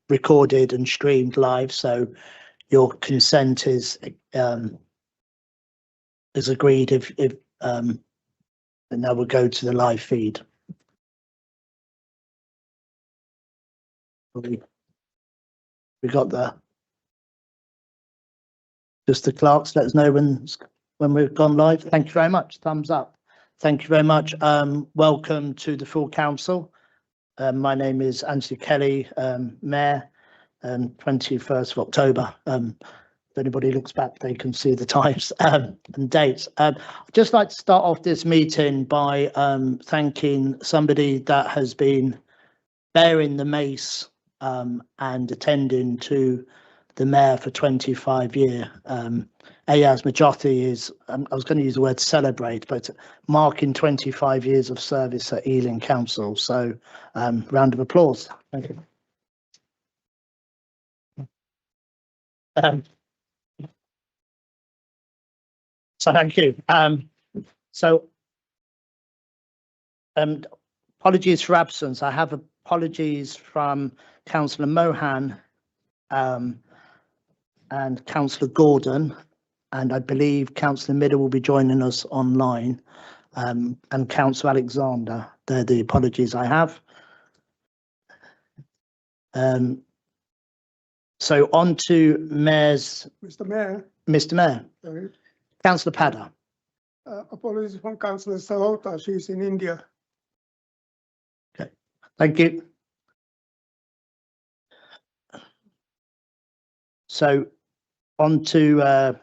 recorded and streamed live, so your consent is agreed if and now we'll go to the live feed. We got just the clerks let us know when we've gone live. Thank you very much. Thumbs up. Thank you very much. Welcome to the full council. My name is Anthony Kelly, Mayor, 21st of October. If anybody looks back, they can see the times and dates. I'd just like to start off this meeting by thanking somebody that has been bearing the mace and attending to the Mayor for 25 years. Ayaz Majothi is, I was going to use the word celebrate, but marking 25 years of service at Ealing Council. So round of applause. Thank you. So thank you. Apologies for absence. I have apologies from Councillor Mohan and Councillor Gordon, and I believe Councillor Midder will be joining us online, and Councillor Alexander. They're the apologies I have. So on to Mayor's. Mr. Mayor. Mr. Mayor. Sorry. Councillor Padder. Apologies from Councillor Sahota. She's in India. Okay, thank you. So on to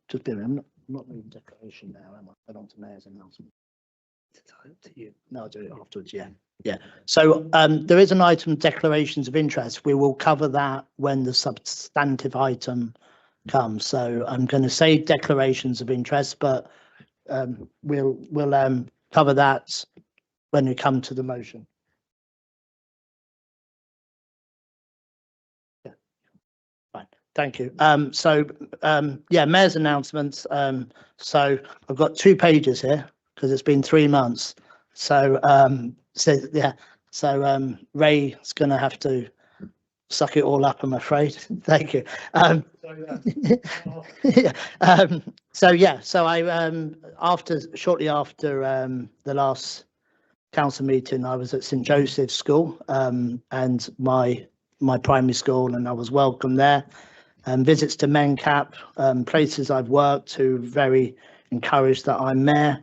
just be a minute. I'm not reading declaration now, am I? Head on to Mayor's announcement. To you. No, I'll do it afterwards. Yeah. So there is an item, declarations of interest. We will cover that when the substantive item comes. So I'm going to say declarations of interest, but we'll cover that when we come to the motion. Yeah, fine. Thank you. Yeah, Mayor's announcements. So I've got 2 pages here because it's been 3 months. So Ray's going to have to suck it all up, I'm afraid. Thank you. So shortly after the last council meeting, I was at St Joseph's School and my primary school, and I was welcomed there. Visits to MenCap, places I've worked, who very encouraged that I'm Mayor.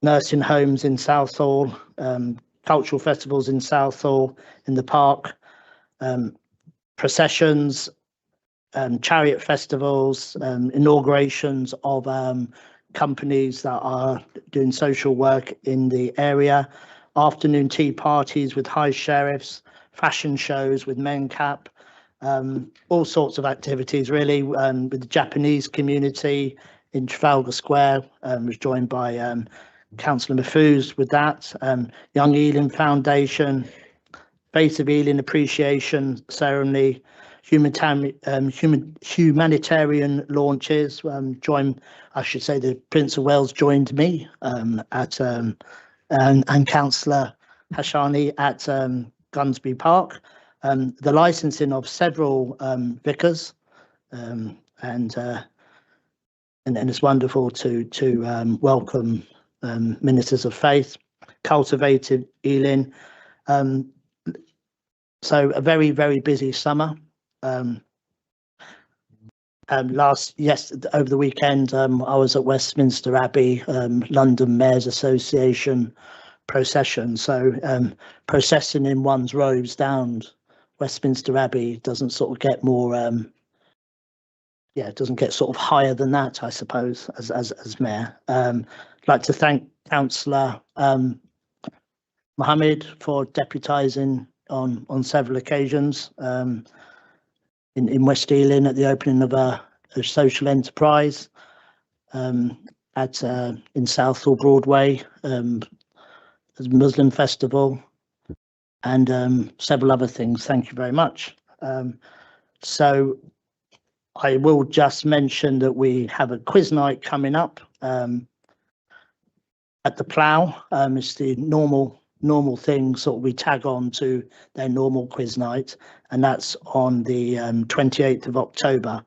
Nursing homes in Southall, cultural festivals in Southall, in the park, processions, chariot festivals, inaugurations of companies that are doing social work in the area, afternoon tea parties with high sheriffs, fashion shows with MenCap, all sorts of activities really, with the Japanese community in Trafalgar Square. Was joined by Councillor Mahfouz with that, Young Ealing Foundation, Face of Ealing Appreciation Ceremony, humanitarian launches. I should say the Prince of Wales joined me at and Councillor Hashani at Gunsbury Park, the licensing of several vicars, and it's wonderful to welcome ministers of faith, cultivated Ealing. So a very, very busy summer. Over the weekend, I was at Westminster Abbey, London Mayors Association procession. So processing in one's robes down Westminster Abbey doesn't sort of get more, it doesn't get sort of higher than that, I suppose, as Mayor. I'd like to thank Councillor Mohammed for deputising on several occasions in West Ealing at the opening of a social enterprise in Southall Broadway, as Muslim Festival, and several other things. Thank you very much. So I will just mention that we have a quiz night coming up. at the Plough. It's the normal thing, sort of we tag on to their normal quiz night, and that's on the 28th of October.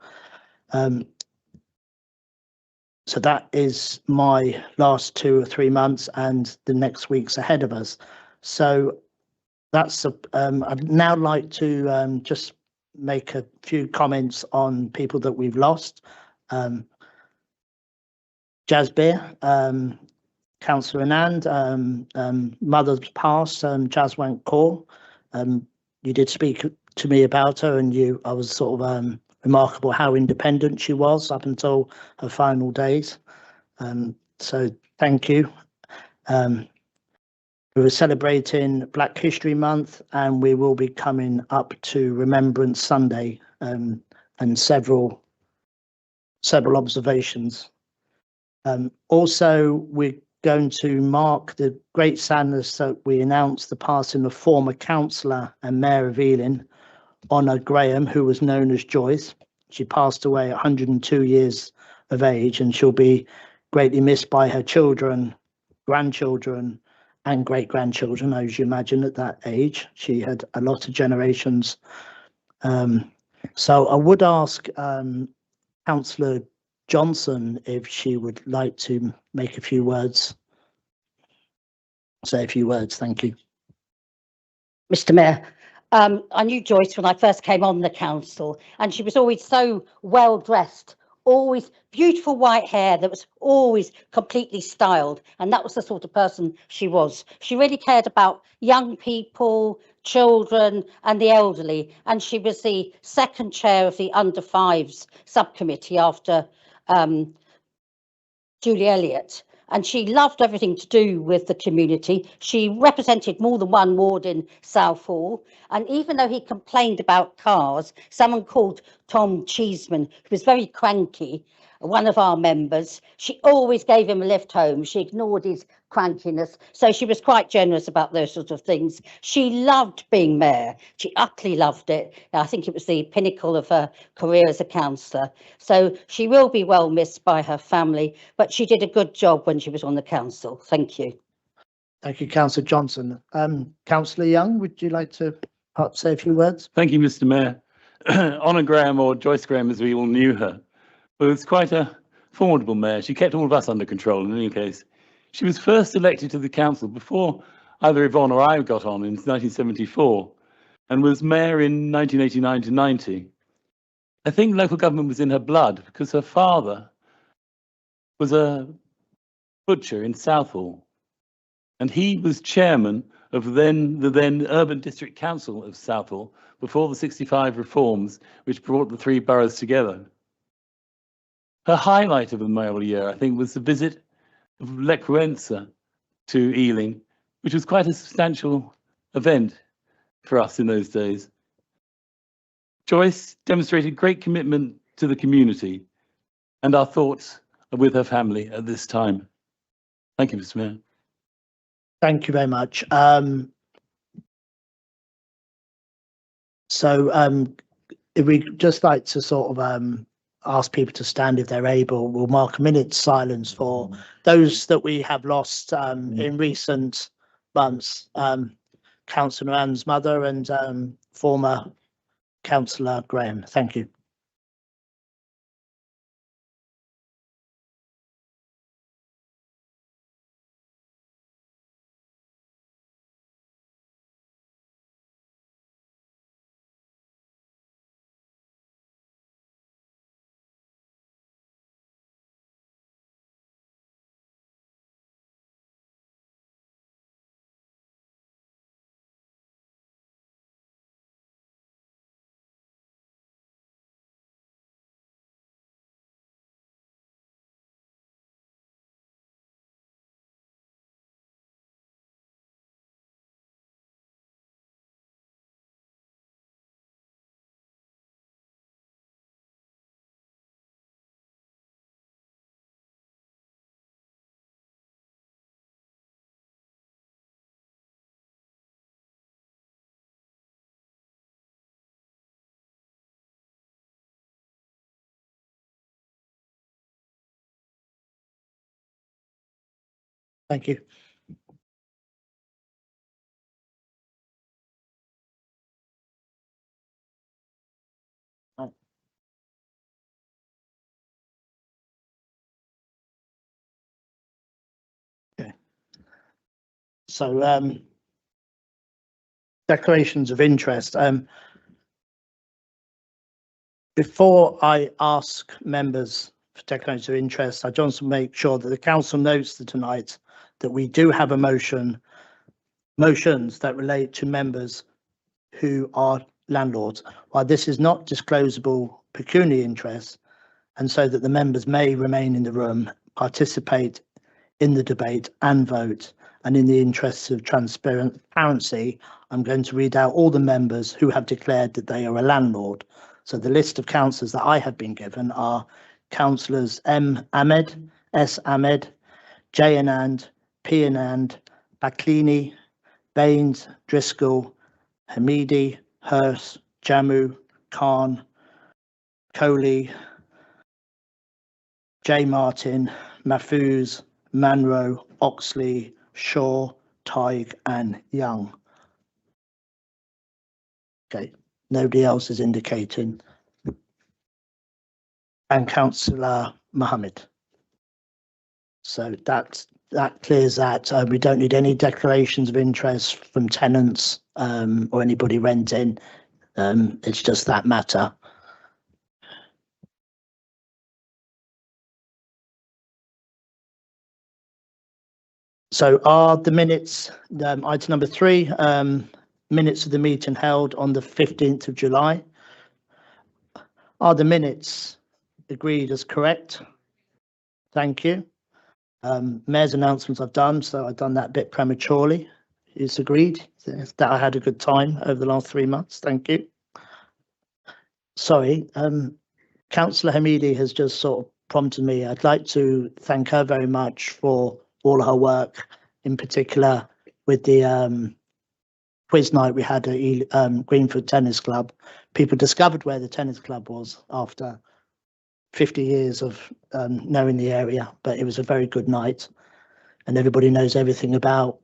So that is my last 2 or 3 months, and the next week's ahead of us. So that's I'd now like to just make a few comments on people that we've lost. Jazbir, Councillor Anand, mother's passed, Jaswant Kaur. You did speak to me about her, and I was sort of remarkable how independent she was up until her final days. So thank you. We were celebrating Black History Month, and we will be coming up to Remembrance Sunday, and several observations. Also, we're going to mark the great sadness that we announced the passing of former councillor and Mayor of Ealing, Honor Graham, who was known as Joyce. She passed away at 102 years of age, and she'll be greatly missed by her children, grandchildren, and great-grandchildren, as you imagine at that age. She had a lot of generations. So I would ask Councillor Johnson if she would like to make a few words. Say a few words, thank you. Mr. Mayor, I knew Joyce when I first came on the council, and she was always so well dressed, always beautiful white hair that was always completely styled, and that was the sort of person she was. She really cared about young people, children and the elderly, and she was the second chair of the Under Fives subcommittee after Julie Elliott, and she loved everything to do with the community. She represented more than one ward in Southall, and even though he complained about cars, someone called Tom Cheeseman, who was very cranky, one of our members, she always gave him a lift home. She ignored his crankiness, so she was quite generous about those sort of things. She loved being mayor. She utterly loved it. I think it was the pinnacle of her career as a councillor. So she will be well missed by her family, but she did a good job when she was on the council. Thank you. Thank you, Councillor Johnson. Councillor Young, would you like to say a few words? Thank you, Mr. Mayor. Honor Graham, or Joyce Graham as we all knew her, was quite a formidable mayor. She kept all of us under control in any case. She was first elected to the council before either Yvonne or I got on in 1974, and was mayor in 1989 to 90. I think local government was in her blood because her father was a butcher in Southall, and he was chairman of the then Urban District Council of Southall before the 65 reforms, which brought the three boroughs together. Her highlight of the mayoral year, I think, was the visit of Lequenza to Ealing, which was quite a substantial event for us in those days. Joyce demonstrated great commitment to the community, and our thoughts are with her family at this time. Thank you, Mr. Mayor. Thank you very much. If we just like to sort of ask people to stand if they're able, we'll mark a minute's silence for those that we have lost in recent months. Councillor Ann's mother and former Councillor Graham. Thank you. Thank you. Okay. So, declarations of interest. Before I ask members for declarations of interest, I just want to make sure that the council notes that tonight that we do have a motions that relate to members who are landlords. While this is not disclosable pecuniary interest, and so that the members may remain in the room, participate in the debate and vote, and in the interests of transparency, I'm going to read out all the members who have declared that they are a landlord. So the list of councillors that I have been given are councillors M. Ahmed, S. Ahmed, J. Anand, P. Anand, Baklini, Baines, Driscoll, Hamidi, Hurst, Jammu, Khan, Kohli, J. Martin, Mahfouz, Manro, Oxley, Shaw, Tighe and Young. Okay, nobody else is indicating. And Councillor Mohammed. So that clears that. We don't need any declarations of interest from tenants or anybody renting. It's just that matter. So are the minutes, item number 3, minutes of the meeting held on the 15th of July. Are the minutes agreed as correct? Thank you. Mayor's announcements I've done, so I've done that bit prematurely. Is agreed that I had a good time over the last 3 months. Thank you. Sorry, Councillor Hamidi has just sort of prompted me. I'd like to thank her very much for all her work, in particular with the quiz night we had at Greenford Tennis Club. People discovered where the tennis club was after 50 years of knowing the area, but it was a very good night, and everybody knows everything about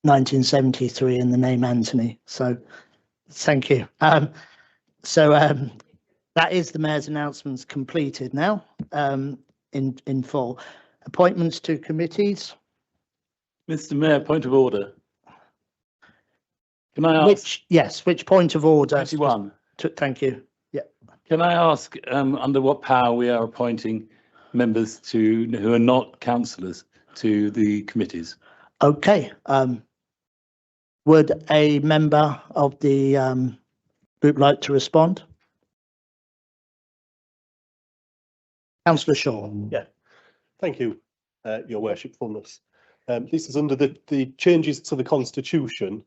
1973 and the name Anthony. So thank you. That is the mayor's announcements completed now in full. Appointments to committees. Mr. Mayor, point of order. Can I ask? Which point of order? 21. Thank you. Yeah. Can I ask under what power we are appointing members who are not councillors to the committees? Okay. Would a member of the group like to respond? Councillor Shaw. Yeah, thank you, Your Worshipfulness. This is under the changes to the Constitution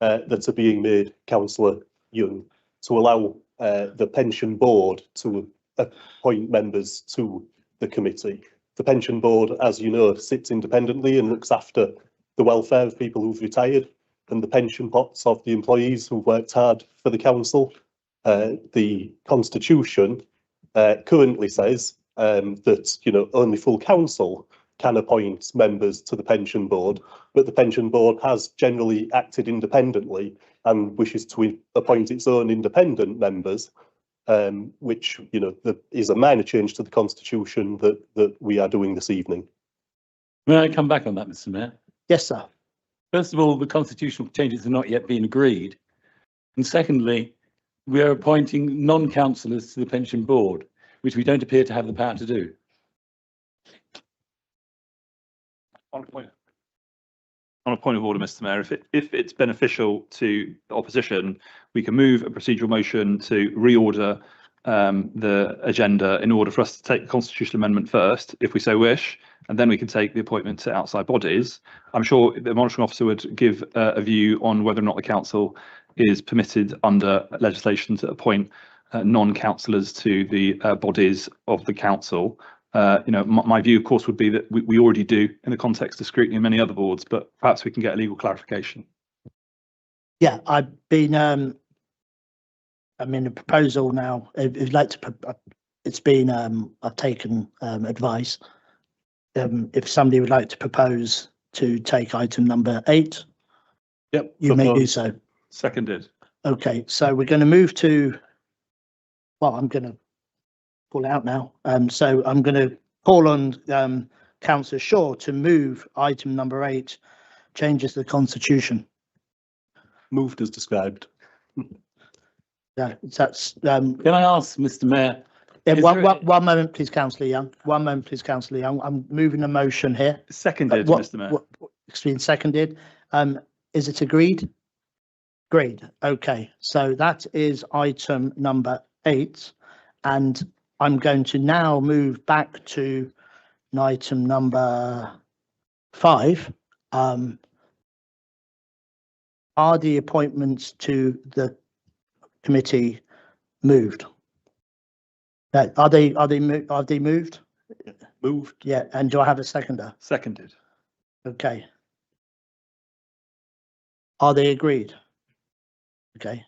that are being made, Councillor Young, to allow the Pension Board to appoint members to the committee. The Pension Board, as you know, sits independently and looks after the welfare of people who've retired and the pension pots of the employees who've worked hard for the council. The Constitution currently says that only full council can appoint members to the Pension Board, but the Pension Board has generally acted independently and wishes to appoint its own independent members, which is a minor change to the Constitution that we are doing this evening. May I come back on that, Mr. Mayor? Yes, sir. First of all, the constitutional changes have not yet been agreed. And secondly, we are appointing non-councillors to the Pension Board, which we don't appear to have the power to do. On a point of order, Mr. Mayor, if it's beneficial to the opposition, we can move a procedural motion to reorder the agenda in order for us to take the constitutional amendment first, if we so wish, and then we can take the appointment to outside bodies. I'm sure the monitoring officer would give a view on whether or not the council is permitted under legislation to appoint non-councillors to the bodies of the council. My view, of course, would be that we already do in the context of scrutiny and many other boards, but perhaps we can get a legal clarification. Yeah, I've been, a proposal now, if you'd like to, it's been, I've taken advice. If somebody would like to propose to take item number 8, Yep. you may do proposed. so. Seconded. Okay, so we're going to move to, well, I'm going to pull out now. So I'm going to call on Councillor Shaw to move item number 8, changes to the constitution. Moved as described. Yeah, that's, Can I ask, Mr Mayor? yeah, Is one there- one moment, please, Councillor Young. One moment, please, Councillor Young. I'm moving a motion here. Seconded, What- Mr Mayor. It's been seconded. Is it agreed? Agreed. Okay, so that is item number 8. And I'm going to now move back to item number 5. Are the appointments to the committee moved? Are they moved? Moved. Yeah, and do I have a seconder? Seconded. Okay. Are they agreed? Okay.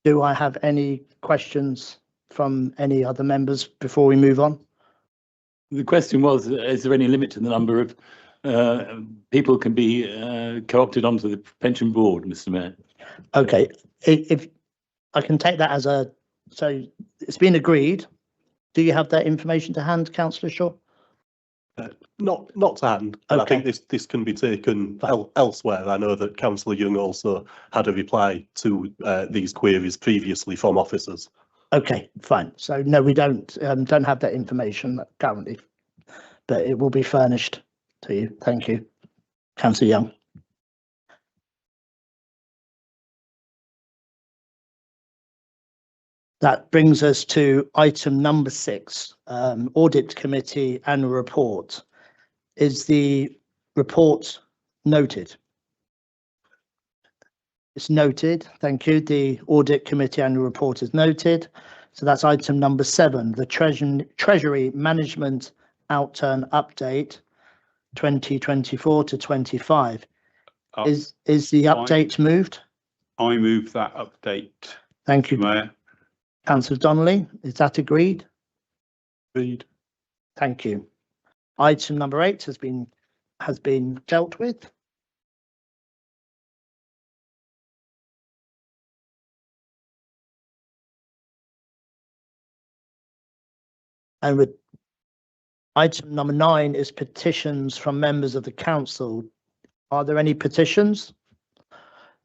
Do I have any questions from any other members before we move on? The question was, is there any limit to the number of people can be co-opted onto the pension board, Mr Mayor? Okay, if I can take that as a, so it's been agreed. Do you have that information to hand, Councillor Shaw? Not to hand, but I Okay. think this can be taken elsewhere. I know that Councillor Young also had a reply to these queries previously from officers. Okay, fine. So no, we don't have that information currently, but it will be furnished to you. Thank you, Councillor Young. That brings us to item number 6, Audit Committee Annual Report. Is the report noted? It's noted. Thank you. The Audit Committee Annual Report is noted. So that's item number 7, the Treasury Management Outturn Update 2024 to 25. Is the update moved? I move that update, Thank you, Mayor. Councillor Donnelly. Is that agreed? Agreed. Thank you. Item number 8 has been dealt with. And with item number 9 is petitions from members of the council. Are there any petitions?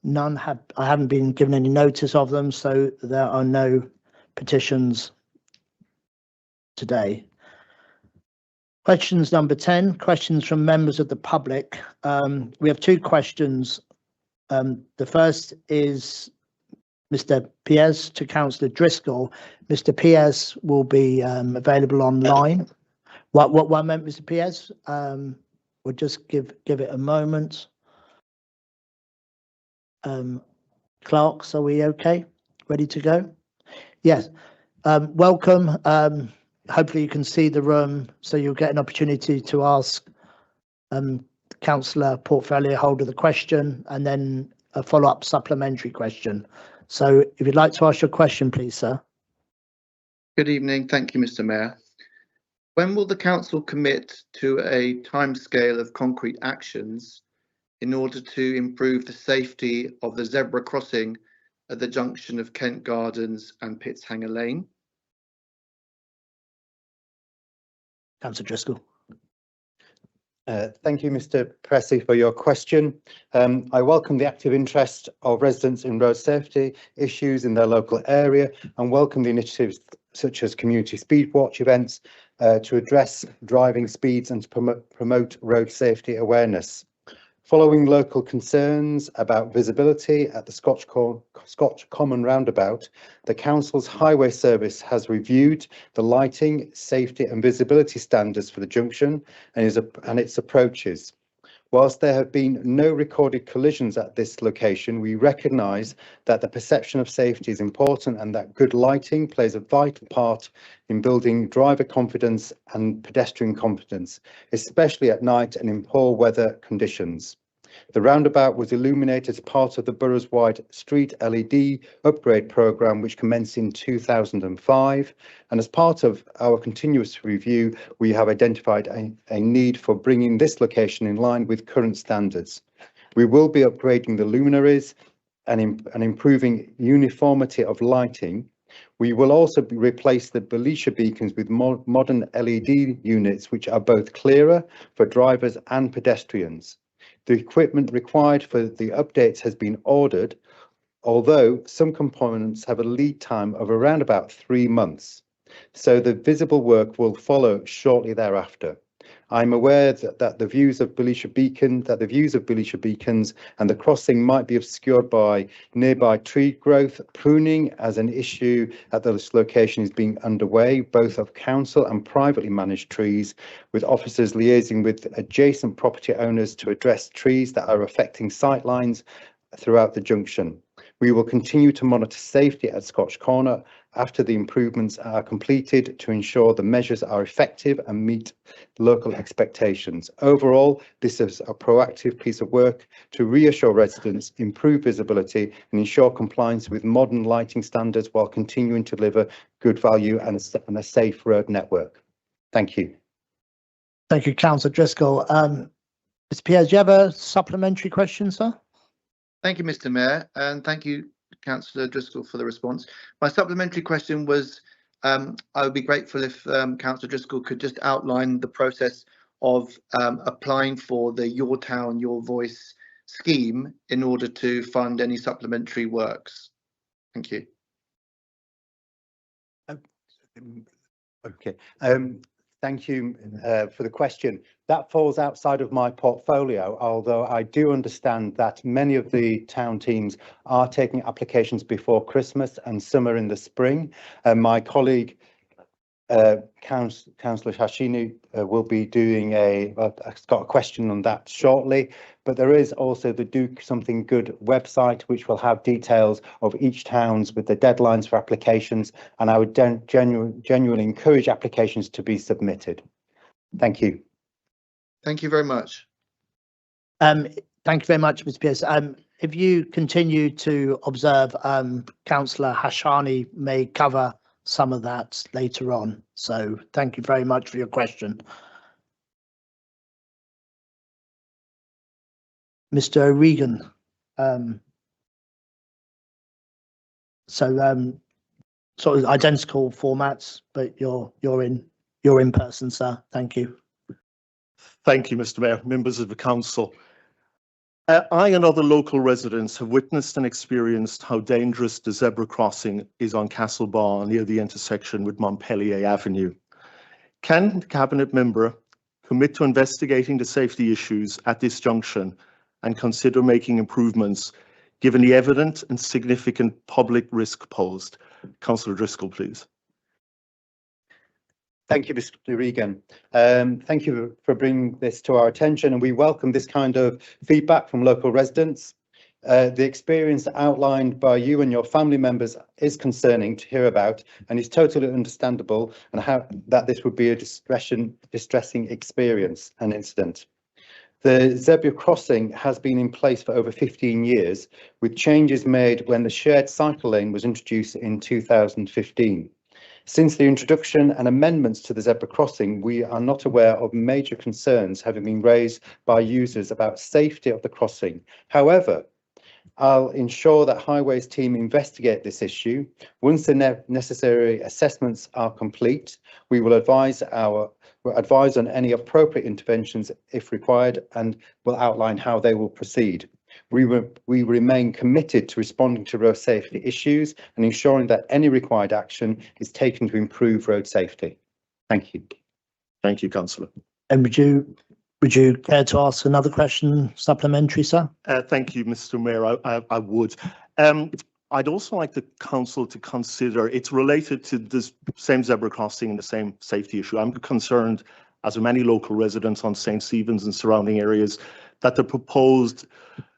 None have, I haven't been given any notice of them, so there are no petitions today. Questions number 10, questions from members of the public. We have 2 questions. The first is Mr. Piers to Councillor Driscoll. Mr. Piers will be available online. One moment, Mr. Piers. We'll just give it a moment. Clerks, are we okay? Ready to go? Yes. Welcome. Hopefully you can see the room, so you'll get an opportunity to ask Councillor Portfolio holder the question and then a follow-up supplementary question. So if you'd like to ask your question, please, sir. Good evening. Thank you, Mr. Mayor. When will the council commit to a timescale of concrete actions in order to improve the safety of the zebra crossing at the junction of Kent Gardens and Pitshanger Lane? Councillor Driscoll. Thank you, Mr. Pressy, for your question. I welcome the active interest of residents in road safety issues in their local area and welcome the initiatives such as community speed watch events to address driving speeds and to promote road safety awareness. Following local concerns about visibility at the Scotch Common roundabout, the council's highway service has reviewed the lighting, safety and visibility standards for the junction and its approaches. Whilst there have been no recorded collisions at this location, we recognise that the perception of safety is important and that good lighting plays a vital part in building driver confidence and pedestrian confidence, especially at night and in poor weather conditions. The roundabout was illuminated as part of the borough's-wide street LED upgrade programme, which commenced in 2005. And as part of our continuous review, we have identified a need for bringing this location in line with current standards. We will be upgrading the luminaries and improving uniformity of lighting. We will also replace the Belisha beacons with modern LED units, which are both clearer for drivers and pedestrians. The equipment required for the updates has been ordered, although some components have a lead time of around about 3 months. So the visible work will follow shortly thereafter. I'm aware that the views of Belisha beacons and the crossing might be obscured by nearby tree growth. Pruning as an issue at this location is being underway, both of council and privately managed trees, with officers liaising with adjacent property owners to address trees that are affecting sightlines throughout the junction. We will continue to monitor safety at Scotch Corner after the improvements are completed to ensure the measures are effective and meet local expectations. Overall, this is a proactive piece of work to reassure residents, improve visibility and ensure compliance with modern lighting standards while continuing to deliver good value and a safe road network. Thank you. Thank you, Councillor Driscoll. Mr. Piers, do you have a supplementary question, sir? Thank you, Mr. Mayor, and thank you, Councillor Driscoll, for the response. My supplementary question was, I would be grateful if Councillor Driscoll could just outline the process of applying for the Your Town, Your Voice scheme in order to fund any supplementary works. Thank you. Okay. Thank you for the question. That falls outside of my portfolio, although I do understand that many of the town teams are taking applications before Christmas and some are in the spring. My colleague, Councillor Hashini, will be doing I've got a question on that shortly, but there is also the Do Something Good website, which will have details of each town's with the deadlines for applications, and I would genuinely encourage applications to be submitted. Thank you. Thank you very much. Thank you very much, Mr. Pierce. If you continue to observe, Councillor Hashani may cover some of that later on. So thank you very much for your question. Mr. O'Regan. Sort of identical formats, but you're in person, sir. Thank you. Thank you, Mr. Mayor, members of the council. I and other local residents have witnessed and experienced how dangerous the zebra crossing is on Castlebar near the intersection with Montpellier Avenue. Can the Cabinet member commit to investigating the safety issues at this junction and consider making improvements given the evident and significant public risk posed? Councillor Driscoll, please. Thank you, Mr. Regan. Thank you for bringing this to our attention, and we welcome this kind of feedback from local residents. The experience outlined by you and your family members is concerning to hear about, and is totally understandable, and how that this would be a distressing experience and incident. The zebra crossing has been in place for over 15 years, with changes made when the shared cycle lane was introduced in 2015. Since the introduction and amendments to the zebra crossing, we are not aware of major concerns having been raised by users about safety of the crossing. However, I'll ensure that Highways team investigate this issue. Once the necessary assessments are complete, we will advise on any appropriate interventions if required, and will outline how they will proceed. We remain committed to responding to road safety issues and ensuring that any required action is taken to improve road safety. Thank you. Thank you, Councillor. And would you care to ask another question supplementary, sir? Thank you, Mr. Mayor. I would. I'd also like the council to consider, it's related to this same zebra crossing and the same safety issue. I'm concerned, as are many local residents on St. Stephen's and surrounding areas, that the proposed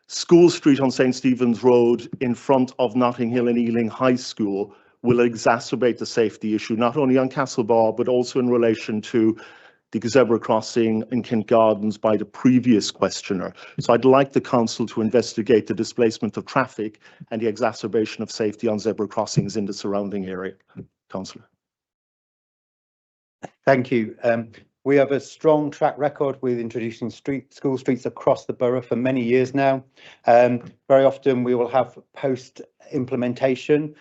School Street on St. Stephen's Road in front of Notting Hill and Ealing High School will exacerbate the safety issue, not only on Castlebar, but also in relation to the zebra crossing in Kent Gardens by the previous questioner. So I'd like the council to investigate the displacement of traffic and the exacerbation of safety on zebra crossings in the surrounding area. Councillor. Thank you. We have a strong track record with introducing school streets across the borough for many years now. Very often we will have post-implementation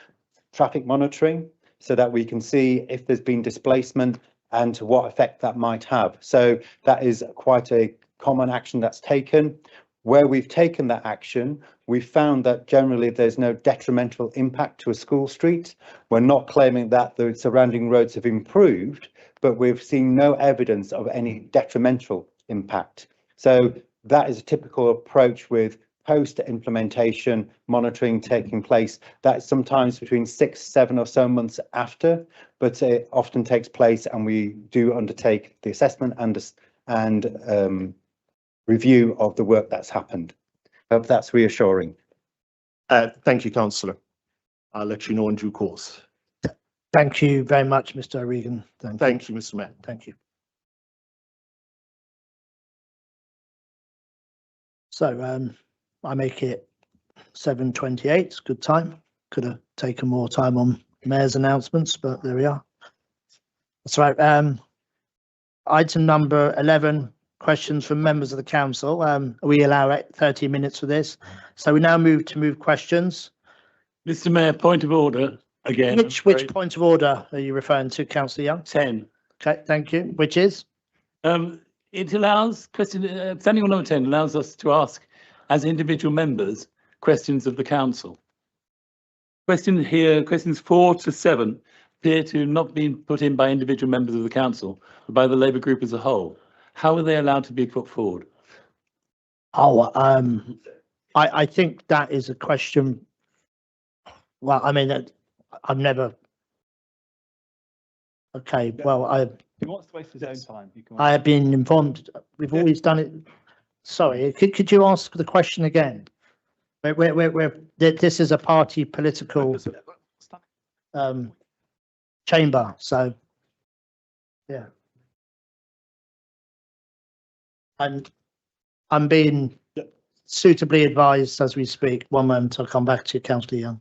traffic monitoring so that we can see if there's been displacement and to what effect that might have. So that is quite a common action that's taken. Where we've taken that action, we've found that generally there's no detrimental impact to a school street. We're not claiming that the surrounding roads have improved, but we've seen no evidence of any detrimental impact. So that is a typical approach with post-implementation monitoring taking place. That's sometimes between 6, 7 or so months after, but it often takes place, and we do undertake the assessment and review of the work that's happened. Hope that's reassuring. Thank you, Councillor. I'll let you know in due course. Thank you very much, Mr. O'Regan. Thank you, Mr. Mayor. Thank you. So I make it 7:28. Good time. Could have taken more time on mayor's announcements, but there we are. That's right. Item number 11, questions from members of the council. We allow 30 minutes for this. So we now move questions. Mr. Mayor, point of order again. Which point of order are you referring to, Councillor Young? 10. Okay, thank you. Which is? It allows standing on number 10 allows us to ask as individual members questions of the council. Questions 4 to 7 appear to not be put in by individual members of the council, but by the Labour group as a whole. How are they allowed to be put forward? Oh, I think that is a question. Well, I mean, I've never. Okay, well, If he wants to waste his own time, you can. I have been informed. We've always done it. Sorry, could you ask the question again? This is a party political chamber, so yeah. I'm being suitably advised as we speak. One moment, I'll come back to Councillor Young.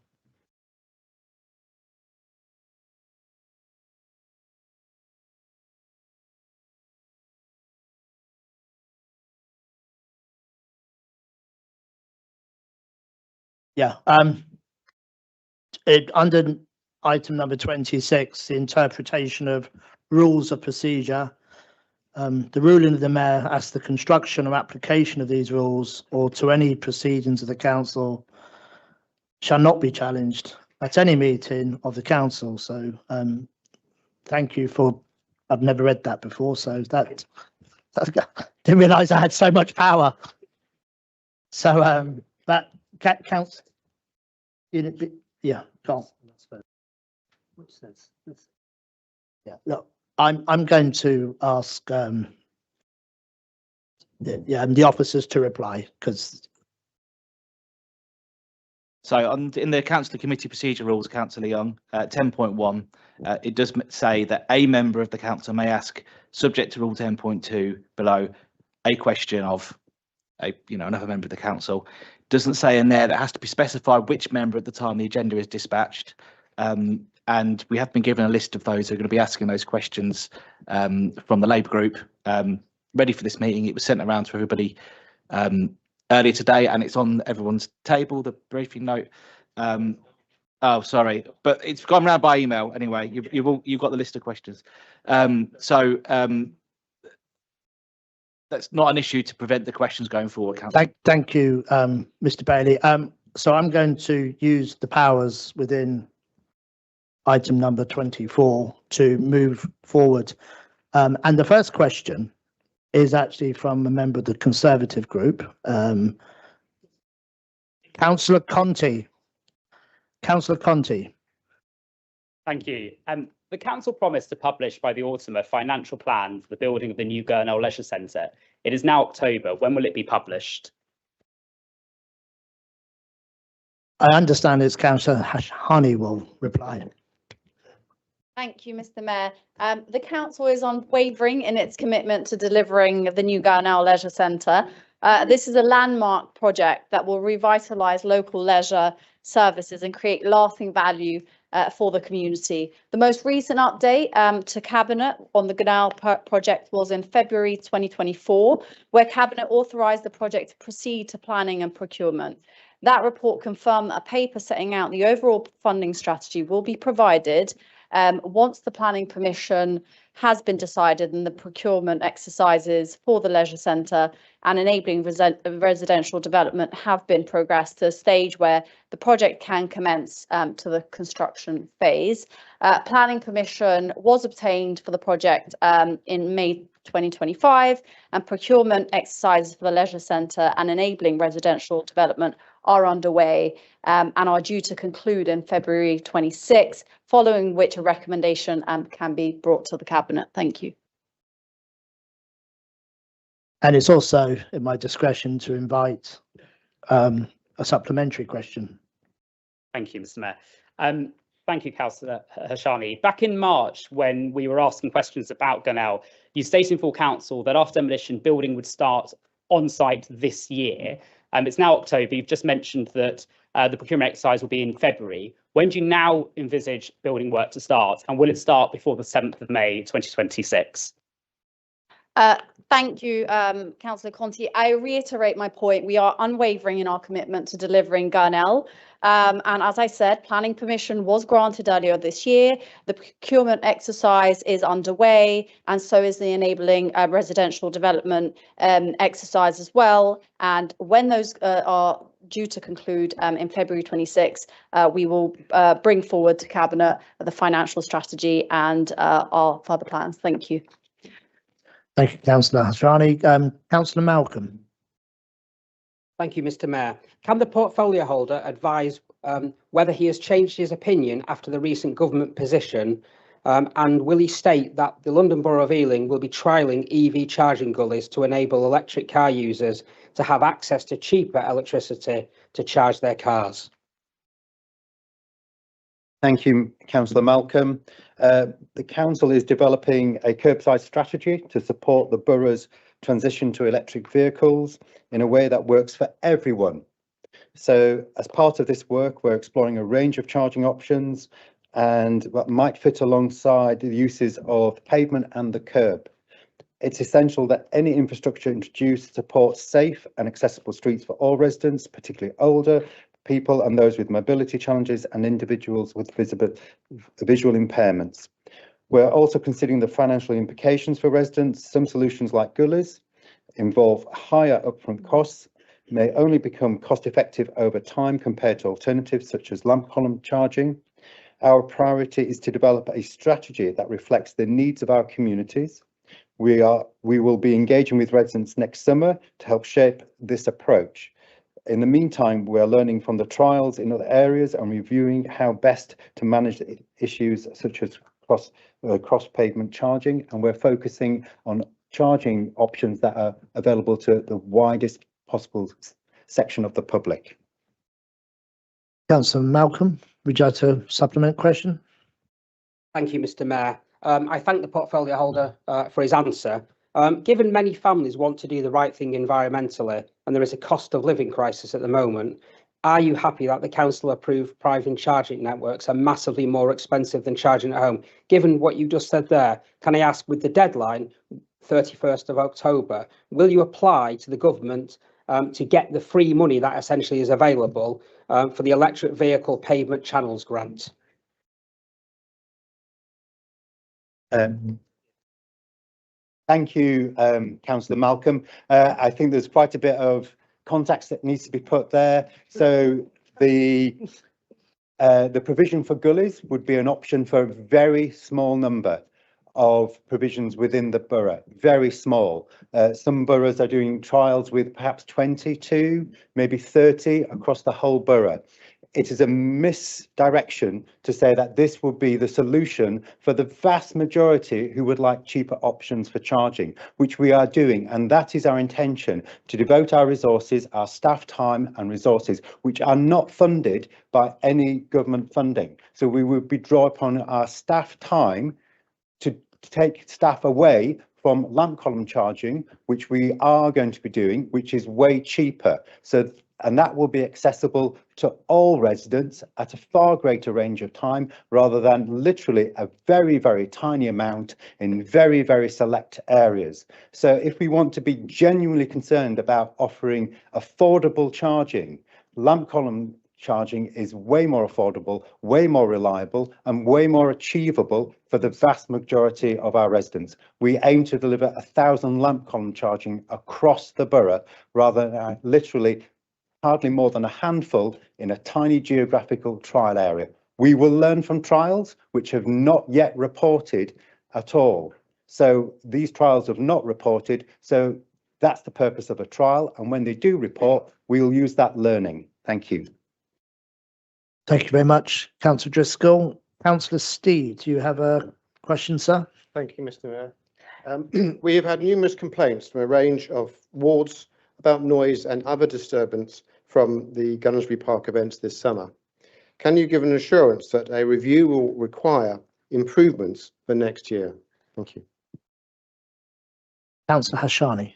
Yeah, under item number 26, the interpretation of rules of procedure, the ruling of the mayor as the construction or application of these rules or to any proceedings of the council shall not be challenged at any meeting of the council. So thank you for, I've never read that before, so that didn't realise I had so much power. So that counts. Yeah, go on. Which says this. Yeah, look, I'm going to ask the officers to reply because. So in the councillor committee procedure rules, Councillor Young, 10.1, it does say that a member of the council may ask, subject to rule 10.2 below, a question of another member of the council. Doesn't say in there that has to be specified which member at the time the agenda is dispatched. And we have been given a list of those who are going to be asking those questions from the Labour group, ready for this meeting. It was sent around to everybody earlier today, and it's on everyone's table, the briefing note. Oh, sorry, but it's gone around by email anyway. You've got the list of questions. That's not an issue to prevent the questions going forward, Councillor. Thank you, Mr. Bailey. So I'm going to use the powers within item number 24 to move forward. And the first question is actually from a member of the Conservative group, Councillor Conti. Councillor Conti. Thank you. The council promised to publish by the autumn a financial plan for the building of the new Gurnell Leisure Centre. It is now October. When will it be published? I understand it's Councillor Honey will reply. Thank you, Mr. Mayor. The council is unwavering in its commitment to delivering the new Garnell Leisure Centre. This is a landmark project that will revitalise local leisure services and create lasting value for the community. The most recent update to Cabinet on the Garnell project was in February 2024, where Cabinet authorised the project to proceed to planning and procurement. That report confirmed that a paper setting out the overall funding strategy will be provided once the planning permission has been decided and the procurement exercises for the leisure centre and enabling residential development have been progressed to a stage where the project can commence to the construction phase. Planning permission was obtained for the project in May 2025, and procurement exercises for the leisure centre and enabling residential development are underway and are due to conclude in February 26, following which a recommendation can be brought to the Cabinet. Thank you. And it's also in my discretion to invite a supplementary question. Thank you, Mr. Mayor. Thank you, Councillor Hashani. Back in March, when we were asking questions about Garnell, you stated in full council that after demolition, building would start on site this year. It's now October. You've just mentioned that the procurement exercise will be in February. When do you now envisage building work to start, and will it start before the 7th of May 2026? Thank you, Councillor Conti. I reiterate my point. We are unwavering in our commitment to delivering Garnell. And as I said, planning permission was granted earlier this year. The procurement exercise is underway, and so is the enabling residential development exercise as well. And when those are due to conclude in February 26, we will bring forward to Cabinet the financial strategy and our further plans. Thank you. Thank you, Councillor Hashani. Councillor Malcolm. Thank you, Mr. Mayor. Can the portfolio holder advise whether he has changed his opinion after the recent government position, and will he state that the London Borough of Ealing will be trialling EV charging gullies to enable electric car users to have access to cheaper electricity to charge their cars? Thank you, Councillor Malcolm. The council is developing a curbside strategy to support the borough's transition to electric vehicles in a way that works for everyone. So as part of this work, we're exploring a range of charging options and what might fit alongside the uses of pavement and the curb. It's essential that any infrastructure introduced supports safe and accessible streets for all residents, particularly older people and those with mobility challenges and individuals with visual impairments. We're also considering the financial implications for residents. Some solutions like gullies involve higher upfront costs, may only become cost effective over time compared to alternatives such as lamp column charging. Our priority is to develop a strategy that reflects the needs of our communities. We will be engaging with residents next summer to help shape this approach. In the meantime, we are learning from the trials in other areas and reviewing how best to manage issues such as cross pavement charging, and we're focusing on charging options that are available to the widest possible section of the public. Councillor Malcolm, would you like to supplement question? Thank you, Mr. Mayor. I thank the portfolio holder for his answer. Given many families want to do the right thing environmentally and there is a cost of living crisis at the moment, are you happy that the council approved private charging networks are massively more expensive than charging at home? Given what you just said there, can I ask, with the deadline, 31st of October, will you apply to the government to get the free money that essentially is available for the electric vehicle pavement channels grant? Thank you, Councillor Malcolm. I think there's quite a bit of context that needs to be put there. So the provision for gullies would be an option for a very small number of provisions within the borough, very small. Some boroughs are doing trials with perhaps 22, maybe 30 across the whole borough. it is a misdirection to say that this will be the solution for the vast majority who would like cheaper options for charging, which we are doing. And that is our intention, to devote our resources, our staff time and resources, which are not funded by any government funding. So we will be draw upon our staff time to take staff away from lamp column charging, which we are going to be doing, which is way cheaper. So, and that will be accessible to all residents at a far greater range of time, rather than literally a very, very tiny amount in very, very select areas. So if we want to be genuinely concerned about offering affordable charging, lamp column charging is way more affordable, way more reliable, and way more achievable for the vast majority of our residents. We aim to deliver 1,000 lamp column charging across the borough, rather than literally hardly more than a handful in a tiny geographical trial area. We will learn from trials which have not yet reported at all. So these trials have not reported, so that's the purpose of a trial. And when they do report, we'll use that learning. Thank you. Thank you very much, Councillor Driscoll. Councillor Steed, do you have a question, sir? Thank you, Mr. Mayor. We have had numerous complaints from a range of wards about noise and other disturbance from the Gunnersbury Park events this summer. Can you give an assurance that a review will require improvements for next year? Thank you. Councillor Hashani.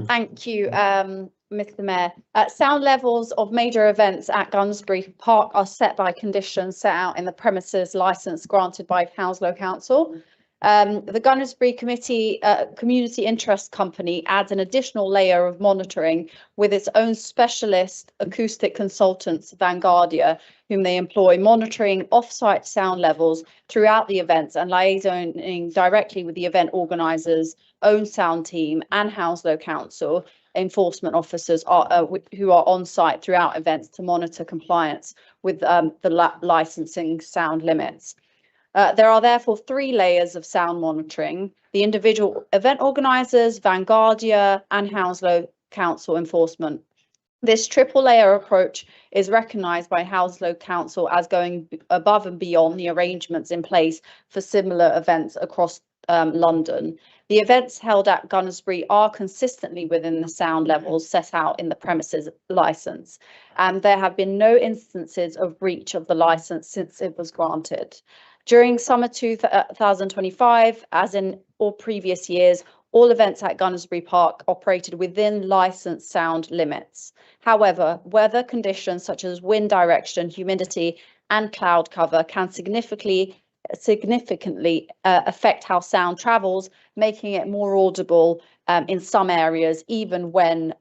Thank you, Mr. Mayor. Sound levels of major events at Gunnersbury Park are set by conditions set out in the premises licence granted by Hounslow Council. The Gunnersbury Community Interest Company adds an additional layer of monitoring with its own specialist acoustic consultants, Vanguardia, whom they employ, monitoring off-site sound levels throughout the events and liaisoning directly with the event organisers, own sound team and Hounslow Council enforcement officers who are on site throughout events to monitor compliance with the licensing sound limits. There are therefore 3 layers of sound monitoring: the individual event organisers, Vanguardia and Hounslow Council enforcement. This triple layer approach is recognised by Hounslow Council as going above and beyond the arrangements in place for similar events across London. The events held at Gunnersbury are consistently within the sound levels set out in the premises licence, and there have been no instances of breach of the licence since it was granted. During summer 2025, as in all previous years, all events at Gunnersbury Park operated within licensed sound limits. However, weather conditions such as wind direction, humidity and cloud cover can significantly affect how sound travels, making it more audible in some areas, even when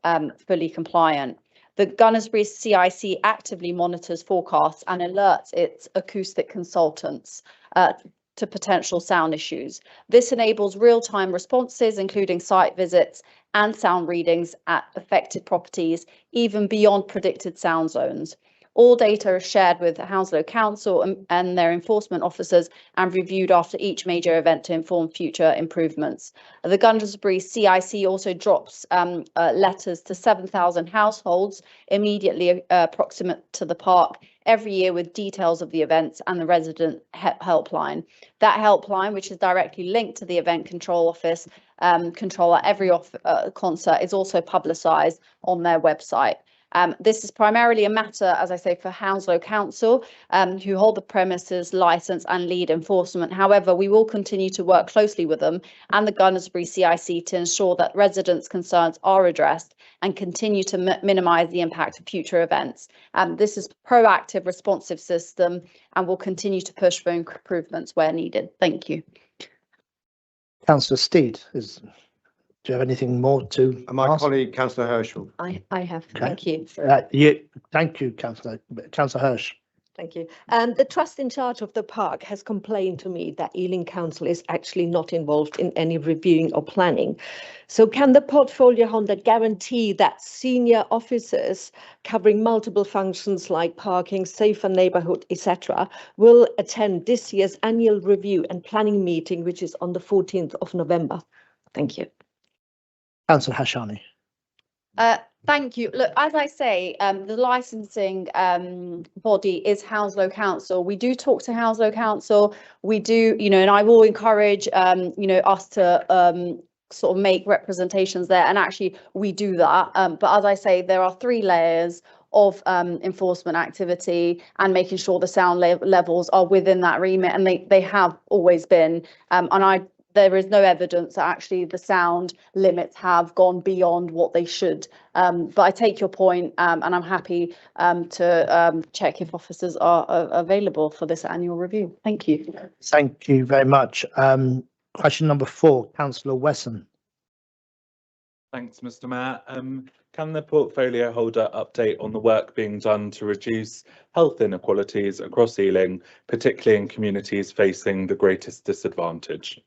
fully compliant. The Gunnersbury CIC actively monitors forecasts and alerts its acoustic consultants to potential sound issues. This enables real-time responses, including site visits and sound readings at affected properties, even beyond predicted sound zones. All data is shared with Hounslow Council and their enforcement officers and reviewed after each major event to inform future improvements. The Gunnersbury CIC also drops letters to 7,000 households immediately proximate to the park every year with details of the events and the resident helpline. That helpline, which is directly linked to the event control office control at every concert, is also publicised on their website. This is primarily a matter, as I say, for Hounslow Council, who hold the premises licence and lead enforcement. However, we will continue to work closely with them and the Gunnersbury CIC to ensure that residents' concerns are addressed and continue to minimise the impact of future events. This is a proactive, responsive system and will continue to push for improvements where needed. Thank you. Councillor Steed, do you have anything more to My ask? colleague, Councillor Herschel. I have, Okay. thank you. Thank you, Councillor Hirsch. Thank you. The trust in charge of the park has complained to me that Ealing Council is actually not involved in any reviewing or planning. So can the portfolio holder guarantee that senior officers covering multiple functions like parking, safer neighbourhood, etc., will attend this year's annual review and planning meeting, which is on the 14th of November? Thank you. Councillor Hashani. Thank you. Look, as I say, the licensing body is Hounslow Council. We do talk to Hounslow Council. We do, and I will encourage, us to sort of make representations there. And actually, we do that. But as I say, there are 3 layers of enforcement activity and making sure the sound levels are within that remit, and they have always been. There is no evidence that actually the sound limits have gone beyond what they should. But I take your point, and I'm happy to check if officers are available for this annual review. Thank you. Thank you very much. Question number 4, Councillor Wesson. Thanks, Mr. Mayor. Can the portfolio holder update on the work being done to reduce health inequalities across Ealing, particularly in communities facing the greatest disadvantage?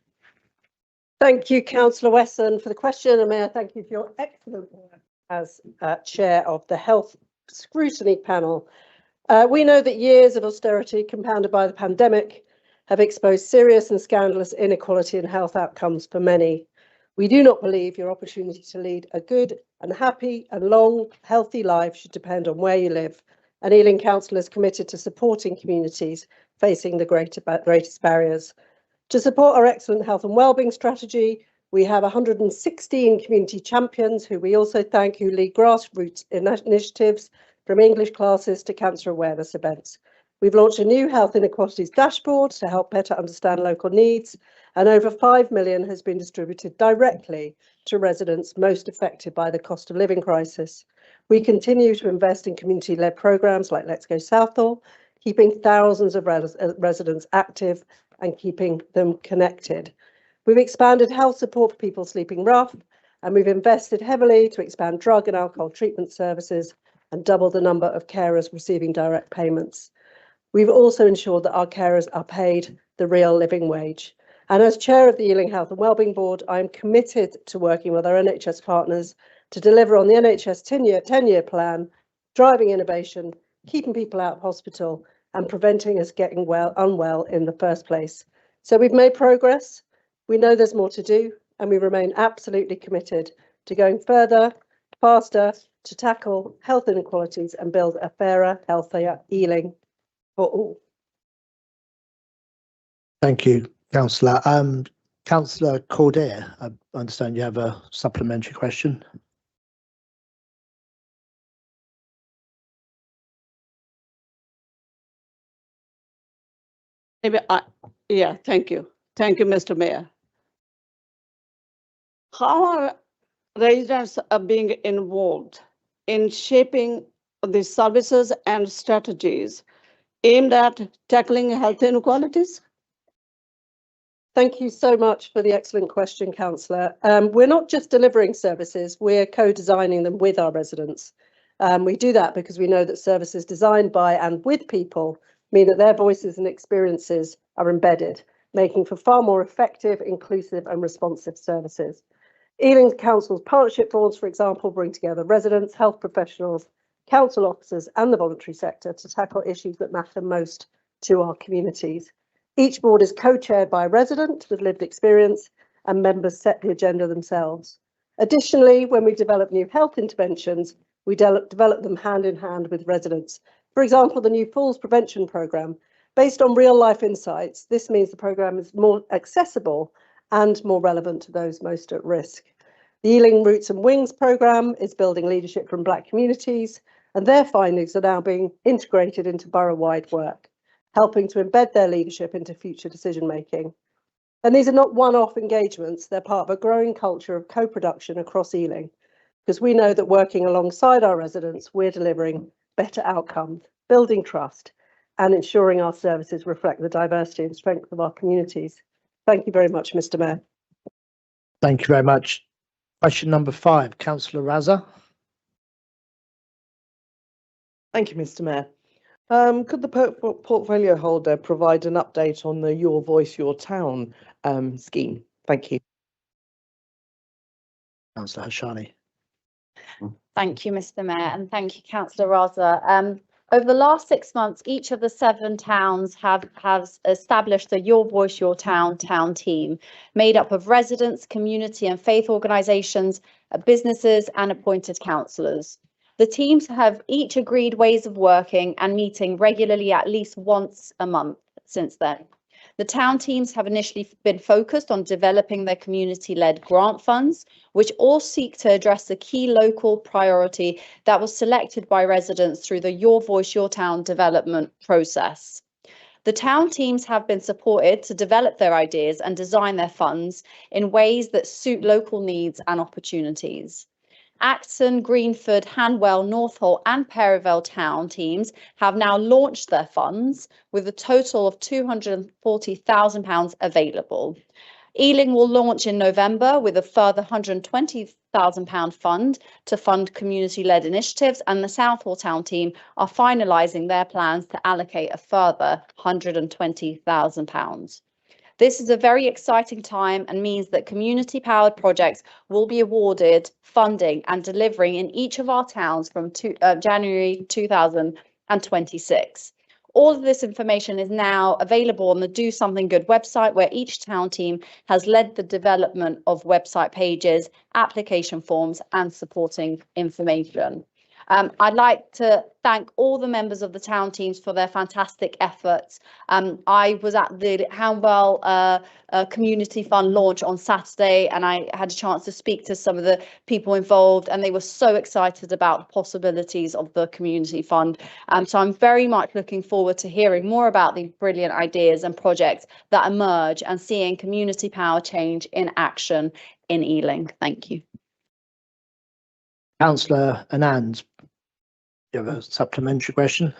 Thank you, Councillor Wesson, for the question, and Mayor, thank you for your excellent work as chair of the Health Scrutiny Panel. We know that years of austerity compounded by the pandemic have exposed serious and scandalous inequality in health outcomes for many. We do not believe your opportunity to lead a good and happy and long, healthy life should depend on where you live, and Ealing Council is committed to supporting communities facing the greatest barriers. To support our excellent health and wellbeing strategy, we have 116 community champions who we also thank, who lead grassroots initiatives from English classes to cancer awareness events. We've launched a new health inequalities dashboard to help better understand local needs, and over 5 million has been distributed directly to residents most affected by the cost of living crisis. We continue to invest in community-led programmes like Let's Go Southall, keeping thousands of residents active and keeping them connected. We've expanded health support for people sleeping rough, and we've invested heavily to expand drug and alcohol treatment services and double the number of carers receiving direct payments. We've also ensured that our carers are paid the real living wage. And as chair of the Ealing Health and Wellbeing Board, I am committed to working with our NHS partners to deliver on the NHS 10-year plan, driving innovation, keeping people out of hospital, and preventing us getting unwell in the first place. So we've made progress. We know there's more to do, and we remain absolutely committed to going further, faster, to tackle health inequalities and build a fairer, healthier Ealing for all. Thank you, Councillor. Councillor Cordair, I understand you have a supplementary question. Yeah, thank you. Thank you, Mr. Mayor. How are residents being involved in shaping the services and strategies aimed at tackling health inequalities? Thank you so much for the excellent question, Councillor. We're not just delivering services, we're co-designing them with our residents. We do that because we know that services designed by and with people mean that their voices and experiences are embedded, making for far more effective, inclusive and responsive services. Ealing Council's partnership boards, for example, bring together residents, health professionals, council officers and the voluntary sector to tackle issues that matter most to our communities. Each board is co-chaired by a resident with lived experience, and members set the agenda themselves. Additionally, when we develop new health interventions, we develop them hand in hand with residents. For example, the new Falls Prevention Programme, based on real life insights, this means the programme is more accessible and more relevant to those most at risk. The Ealing Roots and Wings programme is building leadership from Black communities, and their findings are now being integrated into borough-wide work, helping to embed their leadership into future decision making. And these are not one-off engagements, they're part of a growing culture of co-production across Ealing, because we know that working alongside our residents, we're delivering better outcomes, building trust, and ensuring our services reflect the diversity and strength of our communities. Thank you very much, Mr. Mayor. Thank you very much. Question number 5, Councillor Raza. Thank you, Mr. Mayor. Could the portfolio holder provide an update on the Your Voice, Your Town scheme? Thank you. Councillor Hashani. Thank you, Mr. Mayor, and thank you, Councillor Raza. Over the last 6 months, each of the 7 towns have established the Your Voice, Your Town town team, made up of residents, community and faith organisations, businesses and appointed councillors. The teams have each agreed ways of working and meeting regularly at least once a month since then. The town teams have initially been focused on developing their community-led grant funds, which all seek to address the key local priority that was selected by residents through the Your Voice, Your Town development process. The town teams have been supported to develop their ideas and design their funds in ways that suit local needs and opportunities. Acton, Greenford, Hanwell, Northolt and Perivale town teams have now launched their funds with a total of £240,000 available. Ealing will launch in November with a further £120,000 fund to fund community-led initiatives, and the Southall town team are finalising their plans to allocate a further £120,000. This is a very exciting time and means that community-powered projects will be awarded funding and delivering in each of our towns from January 2026. All of this information is now available on the Do Something Good website, where each town team has led the development of website pages, application forms and supporting information. I'd like to thank all the members of the town teams for their fantastic efforts. I was at the Hanwell Community Fund launch on Saturday, and I had a chance to speak to some of the people involved, and they were so excited about the possibilities of the Community Fund. So I'm very much looking forward to hearing more about the brilliant ideas and projects that emerge and seeing community power change in action in Ealing. Thank you. Councillor Anand, you have a supplementary question?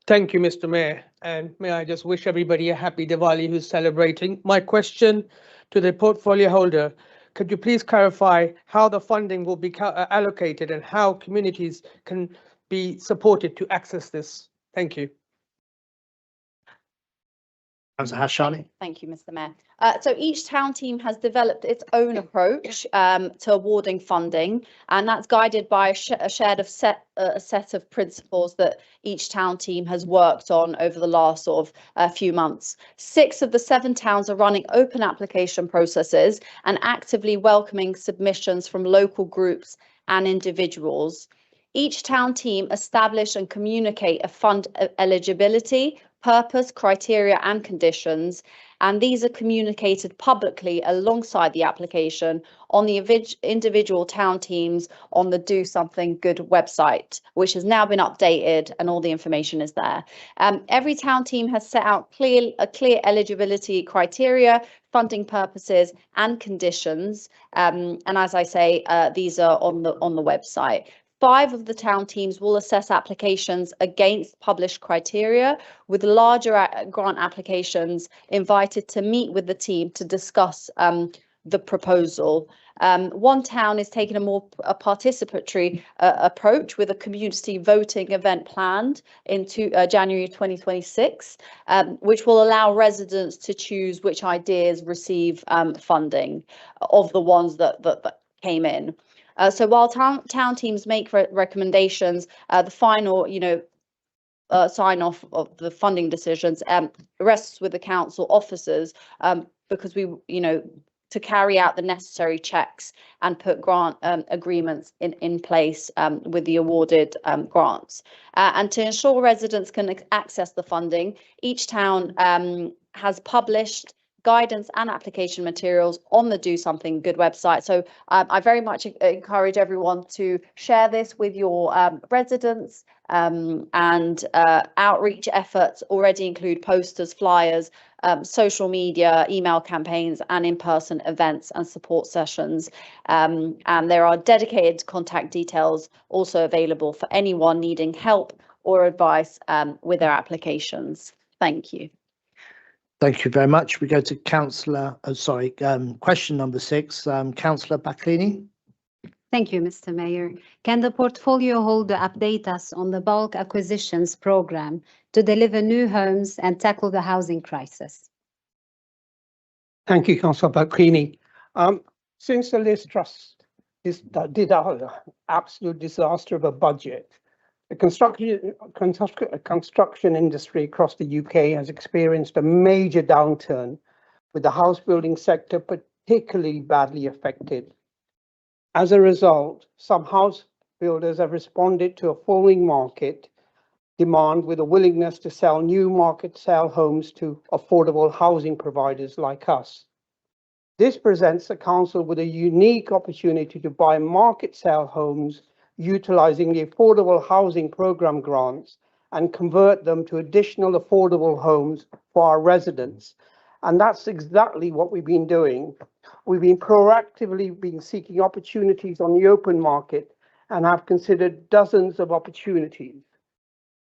Thank you, Mr. Mayor, and may I just wish everybody a happy Diwali who's celebrating. My question to the portfolio holder, could you please clarify how the funding will be allocated and how communities can be supported to access this? Thank you. Councillor Hashani. Thank you, Mr. Mayor. So each town team has developed its own approach to awarding funding, and that's guided by a shared set of principles that each town team has worked on over the last sort of few months. 6 of the 7 towns are running open application processes and actively welcoming submissions from local groups and individuals. Each town team establish and communicate a fund eligibility, purpose, criteria and conditions, and these are communicated publicly alongside the application on the individual town teams on the Do Something Good website, which has now been updated and all the information is there. Every town team has set out a clear eligibility criteria, funding purposes and conditions, and as I say, these are on the website. 5 of the town teams will assess applications against published criteria, with larger grant applications invited to meet with the team to discuss the proposal. One town is taking a participatory approach with a community voting event planned into January 2026, which will allow residents to choose which ideas receive funding of the ones that came in. So while town teams make recommendations, the final, sign off of the funding decisions rests with the council officers, because we, to carry out the necessary checks and put grant agreements in place with the awarded grants. And to ensure residents can access the funding, each town has published guidance and application materials on the Do Something Good website. So I very much encourage everyone to share this with your residents, and outreach efforts already include posters, flyers, social media, email campaigns and in-person events and support sessions. And there are dedicated contact details also available for anyone needing help or advice with their applications. Thank you. Thank you very much. We go to question number 6, Councillor Bacchini. Thank you, Mr. Mayor. Can the portfolio holder update us on the bulk acquisitions program to deliver new homes and tackle the housing crisis? Thank you, Councillor Bacchini. Since the Liz Truss did an absolute disaster of a budget, The construction industry across the UK has experienced a major downturn, with the house building sector particularly badly affected. As a result, some house builders have responded to a falling market demand with a willingness to sell new market sale homes to affordable housing providers like us. This presents the council with a unique opportunity to buy market sale homes utilising the Affordable Housing Programme grants and convert them to additional affordable homes for our residents. And that's exactly what we've been doing. We've been proactively seeking opportunities on the open market and have considered dozens of opportunities.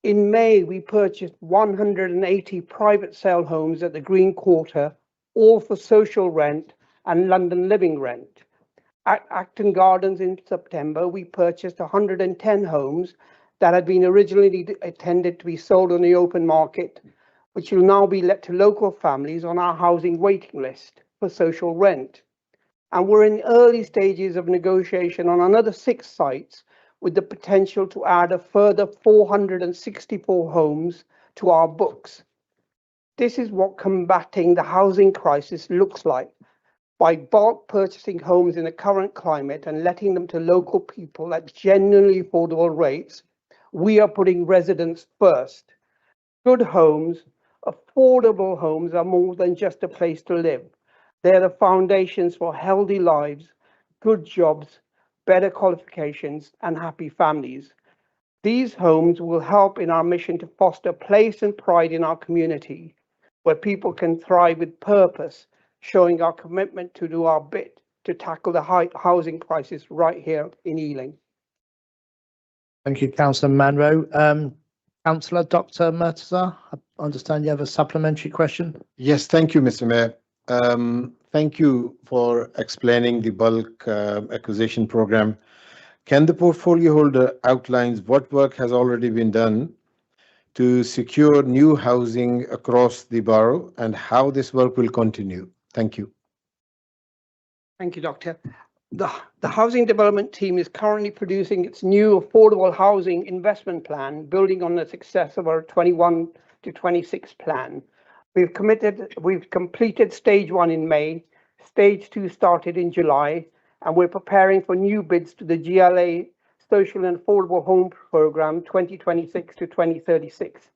In May, we purchased 180 private sale homes at the Green Quarter, all for social rent and London living rent. At Acton Gardens in September, we purchased 110 homes that had been originally intended to be sold on the open market, which will now be let to local families on our housing waiting list for social rent. And we're in early stages of negotiation on another 6 sites with the potential to add a further 464 homes to our books. This is what combating the housing crisis looks like. By bulk purchasing homes in the current climate and letting them to local people at genuinely affordable rates, we are putting residents first. Good homes, affordable homes are more than just a place to live. They're the foundations for healthy lives, good jobs, better qualifications, and happy families. These homes will help in our mission to foster place and pride in our community, where people can thrive with purpose, showing our commitment to do our bit to tackle the high housing crisis right here in Ealing. Thank you, Councillor Manro. Councillor Dr. Murtaza, I understand you have a supplementary question. Yes, thank you, Mr. Mayor. Thank you for explaining the bulk acquisition program. Can the portfolio holder outlines what work has already been done to secure new housing across the borough and how this work will continue? Thank you. Thank you, Doctor. The Housing Development Team is currently producing its new affordable housing investment plan, building on the success of our 21 to 26 plan. We've completed stage 1 in May, stage 2 started in July, and we're preparing for new bids to the GLA Social and Affordable Home Programme 2026 to 2036.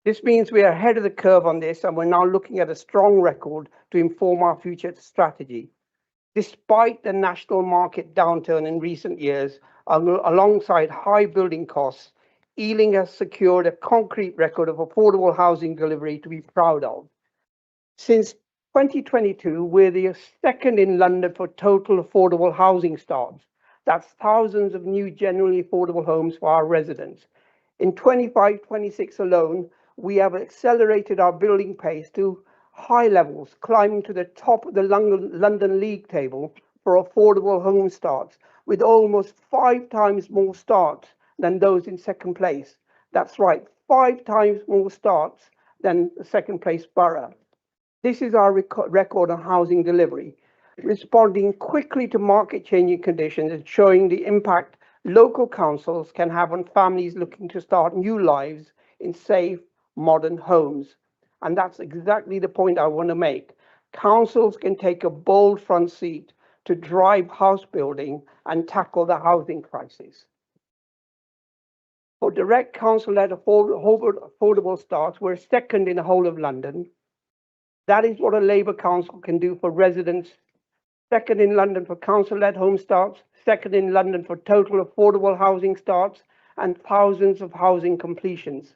This means we are ahead of the curve on this, and we're now looking at a strong record to inform our future strategy. Despite the national market downturn in recent years, alongside high building costs, Ealing has secured a concrete record of affordable housing delivery to be proud of. Since 2022, we're the second in London for total affordable housing starts. That's thousands of new genuinely affordable homes for our residents. In 25-26 alone, we have accelerated our building pace to high levels, climbing to the top of the London League table for affordable home starts, with almost 5 times more starts than those in second place. That's right, 5 times more starts than the second place borough. This is our record on housing delivery, responding quickly to market changing conditions and showing the impact local councils can have on families looking to start new lives in safe, modern homes. And that's exactly the point I want to make. Councils can take a bold front seat to drive house building and tackle the housing crisis. For direct council-led affordable starts, we're second in the whole of London. That is what a Labour council can do for residents. Second in London for council-led home starts, second in London for total affordable housing starts, and thousands of housing completions.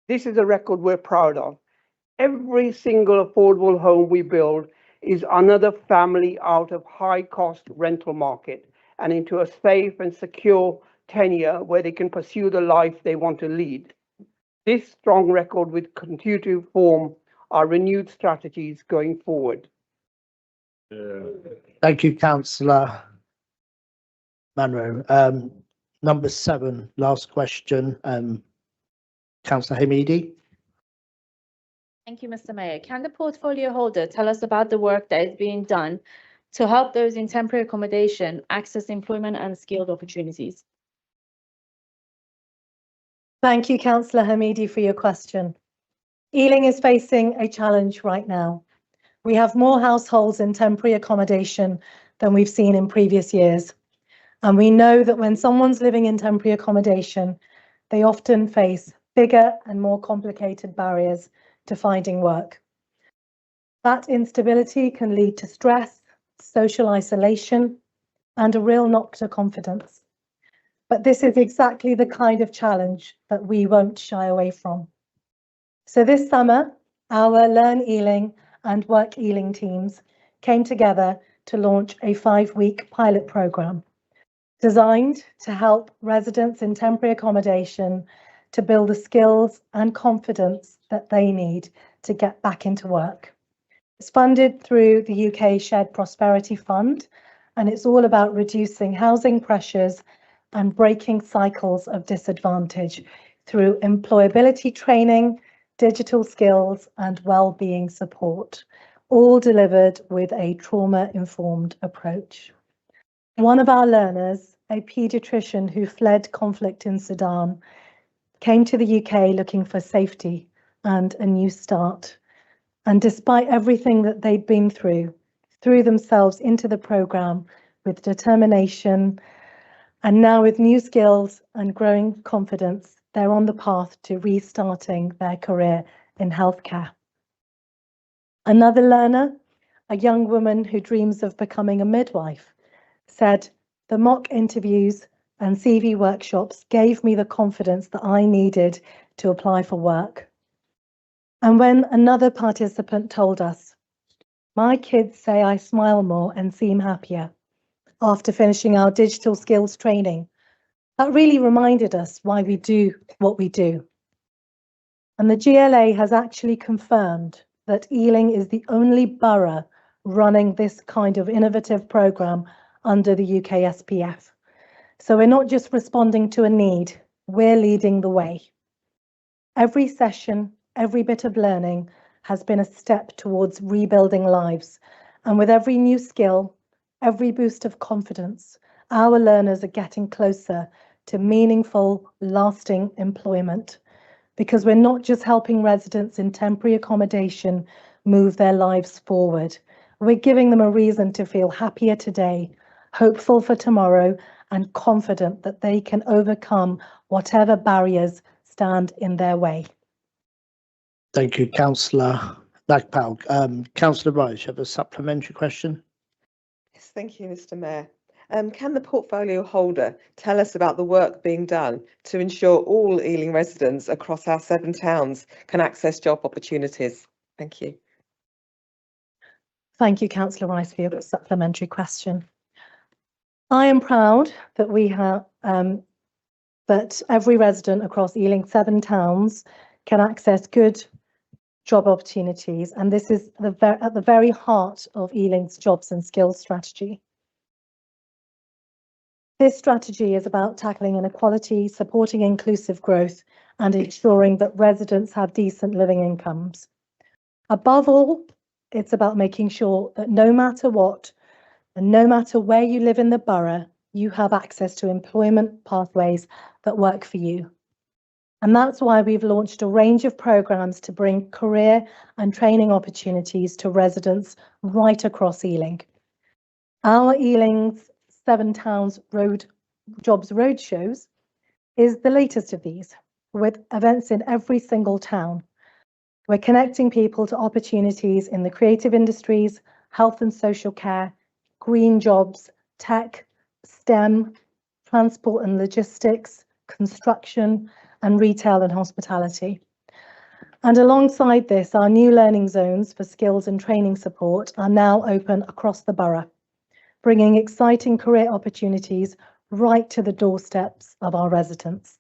This is a record we're proud of. Every single affordable home we build is another family out of high-cost rental market and into a safe and secure tenure where they can pursue the life they want to lead. This strong record will continue to form our renewed strategies going forward. Thank you, Councillor Manro. Number 7, last question, Councillor Hamidi. Thank you, Mr. Mayor. Can the portfolio holder tell us about the work that is being done to help those in temporary accommodation access employment and skilled opportunities? Thank you, Councillor Hamidi, for your question. Ealing is facing a challenge right now. We have more households in temporary accommodation than we've seen in previous years. And we know that when someone's living in temporary accommodation, they often face bigger and more complicated barriers to finding work. That instability can lead to stress, social isolation, and a real knock to confidence. But this is exactly the kind of challenge that we won't shy away from. So this summer, our Learn Ealing and Work Ealing teams came together to launch a 5-week pilot programme designed to help residents in temporary accommodation to build the skills and confidence that they need to get back into work. It's funded through the UK Shared Prosperity Fund, and it's all about reducing housing pressures and breaking cycles of disadvantage through employability training, digital skills, and well-being support, all delivered with a trauma-informed approach. One of our learners, a paediatrician who fled conflict in Sudan, came to the UK looking for safety and a new start. And despite everything that they'd been through, threw themselves into the programme with determination, and now with new skills and growing confidence, they're on the path to restarting their career in healthcare. Another learner, a young woman who dreams of becoming a midwife, said, "The mock interviews and CV workshops gave me the confidence that I needed to apply for work." And when another participant told us, "My kids say I smile more and seem happier," after finishing our digital skills training, that really reminded us why we do what we do. And the GLA has actually confirmed that Ealing is the only borough running this kind of innovative programme under the UK SPF. So we're not just responding to a need, we're leading the way. Every session, every bit of learning has been a step towards rebuilding lives. And with every new skill, every boost of confidence, our learners are getting closer to meaningful, lasting employment, because we're not just helping residents in temporary accommodation move their lives forward. We're giving them a reason to feel happier today, hopeful for tomorrow, and confident that they can overcome whatever barriers stand in their way. Thank you, Councillor Lagpal. Councillor Rice, you have a supplementary question? Yes, thank you, Mr. Mayor. Can the portfolio holder tell us about the work being done to ensure all Ealing residents across our 7 towns can access job opportunities? Thank you. Thank you, Councillor Rice, for your supplementary question. I am proud that we have that every resident across Ealing's 7 towns can access good job opportunities, and this is at the very heart of Ealing's jobs and skills strategy. This strategy is about tackling inequality, supporting inclusive growth, and ensuring that residents have decent living incomes. Above all, it's about making sure that no matter what, and no matter where you live in the borough, you have access to employment pathways that work for you. And that's why we've launched a range of programmes to bring career and training opportunities to residents right across Ealing. Our Ealing's 7 Towns Jobs Roadshows is the latest of these, with events in every single town. We're connecting people to opportunities in the creative industries, health and social care, green jobs, tech, STEM, transport and logistics, construction, and retail and hospitality. And alongside this, our new learning zones for skills and training support are now open across the borough, bringing exciting career opportunities right to the doorsteps of our residents.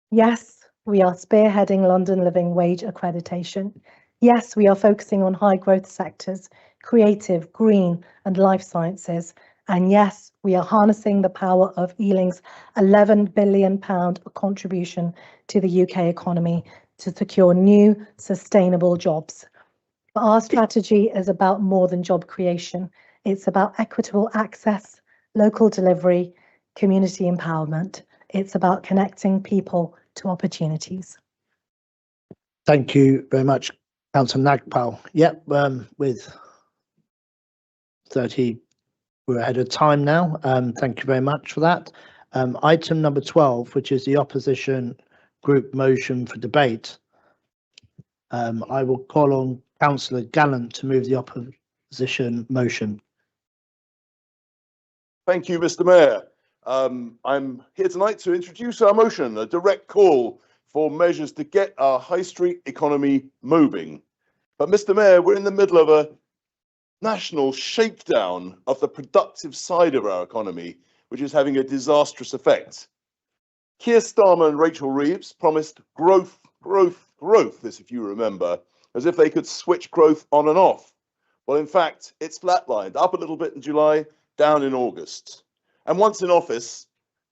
Yes, we are spearheading London Living Wage accreditation. Yes, we are focusing on high growth sectors, creative, green, and life sciences. And yes, we are harnessing the power of Ealing's £11 billion contribution to the UK economy to secure new, sustainable jobs. But our strategy is about more than job creation. It's about equitable access, local delivery, community empowerment. It's about connecting people to opportunities. Thank you very much, Councillor Nagpal. Yep, with 30, we're ahead of time now. Thank you very much for that. Item number 12, which is the opposition group motion for debate. I will call on Councillor Gallant to move the opposition motion. Thank you, Mr. Mayor. I'm here tonight to introduce our motion, a direct call for measures to get our high street economy moving. But Mr. Mayor, we're in the middle of a national shakedown of the productive side of our economy, which is having a disastrous effect. Keir Starmer and Rachel Reeves promised growth, this if you remember, as if they could switch growth on and off. Well, in fact, it's flatlined, up a little bit in July, down in August. And once in office,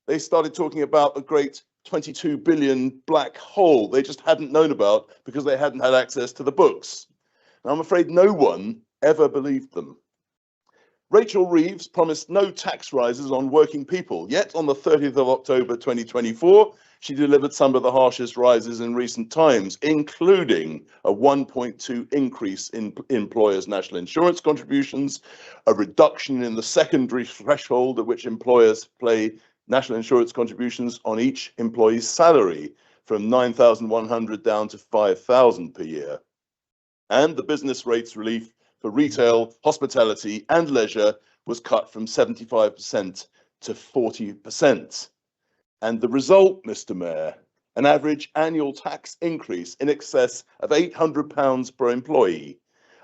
they started talking about a great 22 billion black hole they just hadn't known about because they hadn't had access to the books. And I'm afraid no one ever believed them. Rachel Reeves promised no tax rises on working people, yet on the 30th of October 2024, she delivered some of the harshest rises in recent times, including a 1.2 increase in employers' national insurance contributions, a reduction in the secondary threshold at which employers pay national insurance contributions on each employee's salary from 9,100 down to 5,000 per year, and the business rates relief for retail, hospitality and leisure was cut from 75% to 40%. And the result, Mr. Mayor, an average annual tax increase in excess of £800 per employee.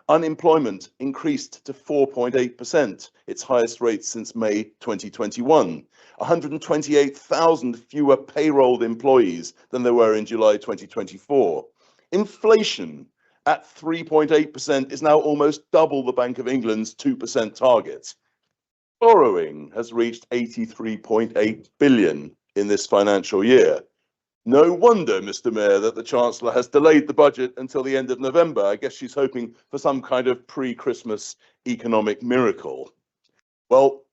Unemployment increased to 4.8%, its highest rate since May 2021. 128,000 fewer payrolled employees than there were in July 2024. Inflation at 3.8% is now almost double the Bank of England's 2% target. Borrowing has reached 83.8 billion in this financial year. No wonder, Mr. Mayor, that the Chancellor has delayed the budget until the end of November. I guess she's hoping for some kind of pre-Christmas economic miracle. Well,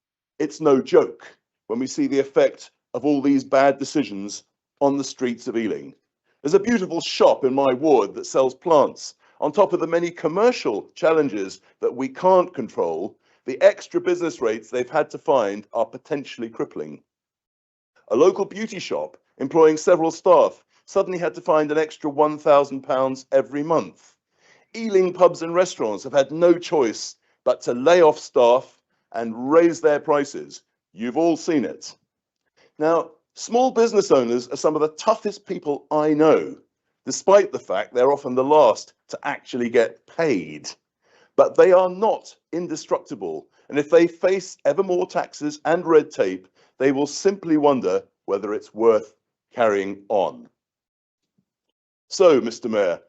it's no joke when we see the effect of all these bad decisions on the streets of Ealing. There's a beautiful shop in my ward that sells plants. On top of the many commercial challenges that we can't control, the extra business rates they've had to find are potentially crippling. A local beauty shop employing several staff suddenly had to find an extra £1,000 every month. Ealing pubs and restaurants have had no choice but to lay off staff and raise their prices. You've all seen it. Now, small business owners are some of the toughest people I know, despite the fact they're often the last to actually get paid. But they are not indestructible, and if they face ever more taxes and red tape, they will simply wonder whether it's worth carrying on. So, Mr. Mayor,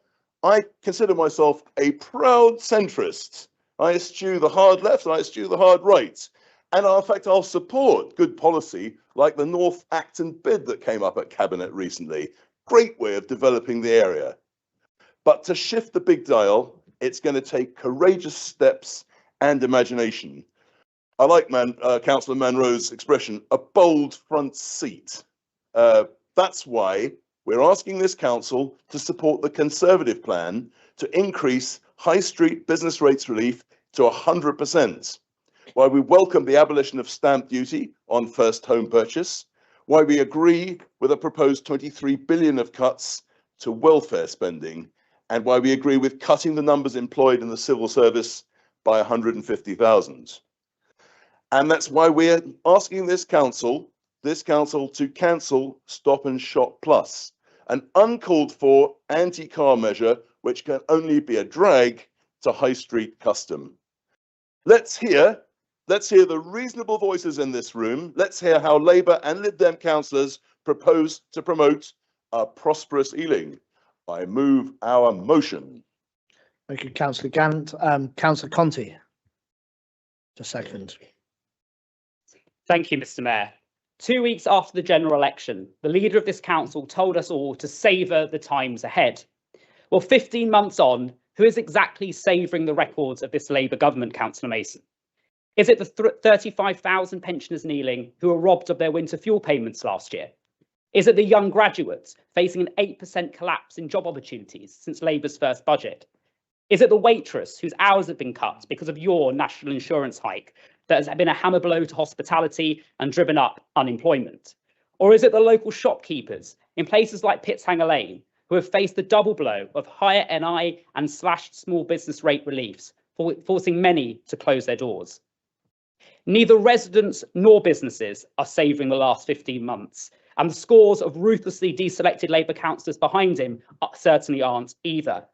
I consider myself a proud centrist. I eschew the hard left and I eschew the hard right. And in fact, I'll support good policy like the North Acton bid that came up at Cabinet recently. Great way of developing the area. But to shift the big dial, it's going to take courageous steps and imagination. I like Councillor Manro's expression, a bold front seat. That's why we're asking this council to support the Conservative plan to increase high street business rates relief to 100%. Why we welcome the abolition of stamp duty on first home purchase. Why we agree with a proposed 23 billion of cuts to welfare spending. And why we agree with cutting the numbers employed in the civil service by 150,000. And that's why we're asking this council to cancel Stop and Shop Plus, an uncalled for anti-car measure which can only be a drag to high street custom. Let's hear the reasonable voices in this room. Let's hear how Labour and Lib Dem councillors propose to promote a prosperous Ealing. I move our motion. Thank you, Councillor Gant. Councillor Conti. Just a second. Thank you, Mr. Mayor. 2 weeks after the general election, the leader of this council told us all to savour the times ahead. Well, 15 months on, who is exactly savouring the records of this Labour government, Councillor Mason? Is it the 35,000 pensioners in Ealing who were robbed of their winter fuel payments last year? Is it the young graduates facing an 8% collapse in job opportunities since Labour's first budget? Is it the waitress whose hours have been cut because of your national insurance hike that has been a hammer blow to hospitality and driven up unemployment? Or is it the local shopkeepers in places like Pitshanger Lane who have faced the double blow of higher NI and slashed small business rate reliefs, forcing many to close their doors? Neither residents nor businesses are savouring the last 15 months, and the scores of ruthlessly deselected Labour councillors behind him certainly aren't either.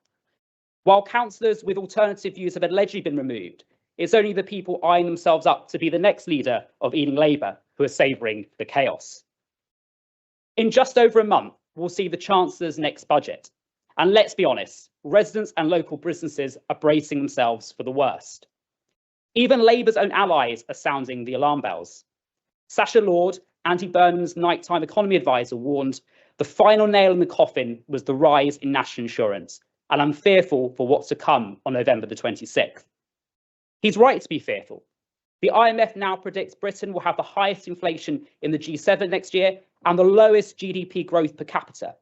While councillors with alternative views have allegedly been removed, it's only the people eyeing themselves up to be the next leader of Ealing Labour who are savouring the chaos. In just over a month, we'll see the Chancellor's next budget. And let's be honest, residents and local businesses are bracing themselves for the worst. Even Labour's own allies are sounding the alarm bells. Sacha Lord, Andy Burnham's nighttime economy advisor, warned the final nail in the coffin was the rise in national insurance, and I'm fearful for what's to come on November the 26th. He's right to be fearful. The IMF now predicts Britain will have the highest inflation in the G7 next year and the lowest GDP growth per capita.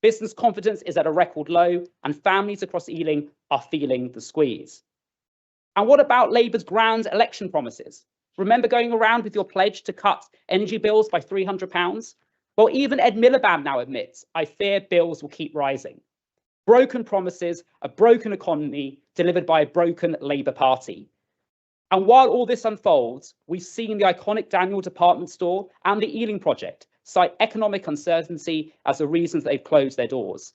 Business confidence is at a record low, and families across Ealing are feeling the squeeze. And what about Labour's grand election promises? Remember going around with your pledge to cut energy bills by £300? Well, even Ed Miliband now admits, I fear bills will keep rising. Broken promises, a broken economy delivered by a broken Labour Party. And while all this unfolds, we've seen the iconic Daniel department store and the Ealing project cite economic uncertainty as the reasons they've closed their doors.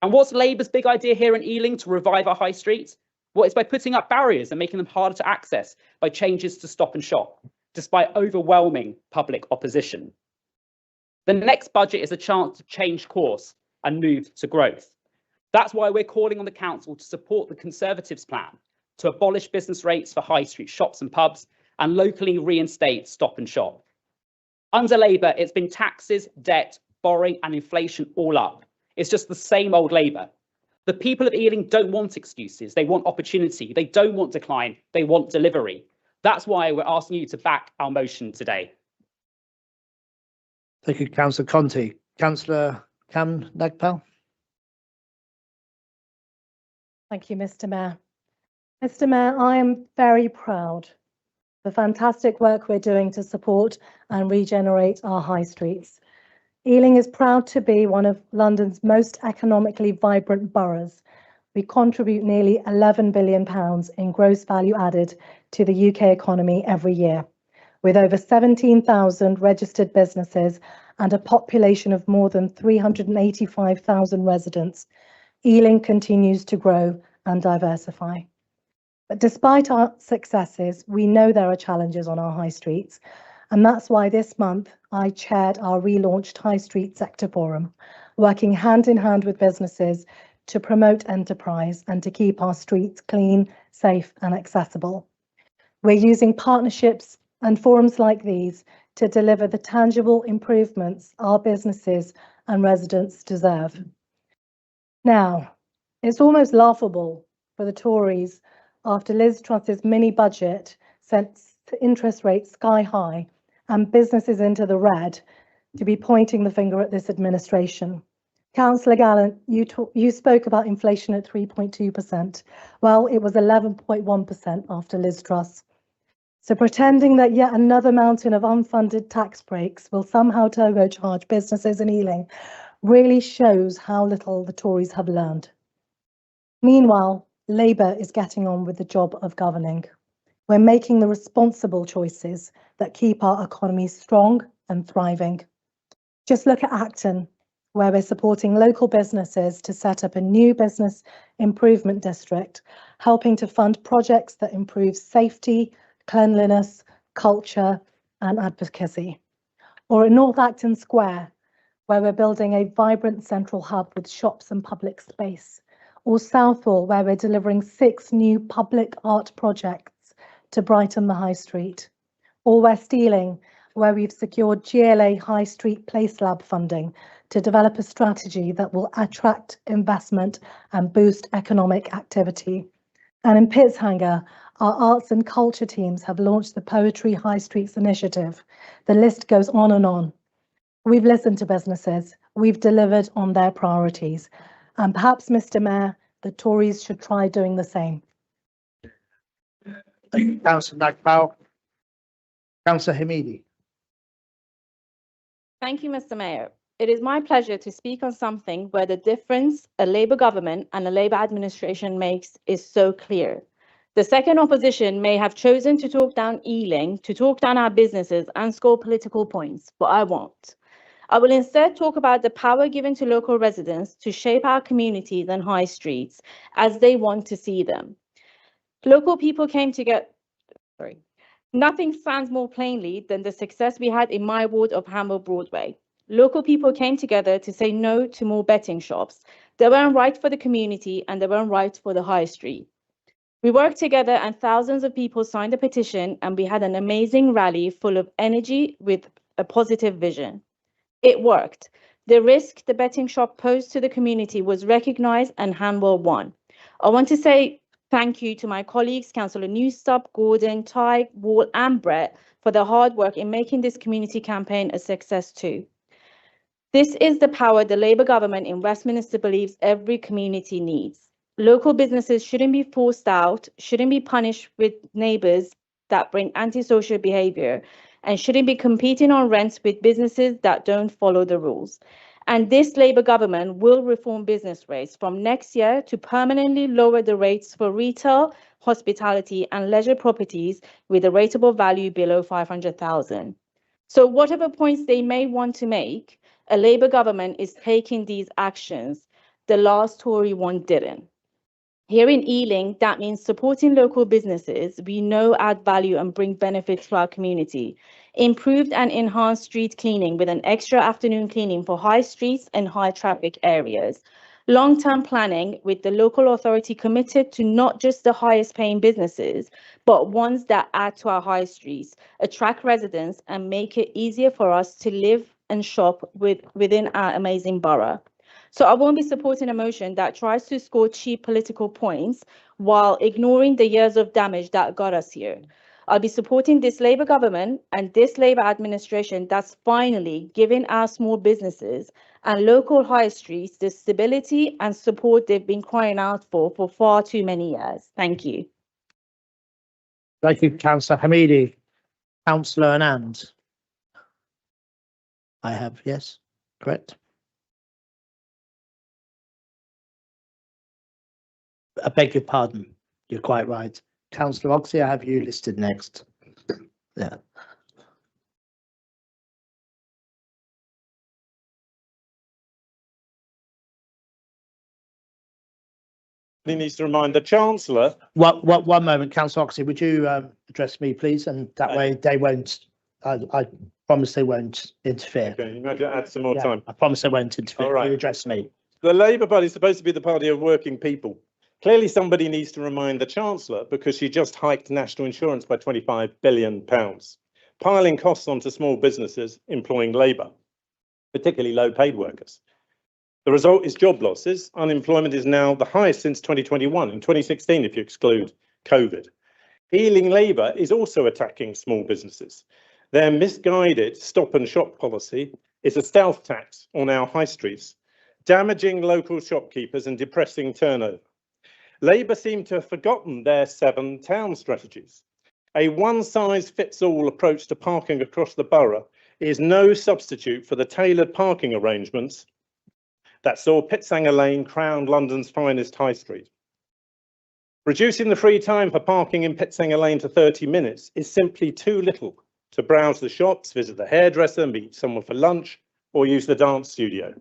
And what's Labour's big idea here in Ealing to revive our high streets? Well, it's by putting up barriers and making them harder to access by changes to Stop and Shop, despite overwhelming public opposition. The next budget is a chance to change course and move to growth. That's why we're calling on the council to support the Conservatives' plan to abolish business rates for high street shops and pubs and locally reinstate Stop and Shop. Under Labour, it's been taxes, debt, borrowing and inflation all up. It's just the same old Labour. The people of Ealing don't want excuses. They want opportunity. They don't want decline. They want delivery. That's why we're asking you to back our motion today. Thank you, Councillor Conti. Councillor Cam Nagpal. Thank you, Mr. Mayor. Mr. Mayor, I am very proud of the fantastic work we're doing to support and regenerate our high streets. Ealing is proud to be one of London's most economically vibrant boroughs. We contribute nearly £11 billion in gross value added to the UK economy every year. With over 17,000 registered businesses and a population of more than 385,000 residents, Ealing continues to grow and diversify. But despite our successes, we know there are challenges on our high streets, and that's why this month I chaired our relaunched High Street Sector Forum, working hand in hand with businesses to promote enterprise and to keep our streets clean, safe and accessible. We're using partnerships and forums like these to deliver the tangible improvements our businesses and residents deserve. Now, it's almost laughable for the Tories after Liz Truss's mini budget sent interest rates sky high and businesses into the red to be pointing the finger at this administration. Councillor Gallant, you spoke about inflation at 3.2%. Well, it was 11.1% after Liz Truss. So pretending that yet another mountain of unfunded tax breaks will somehow turbocharge businesses in Ealing really shows how little the Tories have learned. Meanwhile, Labour is getting on with the job of governing. We're making the responsible choices that keep our economy strong and thriving. Just look at Acton, where we're supporting local businesses to set up a new business improvement district, helping to fund projects that improve safety, cleanliness, culture and advocacy. Or at North Acton Square, where we're building a vibrant central hub with shops and public space. Or Southall, where we're delivering 6 new public art projects to brighten the High Street. Or West Ealing, where we've secured GLA High Street Place Lab funding to develop a strategy that will attract investment and boost economic activity. And in Pitshanger, our arts and culture teams have launched the Poetry High Streets Initiative. The list goes on and on. We've listened to businesses. We've delivered on their priorities. And perhaps, Mr. Mayor, the Tories should try doing the same. Thank you, Councillor Nagpal. Councillor Hamidi. Thank you, Mr. Mayor. It is my pleasure to speak on something where the difference a Labour government and a Labour administration makes is so clear. The second opposition may have chosen to talk down Ealing, to talk down our businesses and score political points, but I won't. I will instead talk about the power given to local residents to shape our communities and high streets as they want to see them. Local people came together. Nothing stands more plainly than the success we had in my ward of Hammer Broadway. Local people came together to say no to more betting shops. They weren't right for the community and they weren't right for the high street. We worked together and thousands of people signed a petition and we had an amazing rally full of energy with a positive vision. It worked. The risk the betting shop posed to the community was recognised and Hanwell won. I want to say thank you to my colleagues, Councillor Newstub, Gordon, Ty, Wall and Brett for their hard work in making this community campaign a success too. This is the power the Labour government in Westminster believes every community needs. Local businesses shouldn't be forced out, shouldn't be punished with neighbours that bring antisocial behaviour, and shouldn't be competing on rents with businesses that don't follow the rules. And this Labour government will reform business rates from next year to permanently lower the rates for retail, hospitality and leisure properties with a rateable value below 500,000. So whatever points they may want to make, a Labour government is taking these actions. The last Tory one didn't. Here in Ealing, that means supporting local businesses we know add value and bring benefits to our community. Improved and enhanced street cleaning with an extra afternoon cleaning for high streets and high traffic areas. Long-term planning with the local authority committed to not just the highest paying businesses, but ones that add to our high streets, attract residents and make it easier for us to live and shop within our amazing borough. So I won't be supporting a motion that tries to score cheap political points while ignoring the years of damage that got us here. I'll be supporting this Labour government and this Labour administration that's finally giving our small businesses and local high streets the stability and support they've been crying out for far too many years. Thank you. Thank you, Councillor Hamidi. Councillor Anand. I have, yes, correct. I beg your pardon. You're quite right. Councillor Oxley, I have you listed next. Yeah. He needs to remind the Chancellor. One moment, Councillor Oxley, would you address me, please? And that way they won't, I promise they won't interfere. Okay, you might add some more time. I promise they won't interfere. All right. You address me. The Labour Party is supposed to be the party of working people. Clearly, somebody needs to remind the Chancellor because she just hiked national insurance by £25 billion, piling costs onto small businesses employing labour, particularly low-paid workers. The result is job losses. Unemployment is now the highest since 2021, in 2016 if you exclude COVID. Ealing Labour is also attacking small businesses. Their misguided stop and shop policy is a stealth tax on our high streets, damaging local shopkeepers and depressing turnover. Labour seem to have forgotten their 7 town strategies. A one-size-fits-all approach to parking across the borough is no substitute for the tailored parking arrangements that saw Pitsanger Lane crowned London's finest high street. Reducing the free time for parking in Pitsanger Lane to 30 minutes is simply too little to browse the shops, visit the hairdresser, meet someone for lunch, or use the dance studio.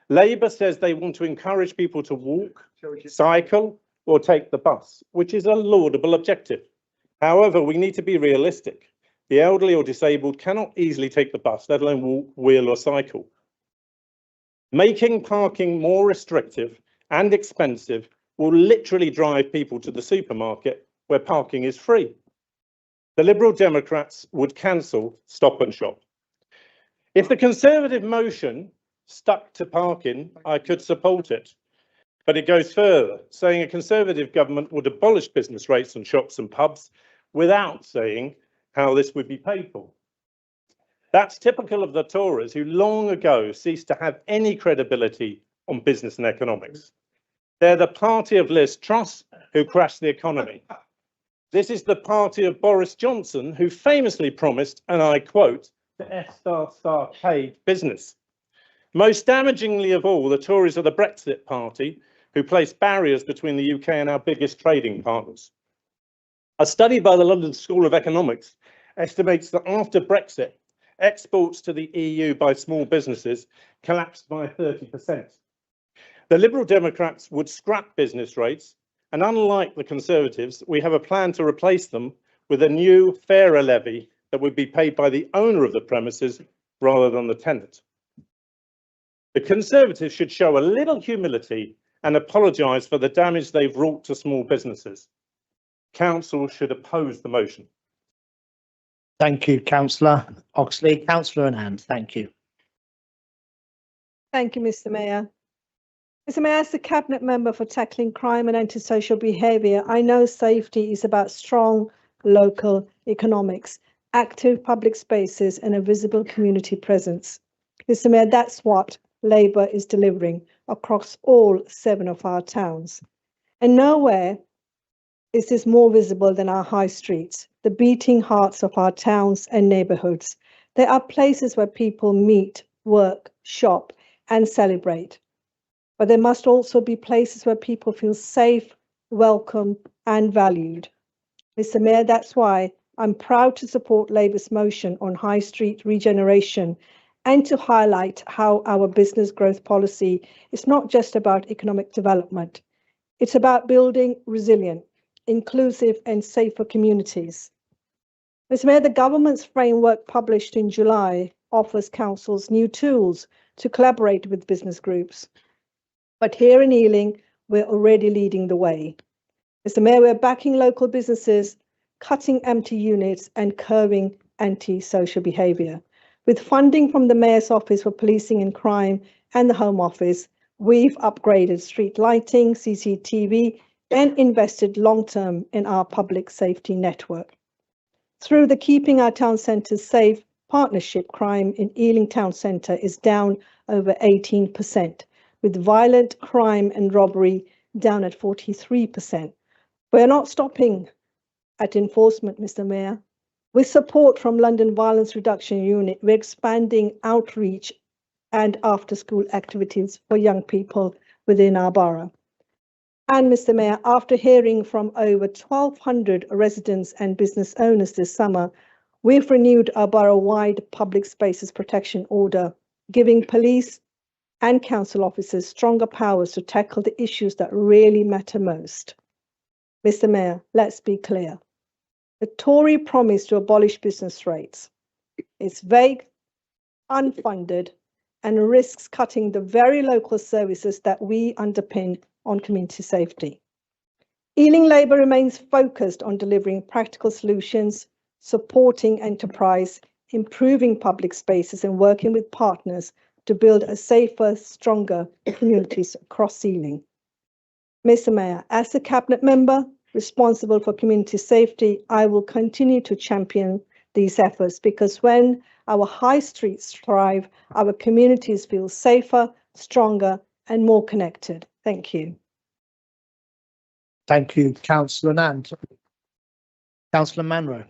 Labour says they want to encourage people to walk, cycle, or take the bus, which is a laudable objective. However, we need to be realistic. The elderly or disabled cannot easily take the bus, let alone walk, wheel or cycle. Making parking more restrictive and expensive will literally drive people to the supermarket where parking is free. The Liberal Democrats would cancel Stop and Shop. If the Conservative motion stuck to parking, I could support it. But it goes further, saying a Conservative government would abolish business rates on shops and pubs without saying how this would be paid for. That's typical of the Tories, who long ago ceased to have any credibility on business and economics. They're the party of Liz Truss, who crashed the economy. This is the party of Boris Johnson, who famously promised, and I quote, the F***K business. Most damagingly of all, the Tories are the Brexit party, who place barriers between the UK and our biggest trading partners. A study by the London School of Economics estimates that after Brexit, exports to the EU by small businesses collapsed by 30%. The Liberal Democrats would scrap business rates, and unlike the Conservatives, we have a plan to replace them with a new, fairer levy that would be paid by the owner of the premises rather than the tenant. The Conservatives should show a little humility and apologise for the damage they've wrought to small businesses. Council should oppose the motion. Thank you, Councillor Oxley. Councillor Anand, thank you. Thank you, Mr. Mayor. Mr. Mayor, as the Cabinet Member for Tackling Crime and Antisocial Behaviour, I know safety is about strong local economics, active public spaces and a visible community presence. Mr. Mayor, that's what Labour is delivering across all 7 of our towns. And nowhere is this more visible than our high streets, the beating hearts of our towns and neighbourhoods. They are places where people meet, work, shop and celebrate. But there must also be places where people feel safe, welcome and valued. Mr. Mayor, that's why I'm proud to support Labour's motion on high street regeneration and to highlight how our business growth policy is not just about economic development. It's about building resilient, inclusive and safer communities. Mr. Mayor, the government's framework published in July offers councils new tools to collaborate with business groups. But here in Ealing, we're already leading the way. Mr. Mayor, we're backing local businesses, cutting empty units and curbing anti-social behaviour. With funding from the Mayor's Office for Policing and Crime and the Home Office, we've upgraded street lighting, CCTV, and invested long-term in our public safety network. Through the Keeping Our Town Centres Safe partnership, crime in Ealing Town Centre is down over 18%, with violent crime and robbery down at 43%. We're not stopping at enforcement, Mr. Mayor. With support from London Violence Reduction Unit, we're expanding outreach and after-school activities for young people within our borough. And Mr. Mayor, after hearing from over 1,200 residents and business owners this summer, we've renewed our borough-wide public spaces protection order, giving police and council officers stronger powers to tackle the issues that really matter most. Mr. Mayor, let's be clear. The Tory promise to abolish business rates is vague, unfunded, and risks cutting the very local services that we underpin on community safety. Ealing Labour remains focused on delivering practical solutions, supporting enterprise, improving public spaces, and working with partners to build a safer, stronger communities across Ealing. Mr. Mayor, as the Cabinet Member responsible for community safety, I will continue to champion these efforts because when our high streets thrive, our communities feel safer, stronger, and more connected. Thank you. Thank you, Councillor Nand. Councillor Manro.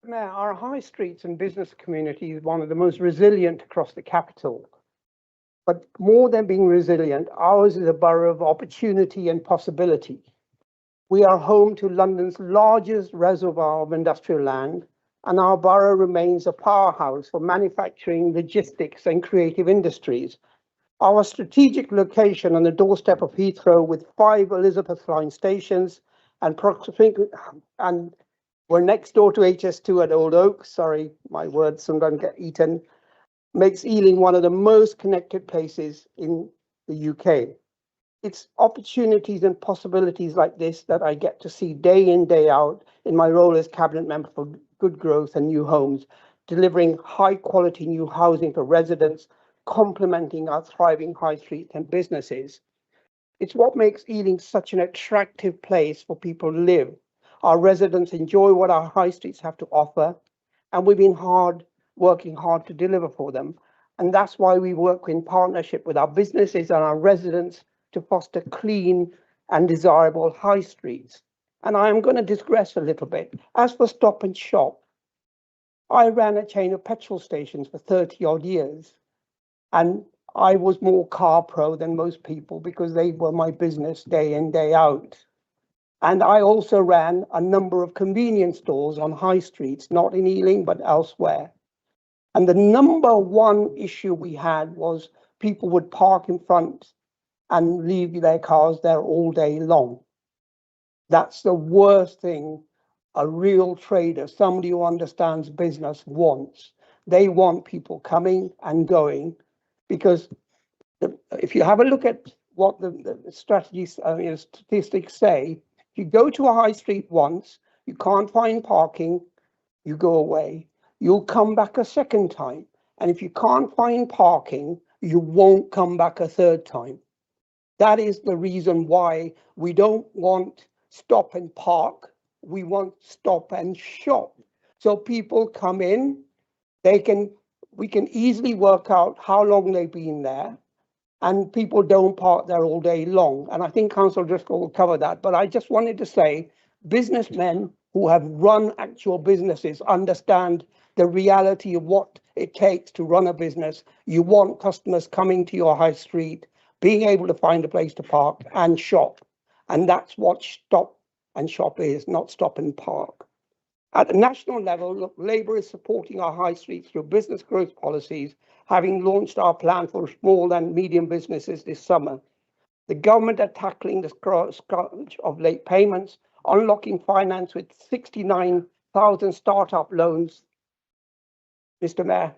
Mayor, our high streets and business community is one of the most resilient across the capital. But more than being resilient, ours is a borough of opportunity and possibility. We are home to London's largest reservoir of industrial land, and our borough remains a powerhouse for manufacturing, logistics, and creative industries. Our strategic location on the doorstep of Heathrow with 5 Elizabeth line stations and we're next door to HS2 at Old Oak. Sorry, my words sometimes get eaten. Makes Ealing one of the most connected places in the UK. It's opportunities and possibilities like this that I get to see day in, day out in my role as Cabinet Member for Good Growth and New Homes, delivering high quality new housing for residents, complementing our thriving high streets and businesses. It's what makes Ealing such an attractive place for people to live. Our residents enjoy what our high streets have to offer, and we've been working hard to deliver for them. And that's why we work in partnership with our businesses and our residents to foster clean and desirable high streets. And I am going to digress a little bit. As for Stop and Shop, I ran a chain of petrol stations for 30 odd years, and I was more car pro than most people because they were my business day in, day out. And I also ran a number of convenience stores on high streets, not in Ealing, but elsewhere. And the number one issue we had was people would park in front and leave their cars there all day long. That's the worst thing a real trader, somebody who understands business, wants. They want people coming and going, because if you have a look at what the strategies, statistics say, if you go to a high street once, you can't find parking, you go away. You'll come back a second time. And if you can't find parking, you won't come back a third time. That is the reason why we don't want stop and park. We want stop and shop. So people come in, we can easily work out how long they've been there, and people don't park there all day long. And I think Councillor Driscoll will cover that. But I just wanted to say, businessmen who have run actual businesses understand the reality of what it takes to run a business. You want customers coming to your high street, being able to find a place to park and shop. And that's what Stop and Shop is, not stop and park. At the national level, look, Labour is supporting our high streets through business growth policies, having launched our plan for small and medium businesses this summer. The government are tackling the scourge of late payments, unlocking finance with 69,000 startup loans. Mr. Mayor,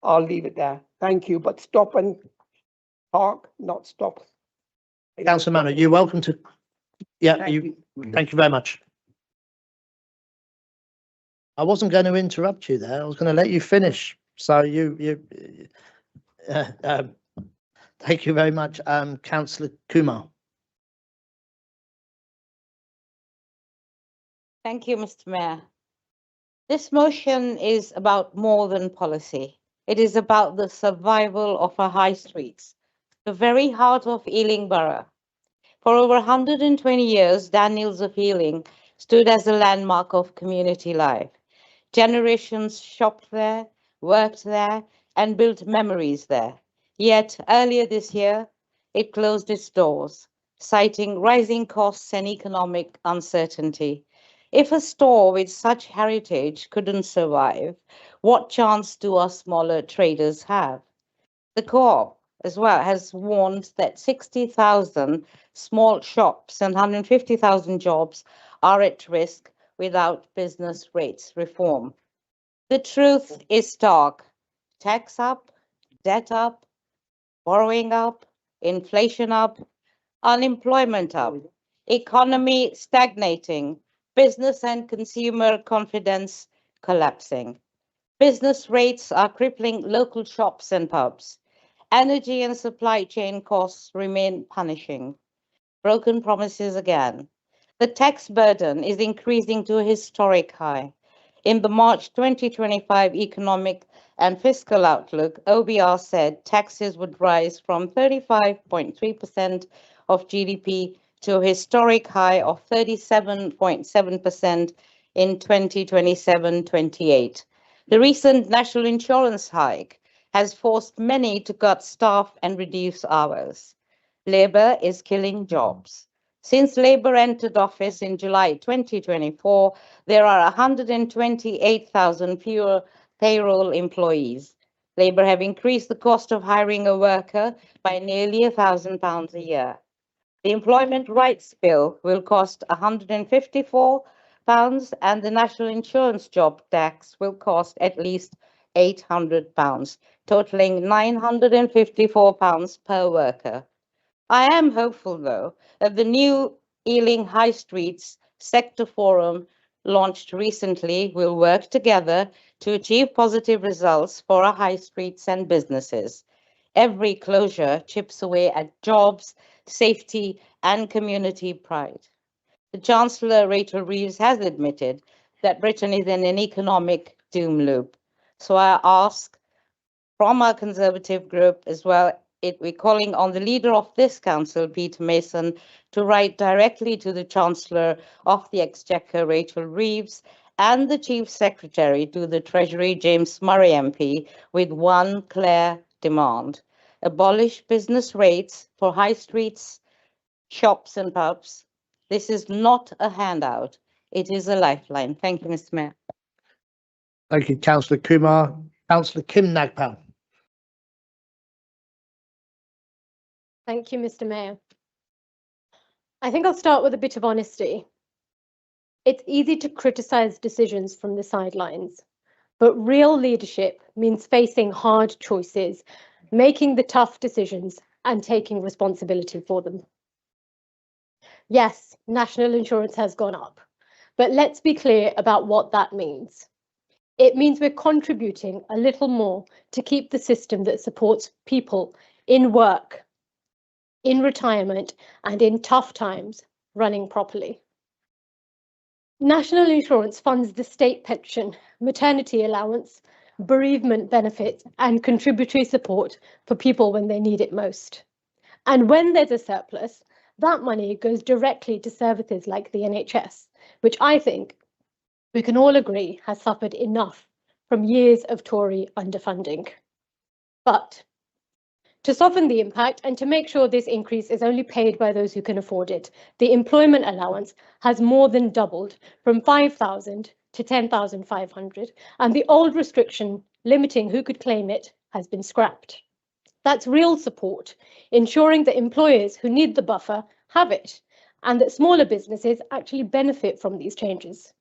I'll leave it there. Thank you. But stop and park, not stop. Councillor Mann, you're welcome to. Yeah, thank you very much. I wasn't going to interrupt you there. I was going to let you finish. So thank you very much, Councillor Kumar. Thank you, Mr. Mayor. This motion is about more than policy. It is about the survival of our high streets, the very heart of Ealing Borough. For over 120 years, Daniels of Ealing stood as a landmark of community life. Generations shopped there, worked there, and built memories there. Yet earlier this year, it closed its doors, citing rising costs and economic uncertainty. If a store with such heritage couldn't survive, what chance do our smaller traders have? The Co-op as well has warned that 60,000 small shops and 150,000 jobs are at risk without business rates reform. The truth is stark. Tax up, debt up, borrowing up, inflation up, unemployment up, economy stagnating, business and consumer confidence collapsing. Business rates are crippling local shops and pubs. Energy and supply chain costs remain punishing. Broken promises again. The tax burden is increasing to a historic high. In the March 2025 Economic and Fiscal Outlook, OBR said taxes would rise from 35.3% of GDP to a historic high of 37.7% in 2027-28. The recent national insurance hike has forced many to cut staff and reduce hours. Labour is killing jobs. Since Labour entered office in July 2024, there are 128,000 fewer payroll employees. Labour have increased the cost of hiring a worker by nearly £1,000 a year. The Employment Rights Bill will cost £154 and the National Insurance Job Tax will cost at least £800, totalling £954 per worker. I am hopeful, though, that the new Ealing High Streets Sector Forum launched recently will work together to achieve positive results for our high streets and businesses. Every closure chips away at jobs, safety, and community pride. The Chancellor, Rachel Reeves, has admitted that Britain is in an economic doom loop. So I ask from our Conservative group as well, we're calling on the leader of this council, Peter Mason, to write directly to the Chancellor of the Exchequer, Rachel Reeves, and the Chief Secretary to the Treasury, James Murray MP, with one clear demand: abolish business rates for high streets, shops and pubs. This is not a handout. It is a lifeline. Thank you, Mr. Mayor. Thank you, Councillor Kumar. Councillor Kim Nagpal. Thank you, Mr. Mayor. I think I'll start with a bit of honesty. It's easy to criticize decisions from the sidelines, but real leadership means facing hard choices, making the tough decisions, and taking responsibility for them. Yes, national insurance has gone up, but let's be clear about what that means. It means we're contributing a little more to keep the system that supports people in work, in retirement, and in tough times running properly. National insurance funds the state pension, maternity allowance, bereavement benefits, and contributory support for people when they need it most. And when there's a surplus, that money goes directly to services like the NHS, which I think we can all agree has suffered enough from years of Tory underfunding. But to soften the impact and to make sure this increase is only paid by those who can afford it, the employment allowance has more than doubled from 5,000 to 10,500, and the old restriction limiting who could claim it has been scrapped. That's real support, ensuring that employers who need the buffer have it, and that smaller businesses actually benefit from these changes.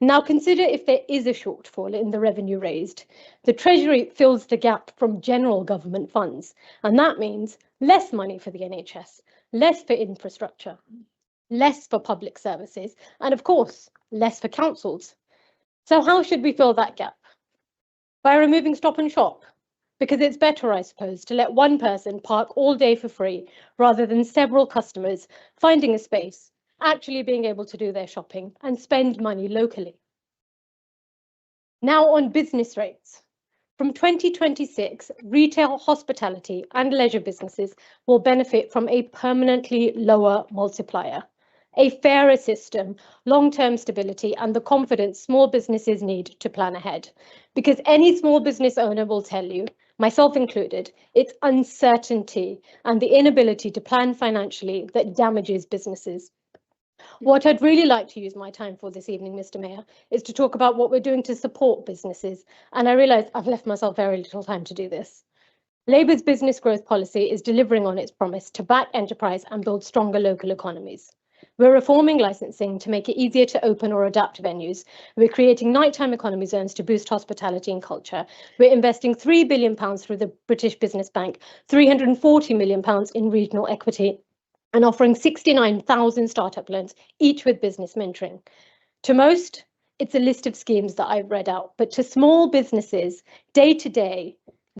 Now consider if there is a shortfall in the revenue raised. The Treasury fills the gap from general government funds, and that means less money for the NHS, less for infrastructure, less for public services, and of course, less for councils. So how should we fill that gap? By removing Stop and Shop? Because it's better, I suppose, to let one person park all day for free rather than several customers finding a space, actually being able to do their shopping and spend money locally. Now on business rates. From 2026, retail, hospitality and leisure businesses will benefit from a permanently lower multiplier, a fairer system, long-term stability and the confidence small businesses need to plan ahead. Because any small business owner will tell you, myself included, it's uncertainty and the inability to plan financially that damages businesses. What I'd really like to use my time for this evening, Mr. Mayor, is to talk about what we're doing to support businesses. And I realise I've left myself very little time to do this. Labour's business growth policy is delivering on its promise to back enterprise and build stronger local economies. We're reforming licensing to make it easier to open or adapt venues. We're creating nighttime economy zones to boost hospitality and culture. We're investing £3 billion through the British Business Bank, £340 million in regional equity, and offering 69,000 startup loans, each with business mentoring. To most, it's a list of schemes that I've read out, but to small businesses, day to day,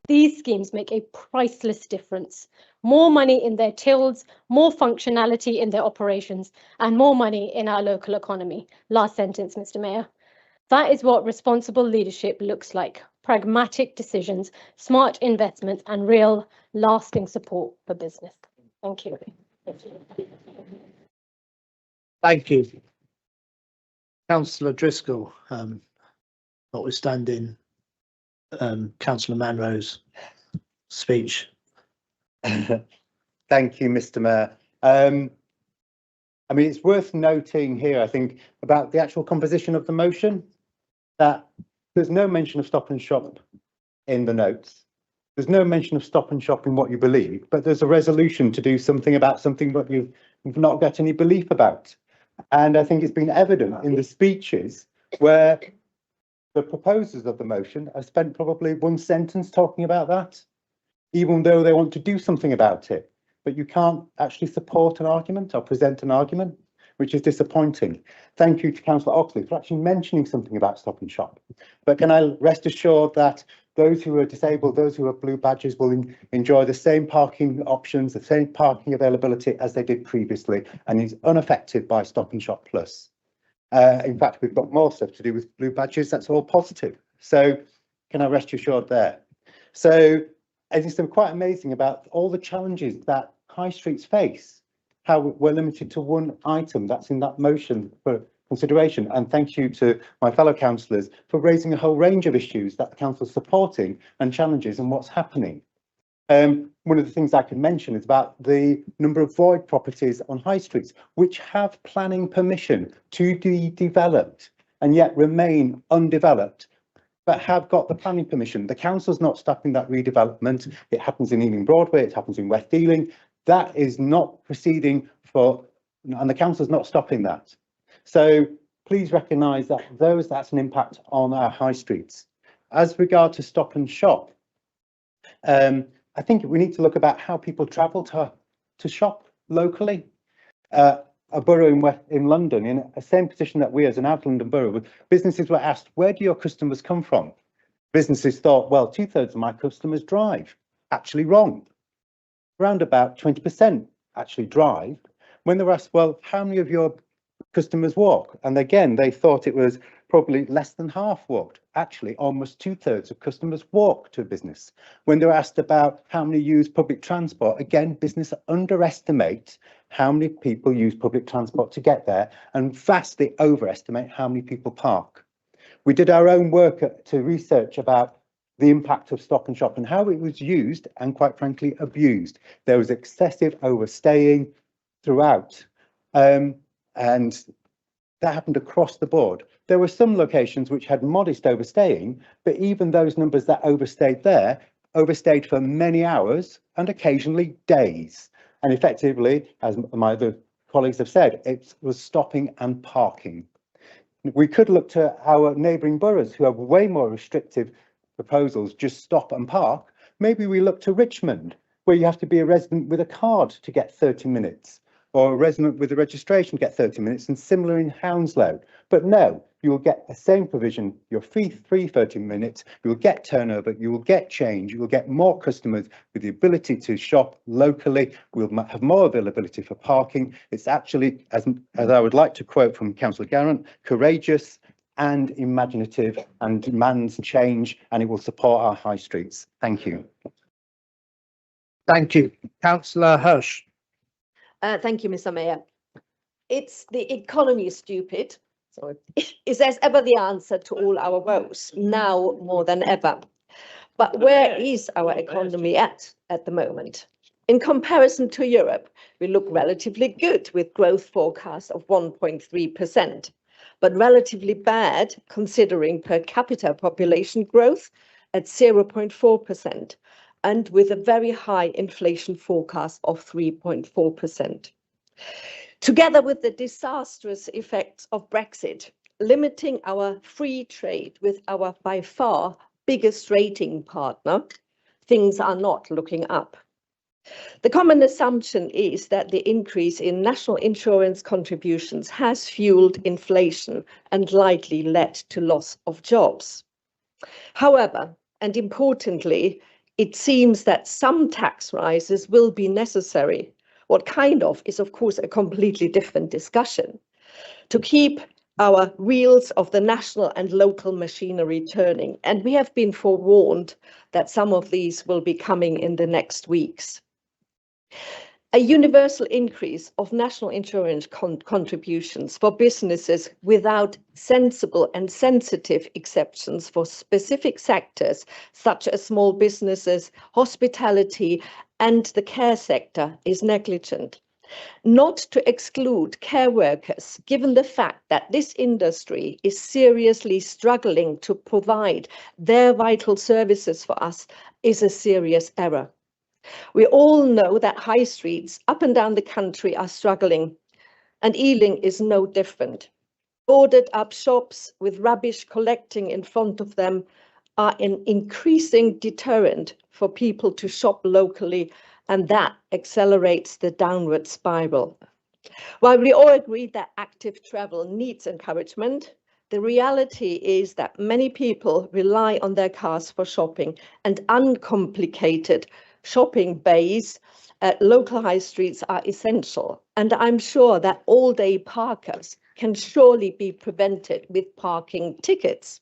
these schemes make a priceless difference. More money in their tills, more functionality in their operations, and more money in our local economy. Last sentence, Mr. Mayor. That is what responsible leadership looks like. Pragmatic decisions, smart investments, and real lasting support for business. Thank you. Thank you. Councillor Driscoll, notwithstanding Councillor Manro's speech. Thank you, Mr. Mayor. I mean, it's worth noting here, I think, about the actual composition of the motion, that there's no mention of Stop and Shop in the notes. There's no mention of Stop and Shop in what you believe, but there's a resolution to do something about something that you've not got any belief about. And I think it's been evident in the speeches where the proposers of the motion have spent probably one sentence talking about that, even though they want to do something about it. But you can't actually support an argument or present an argument, which is disappointing. Thank you to Councillor Oxley for actually mentioning something about Stop and Shop. But can I rest assured that those who are disabled, those who have blue badges will enjoy the same parking options, the same parking availability as they did previously, and is unaffected by Stop and Shop Plus. In fact, we've got more stuff to do with blue badges. That's all positive. So can I rest you assured there? So it's quite amazing about all the challenges that high streets face, how we're limited to one item that's in that motion for consideration. And thank you to my fellow councillors for raising a whole range of issues that the council is supporting and challenges and what's happening. One of the things I can mention is about the number of void properties on high streets which have planning permission to be developed and yet remain undeveloped, but have got the planning permission. The council's not stopping that redevelopment. It happens in Ealing Broadway, it happens in West Ealing. That is not proceeding and the council's not stopping that. So please recognise that that's an impact on our high streets. As regard to Stop and Shop, I think we need to look about how people travel to shop locally. A borough in London, in the same position that we as an Outer London borough, businesses were asked, where do your customers come from? Businesses thought, well, 2/3 of my customers drive. Actually wrong. Around about 20% actually drive. When they were asked, well, how many of your customers walk? And again, they thought it was probably less than half walked. Actually, almost 2/3 of customers walk to a business. When they're asked about how many use public transport, again, business underestimate how many people use public transport to get there and vastly overestimate how many people park. We did our own work to research about the impact of Stop and Shop and how it was used and, quite frankly, abused. There was excessive overstaying throughout. And that happened across the board. There were some locations which had modest overstaying, but even those numbers that overstayed there, overstayed for many hours and occasionally days. And effectively, as my other colleagues have said, it was stopping and parking. We could look to our neighbouring boroughs who have way more restrictive proposals, just stop and park. Maybe we look to Richmond, where you have to be a resident with a card to get 30 minutes. Or a resident with a registration get 30 minutes, and similar in Hounslow. But no, you will get the same provision. You're free 30 minutes, you will get turnover, you will get change, you will get more customers with the ability to shop locally, we'll have more availability for parking. It's actually, as I would like to quote from Councillor Garrett, courageous and imaginative and demands change, and it will support our high streets. Thank you. Thank you. Councillor Hirsch. Thank you, Mr. Mayor. It's the economy is stupid. So is there's ever the answer to all our woes, now more than ever. But where is our economy at the moment? In comparison to Europe, we look relatively good with growth forecast of 1.3%, but relatively bad considering per capita population growth at 0.4%. And with a very high inflation forecast of 3.4%. Together with the disastrous effects of Brexit, limiting our free trade with our by far biggest trading partner, things are not looking up. The common assumption is that the increase in national insurance contributions has fueled inflation and likely led to loss of jobs. However, and importantly, it seems that some tax rises will be necessary. What kind of is, of course, a completely different discussion. To keep our wheels of the national and local machinery turning. And we have been forewarned that some of these will be coming in the next weeks. A universal increase of national insurance contributions for businesses without sensible and sensitive exceptions for specific sectors, such as small businesses, hospitality, and the care sector is negligent. Not to exclude care workers, given the fact that this industry is seriously struggling to provide their vital services for us, is a serious error. We all know that high streets up and down the country are struggling, and Ealing is no different. Boarded up shops with rubbish collecting in front of them are an increasing deterrent for people to shop locally, and that accelerates the downward spiral. While we all agree that active travel needs encouragement, the reality is that many people rely on their cars for shopping, and uncomplicated shopping bays at local high streets are essential. And I'm sure that all-day parkers can surely be prevented with parking tickets.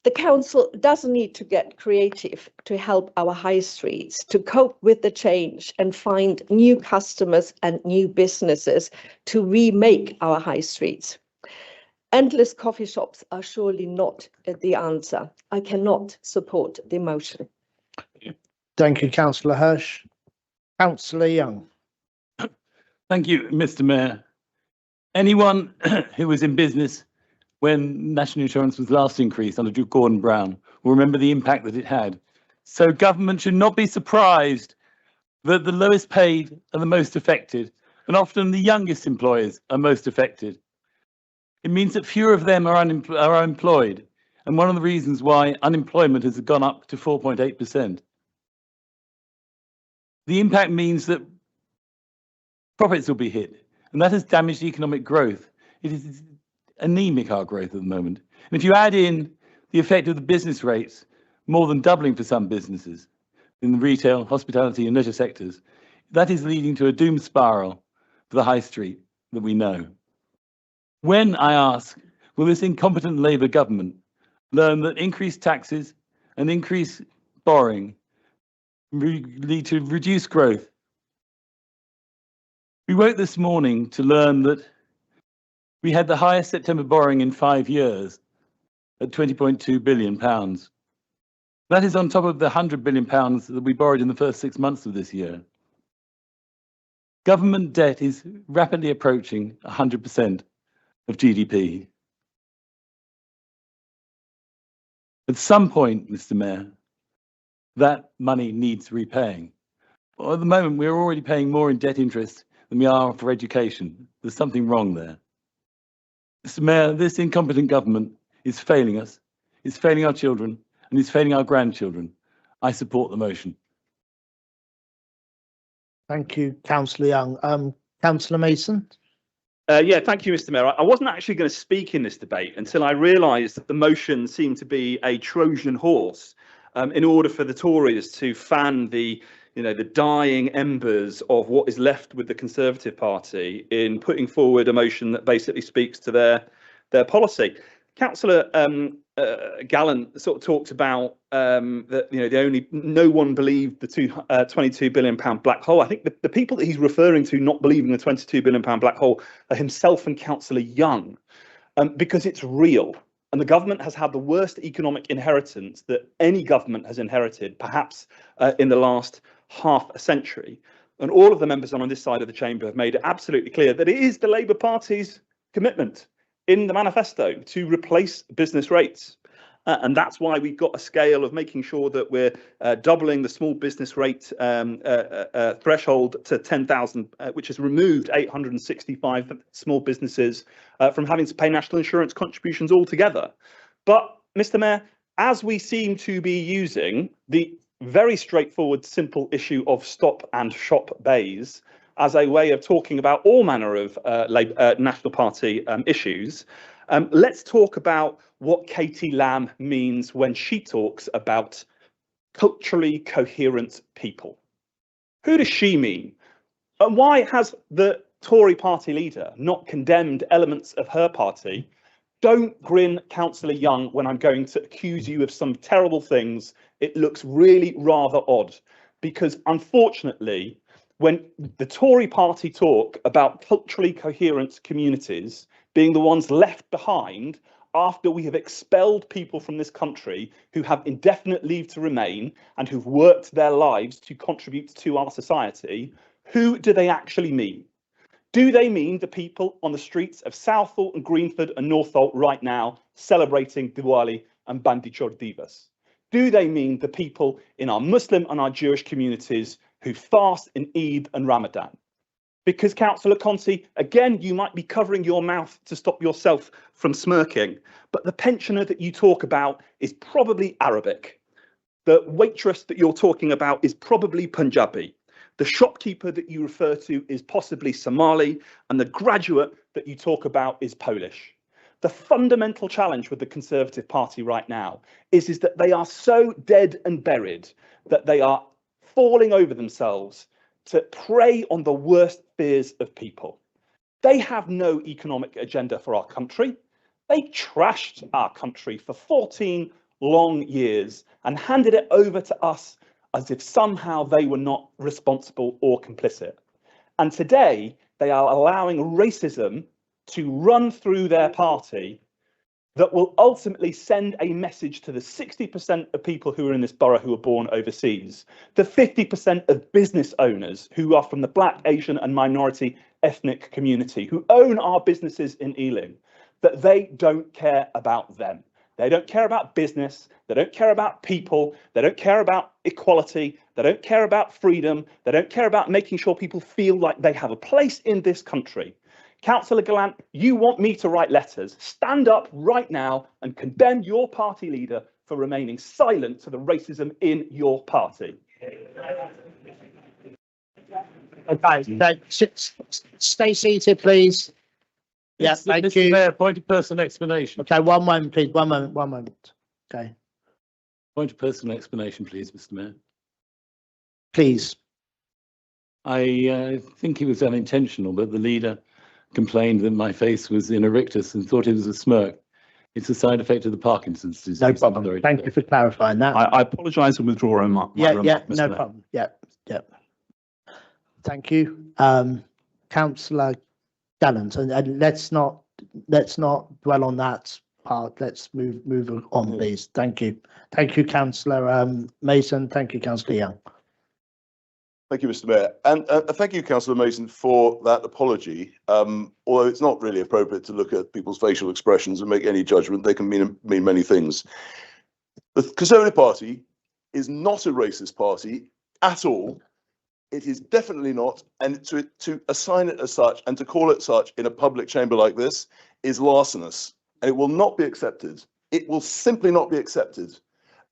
The council does need to get creative to help our high streets to cope with the change and find new customers and new businesses to remake our high streets. Endless coffee shops are surely not the answer. I cannot support the motion. Thank you, Councillor Hirsch. Councillor Young. Thank you, Mr. Mayor. Anyone who was in business when national insurance was last increased under Gordon Brown will remember the impact that it had. So government should not be surprised that the lowest paid are the most affected, and often the youngest employers are most affected. It means that fewer of them are employed, and one of the reasons why unemployment has gone up to 4.8%. The impact means that profits will be hit, and that has damaged economic growth. It is anemic, our growth at the moment. And if you add in the effect of the business rates, more than doubling for some businesses in the retail, hospitality and leisure sectors, that is leading to a doom spiral for the high street that we know. When, I ask, will this incompetent Labour government learn that increased taxes and increased borrowing lead to reduced growth? We woke this morning to learn that we had the highest September borrowing in 5 years at £20.2 billion. That is on top of the £100 billion that we borrowed in the first 6 months of this year. Government debt is rapidly approaching 100% of GDP. At some point, Mr. Mayor, that money needs repaying. Well, at the moment, we're already paying more in debt interest than we are for education. There's something wrong there. Mr. Mayor, this incompetent government is failing us, is failing our children, and is failing our grandchildren. I support the motion. Thank you, Councillor Young. Councillor Mason. Yeah, thank you, Mr. Mayor. I wasn't actually going to speak in this debate until I realised that the motion seemed to be a Trojan horse in order for the Tories to fan the dying embers of what is left with the Conservative Party in putting forward a motion that basically speaks to their policy. Councillor Gallant sort of talked about that no one believed the £22 billion black hole. I think the people that he's referring to not believing the £22 billion black hole are himself and Councillor Young, because it's real. And the government has had the worst economic inheritance that any government has inherited, perhaps in the last half a century. And all of the members on this side of the chamber have made it absolutely clear that it is the Labour Party's commitment in the manifesto to replace business rates. And that's why we've got a scale of making sure that we're doubling the small business rate threshold to 10,000, which has removed 865 small businesses from having to pay national insurance contributions altogether. But, Mr. Mayor, as we seem to be using the very straightforward, simple issue of stop and shop bays as a way of talking about all manner of National Party issues, let's talk about what Katie Lamb means when she talks about culturally coherent people. Who does she mean? And why has the Tory party leader not condemned elements of her party? Don't grin, Councillor Young, when I'm going to accuse you of some terrible things. It looks really rather odd, because unfortunately, when the Tory party talk about culturally coherent communities being the ones left behind after we have expelled people from this country who have indefinite leave to remain and who've worked their lives to contribute to our society, who do they actually mean? Do they mean the people on the streets of Southall and Greenford and Northolt right now celebrating Diwali and Bandi Chhor Divas? Do they mean the people in our Muslim and our Jewish communities who fast in Eid and Ramadan? Because, Councillor Conti, again, you might be covering your mouth to stop yourself from smirking, but the pensioner that you talk about is probably Arabic. The waitress that you're talking about is probably Punjabi. The shopkeeper that you refer to is possibly Somali, and the graduate that you talk about is Polish. The fundamental challenge with the Conservative Party right now is that they are so dead and buried that they are falling over themselves to prey on the worst fears of people. They have no economic agenda for our country. They trashed our country for 14 long years and handed it over to us as if somehow they were not responsible or complicit. And today they are allowing racism to run through their party that will ultimately send a message to the 60% of people who are in this borough who are born overseas, the 50% of business owners who are from the Black, Asian and minority ethnic community who own our businesses in Ealing, that they don't care about them. They don't care about business, they don't care about people, they don't care about equality, they don't care about freedom, they don't care about making sure people feel like they have a place in this country. Councillor Gallant, you want me to write letters. Stand up right now and condemn your party leader for remaining silent to the racism in your party. Okay, stay seated, please. Yeah, thank Mr. you. Mayor, point of personal explanation. Okay, one moment, please. One moment. Okay, Point of personal explanation, please, Mr. Mayor. please. I think it was unintentional, but the leader complained that my face was in a rictus and thought it was a smirk. It's a side effect of the Parkinson's disease. No problem. Thank you for clarifying that. I apologise and withdraw my Yeah, remark, Mr. no Mayor. problem. Yeah. Thank you. Councillor Gallant, and let's not dwell on that part. Let's move on, please. Thank you. Thank you, Councillor Mason. Thank you, Councillor Young. Thank you, Mr. Mayor, and thank you, Councillor Mason, for that apology. Although it's not really appropriate to look at people's facial expressions and make any judgment, they can mean many things. The Conservative Party is not a racist party at all. It is definitely not, and to assign it as such and to call it such in a public chamber like this is larcenous, and it will not be accepted. It will simply not be accepted.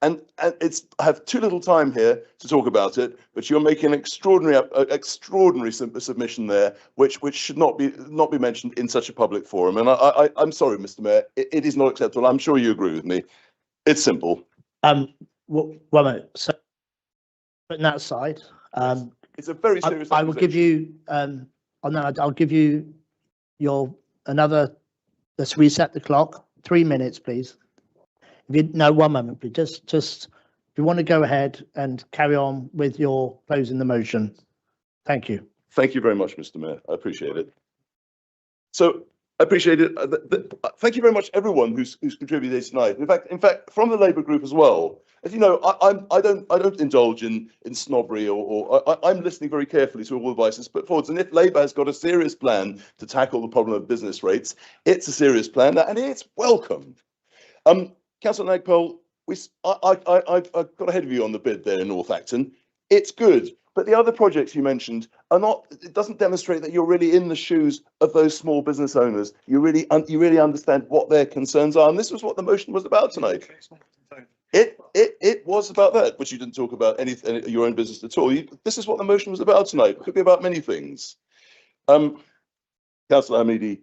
And I have too little time here to talk about it, but you're making an extraordinary submission there, which should not be mentioned in such a public forum. And I'm sorry, Mr. Mayor, it is not acceptable. I'm sure you agree with me. It's simple. One moment. So, putting that aside, it's a very serious. I will give you. I'll give you another. Let's reset the clock. 3 minutes, please. No, 1 moment, please. Just if you want to go ahead and carry on with your closing the motion. Thank you. Thank you very much, Mr. Mayor. I appreciate it. So I appreciate it. Thank you very much, everyone who's contributed tonight. In fact, from the Labour group as well. As you know, I don't indulge in snobbery or I'm listening very carefully to all the advices put forward. And if Labour has got a serious plan to tackle the problem of business rates, it's a serious plan and it's welcome. Councillor Nagpal, I got ahead of you on the bid there in North Acton. It's good, but the other projects you mentioned are not. It doesn't demonstrate that you're really in the shoes of those small business owners. You really understand what their concerns are, and this was what the motion was about tonight. It was about that, but you didn't talk about any your own business at all. This is what the motion was about tonight. It could be about many things. Councillor Hamidi,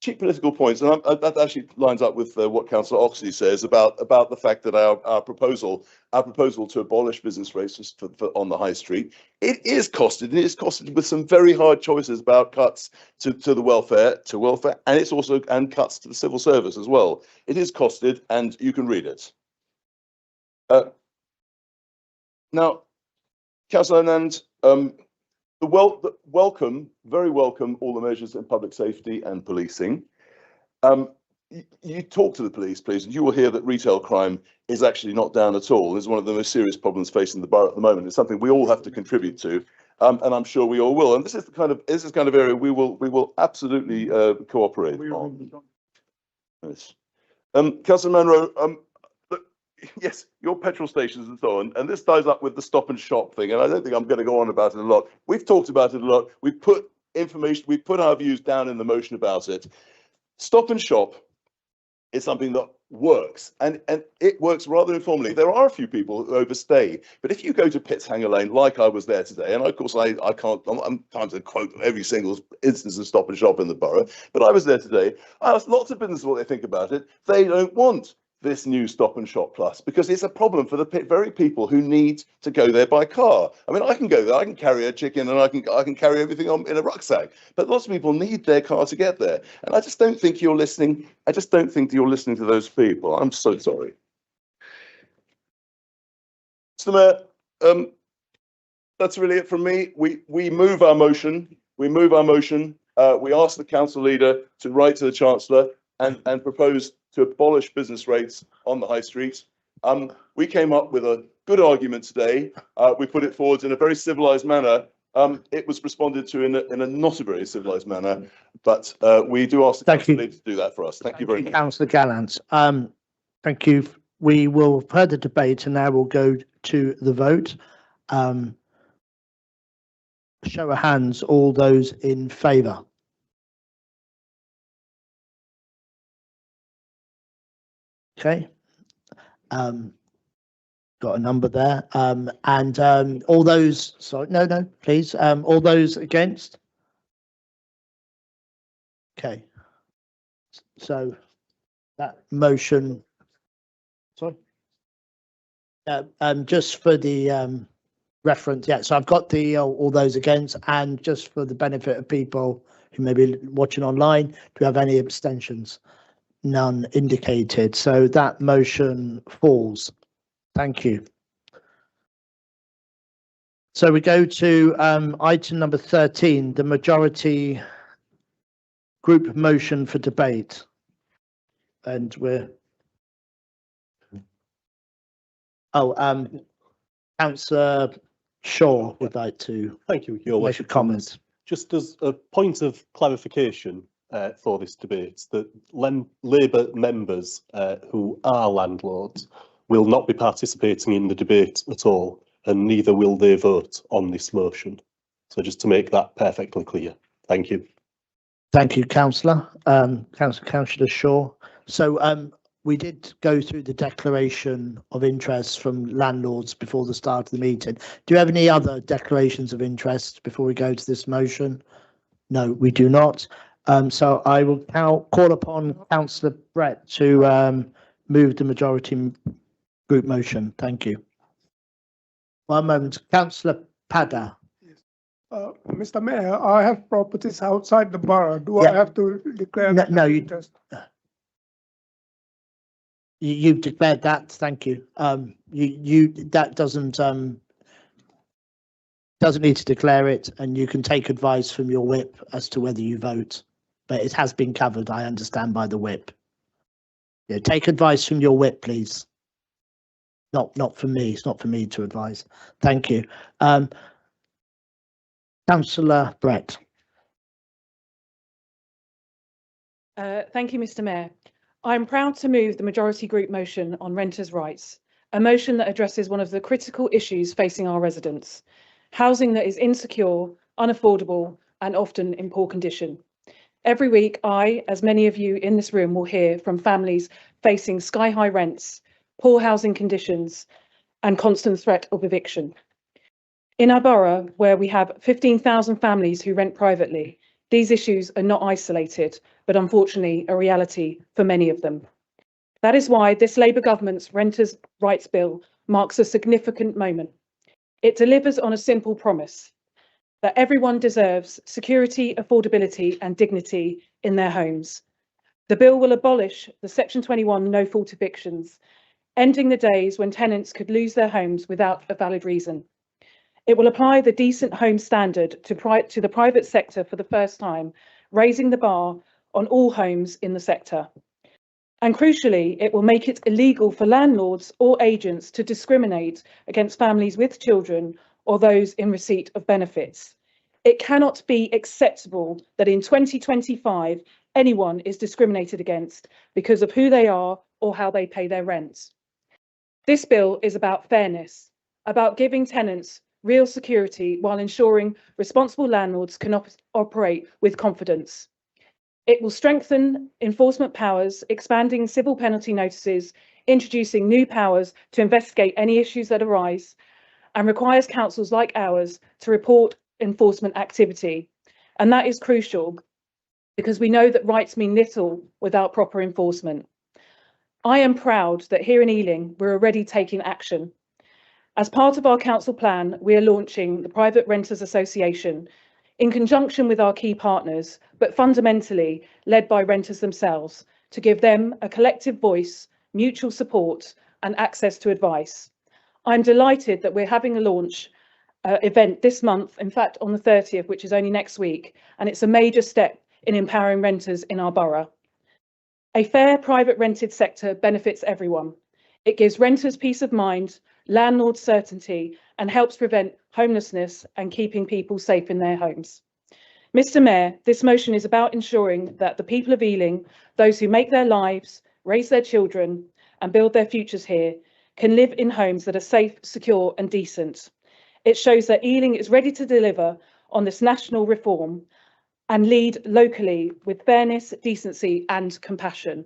cheap political points, and that actually lines up with what Councillor Oxley says about the fact that our proposal to abolish business rates on the high street, it is costed with some very hard choices about cuts to the welfare, and it's also cuts to the civil service as well. It is costed, and you can read it. Now, Councillor Anand, very welcome all the measures in public safety and policing. You talk to the police, please, and you will hear that retail crime is actually not down at all. It's one of the most serious problems facing the borough at the moment. It's something we all have to contribute to, and I'm sure we all will. And this is the kind of area we will absolutely cooperate on. Yes. Councillor Munro, yes, your petrol stations and so on, and this ties up with the Stop and Shop thing, and I don't think I'm going to go on about it a lot. We've talked about it a lot. We've put our views down in the motion about it. Stop and Shop is something that works, and it works rather informally. There are a few people who overstay, but if you go to Pittshanger Lane, like I was there today, and of course I can't, I'm trying to quote every single instance of Stop and Shop in the borough, but I was there today. I asked lots of businesses what they think about it. They don't want this new Stop and Shop Plus because it's a problem for the very people who need to go there by car. I mean, I can go there, I can carry a chicken, and I can carry everything on in a rucksack, but lots of people need their car to get there, and I just don't think you're listening. I just don't think you're listening to those people. I'm so sorry. Mr. Mayor, that's really it from me. We move our motion. We ask the council leader to write to the Chancellor and propose to abolish business rates on the high street. We came up with a good argument today. We put it forward in a very civilised manner. It was responded to in a not a very civilised manner, but we do ask the council leader to do that for us. Thank you very much. Councillor Gallant. Thank you. We will further debate and now we'll go to the vote. Show of hands, all those in favour. Okay. Got a number there. And all those, sorry, no, please. All those against? Okay. So that motion, sorry. Just for the reference, yeah, so I've got the all those against, and just for the benefit of people who may be watching online, do we have any abstentions? None indicated, so that motion falls. Thank you. So we go to item number 13, the majority group motion for debate. And we're... Councillor Shaw would like to Thank you, Your make a Worship. comment. Just as a point of clarification for this debate, that Labour members who are landlords will not be participating in the debate at all, and neither will they vote on this motion. So just to make that perfectly clear. Thank you. Thank you, Councillor. Councillor Shaw. So we did go through the declaration of interest from landlords before the start of the meeting. Do you have any other declarations of interest before we go to this motion? No, we do not. So I will now call upon Councillor Brett to move the majority group motion. Thank you. One moment. Councillor Padda. Mr. Mayor, I have properties outside the borough. Do I have to declare? No, you've declared that. Thank you. That doesn't need to declare it, and you can take advice from your whip as to whether you vote. But it has been covered, I understand, by the whip. Yeah, take advice from your whip, please. Not from me. It's not for me to advise. Thank you. Councillor Brett. Thank you, Mr. Mayor. I'm proud to move the majority group motion on renters' rights, a motion that addresses one of the critical issues facing our residents: housing that is insecure, unaffordable, and often in poor condition. Every week, I, as many of you in this room, will hear from families facing sky-high rents, poor housing conditions, and constant threat of eviction. In our borough, where we have 15,000 families who rent privately, these issues are not isolated, but unfortunately a reality for many of them. That is why this Labour government's Renters' Rights Bill marks a significant moment. It delivers on a simple promise: that everyone deserves security, affordability, and dignity in their homes. The bill will abolish the Section 21 no-fault evictions, ending the days when tenants could lose their homes without a valid reason. It will apply the decent home standard to the private sector for the first time, raising the bar on all homes in the sector. And crucially, it will make it illegal for landlords or agents to discriminate against families with children or those in receipt of benefits. It cannot be acceptable that in 2025, anyone is discriminated against because of who they are or how they pay their rent. This bill is about fairness, about giving tenants real security while ensuring responsible landlords can operate with confidence. It will strengthen enforcement powers, expanding civil penalty notices, introducing new powers to investigate any issues that arise, and requires councils like ours to report enforcement activity. And that is crucial because we know that rights mean little without proper enforcement. I am proud that here in Ealing, we're already taking action. As part of our council plan, we are launching the Private Renters Association in conjunction with our key partners, but fundamentally led by renters themselves, to give them a collective voice, mutual support and access to advice. I'm delighted that we're having a launch event this month, in fact on the 30th, which is only next week, and it's a major step in empowering renters in our borough. A fair private rented sector benefits everyone. It gives renters peace of mind, landlords certainty, and helps prevent homelessness and keeping people safe in their homes. Mr. Mayor, this motion is about ensuring that the people of Ealing, those who make their lives, raise their children, and build their futures here, can live in homes that are safe, secure, and decent. It shows that Ealing is ready to deliver on this national reform and lead locally with fairness, decency, and compassion.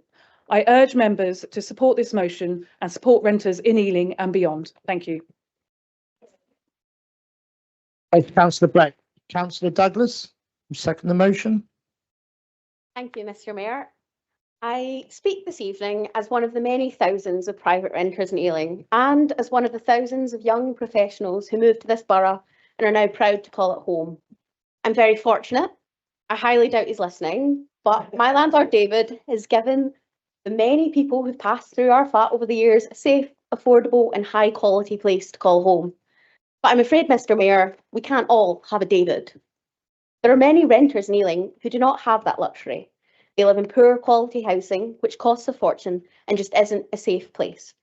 I urge members to support this motion and support renters in Ealing and beyond. Thank you. Thank you, Councillor Black. Councillor Douglas, you second the motion. Thank you, Mr. Mayor. I speak this evening as one of the many thousands of private renters in Ealing and as one of the thousands of young professionals who moved to this borough and are now proud to call it home. I'm very fortunate. I highly doubt he's listening, but my landlord David has given the many people who've passed through our flat over the years a safe, affordable and high quality place to call home. But I'm afraid, Mr. Mayor, we can't all have a David. There are many renters in Ealing who do not have that luxury. They live in poor quality housing, which costs a fortune and just isn't a safe place.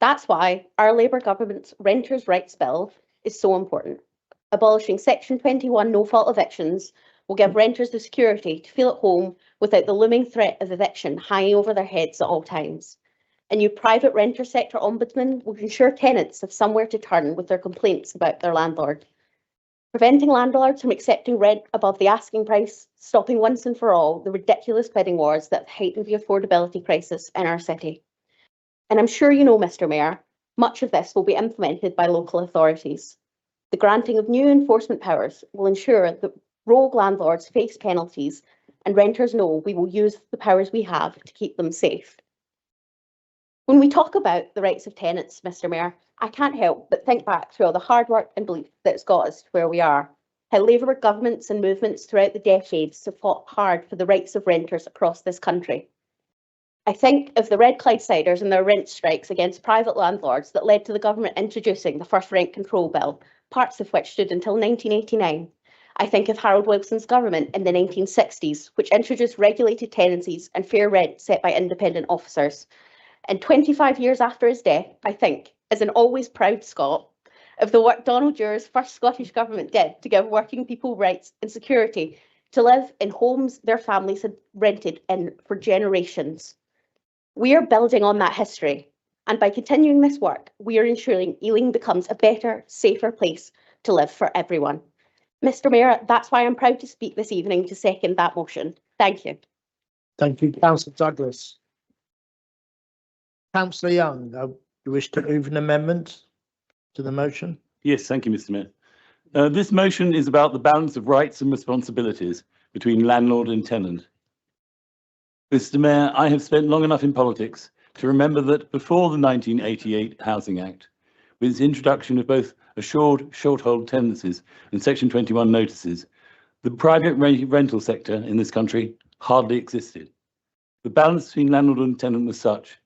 That's why our Labour government's Renters' Rights Bill is so important. Abolishing Section 21 no-fault evictions will give renters the security to feel at home without the looming threat of eviction hanging over their heads at all times. A new private renter sector ombudsman will ensure tenants have somewhere to turn with their complaints about their landlord. Preventing landlords from accepting rent above the asking price, stopping once and for all the ridiculous bidding wars that have heightened the affordability crisis in our city. And I'm sure you know, Mr. Mayor, much of this will be implemented by local authorities. The granting of new enforcement powers will ensure that rogue landlords face penalties and renters know we will use the powers we have to keep them safe. When we talk about the rights of tenants, Mr. Mayor, I can't help but think back through all the hard work and belief that's got us to where we are, how Labour governments and movements throughout the decades have fought hard for the rights of renters across this country. I think of the Red Clydesiders and their rent strikes against private landlords that led to the government introducing the first rent control bill, parts of which stood until 1989. I think of Harold Wilson's government in the 1960s, which introduced regulated tenancies and fair rent set by independent officers. And 25 years after his death, I think, as an always proud Scot, of the work Donald Dure's first Scottish government did to give working people rights and security to live in homes their families had rented in for generations. We are building on that history, and by continuing this work, we are ensuring Ealing becomes a better, safer place to live for everyone. Mr. Mayor, that's why I'm proud to speak this evening to second that motion. Thank you. Thank you, Councillor Douglas. Councillor Young, you wish to move an amendment to the motion? Yes, thank you, Mr. Mayor. This motion is about the balance of rights and responsibilities between landlord and tenant. Mr. Mayor, I have spent long enough in politics to remember that before the 1988 Housing Act, with its introduction of both assured short-hold tenancies and Section 21 notices, the private rental sector in this country hardly existed. The balance between landlord and tenant was such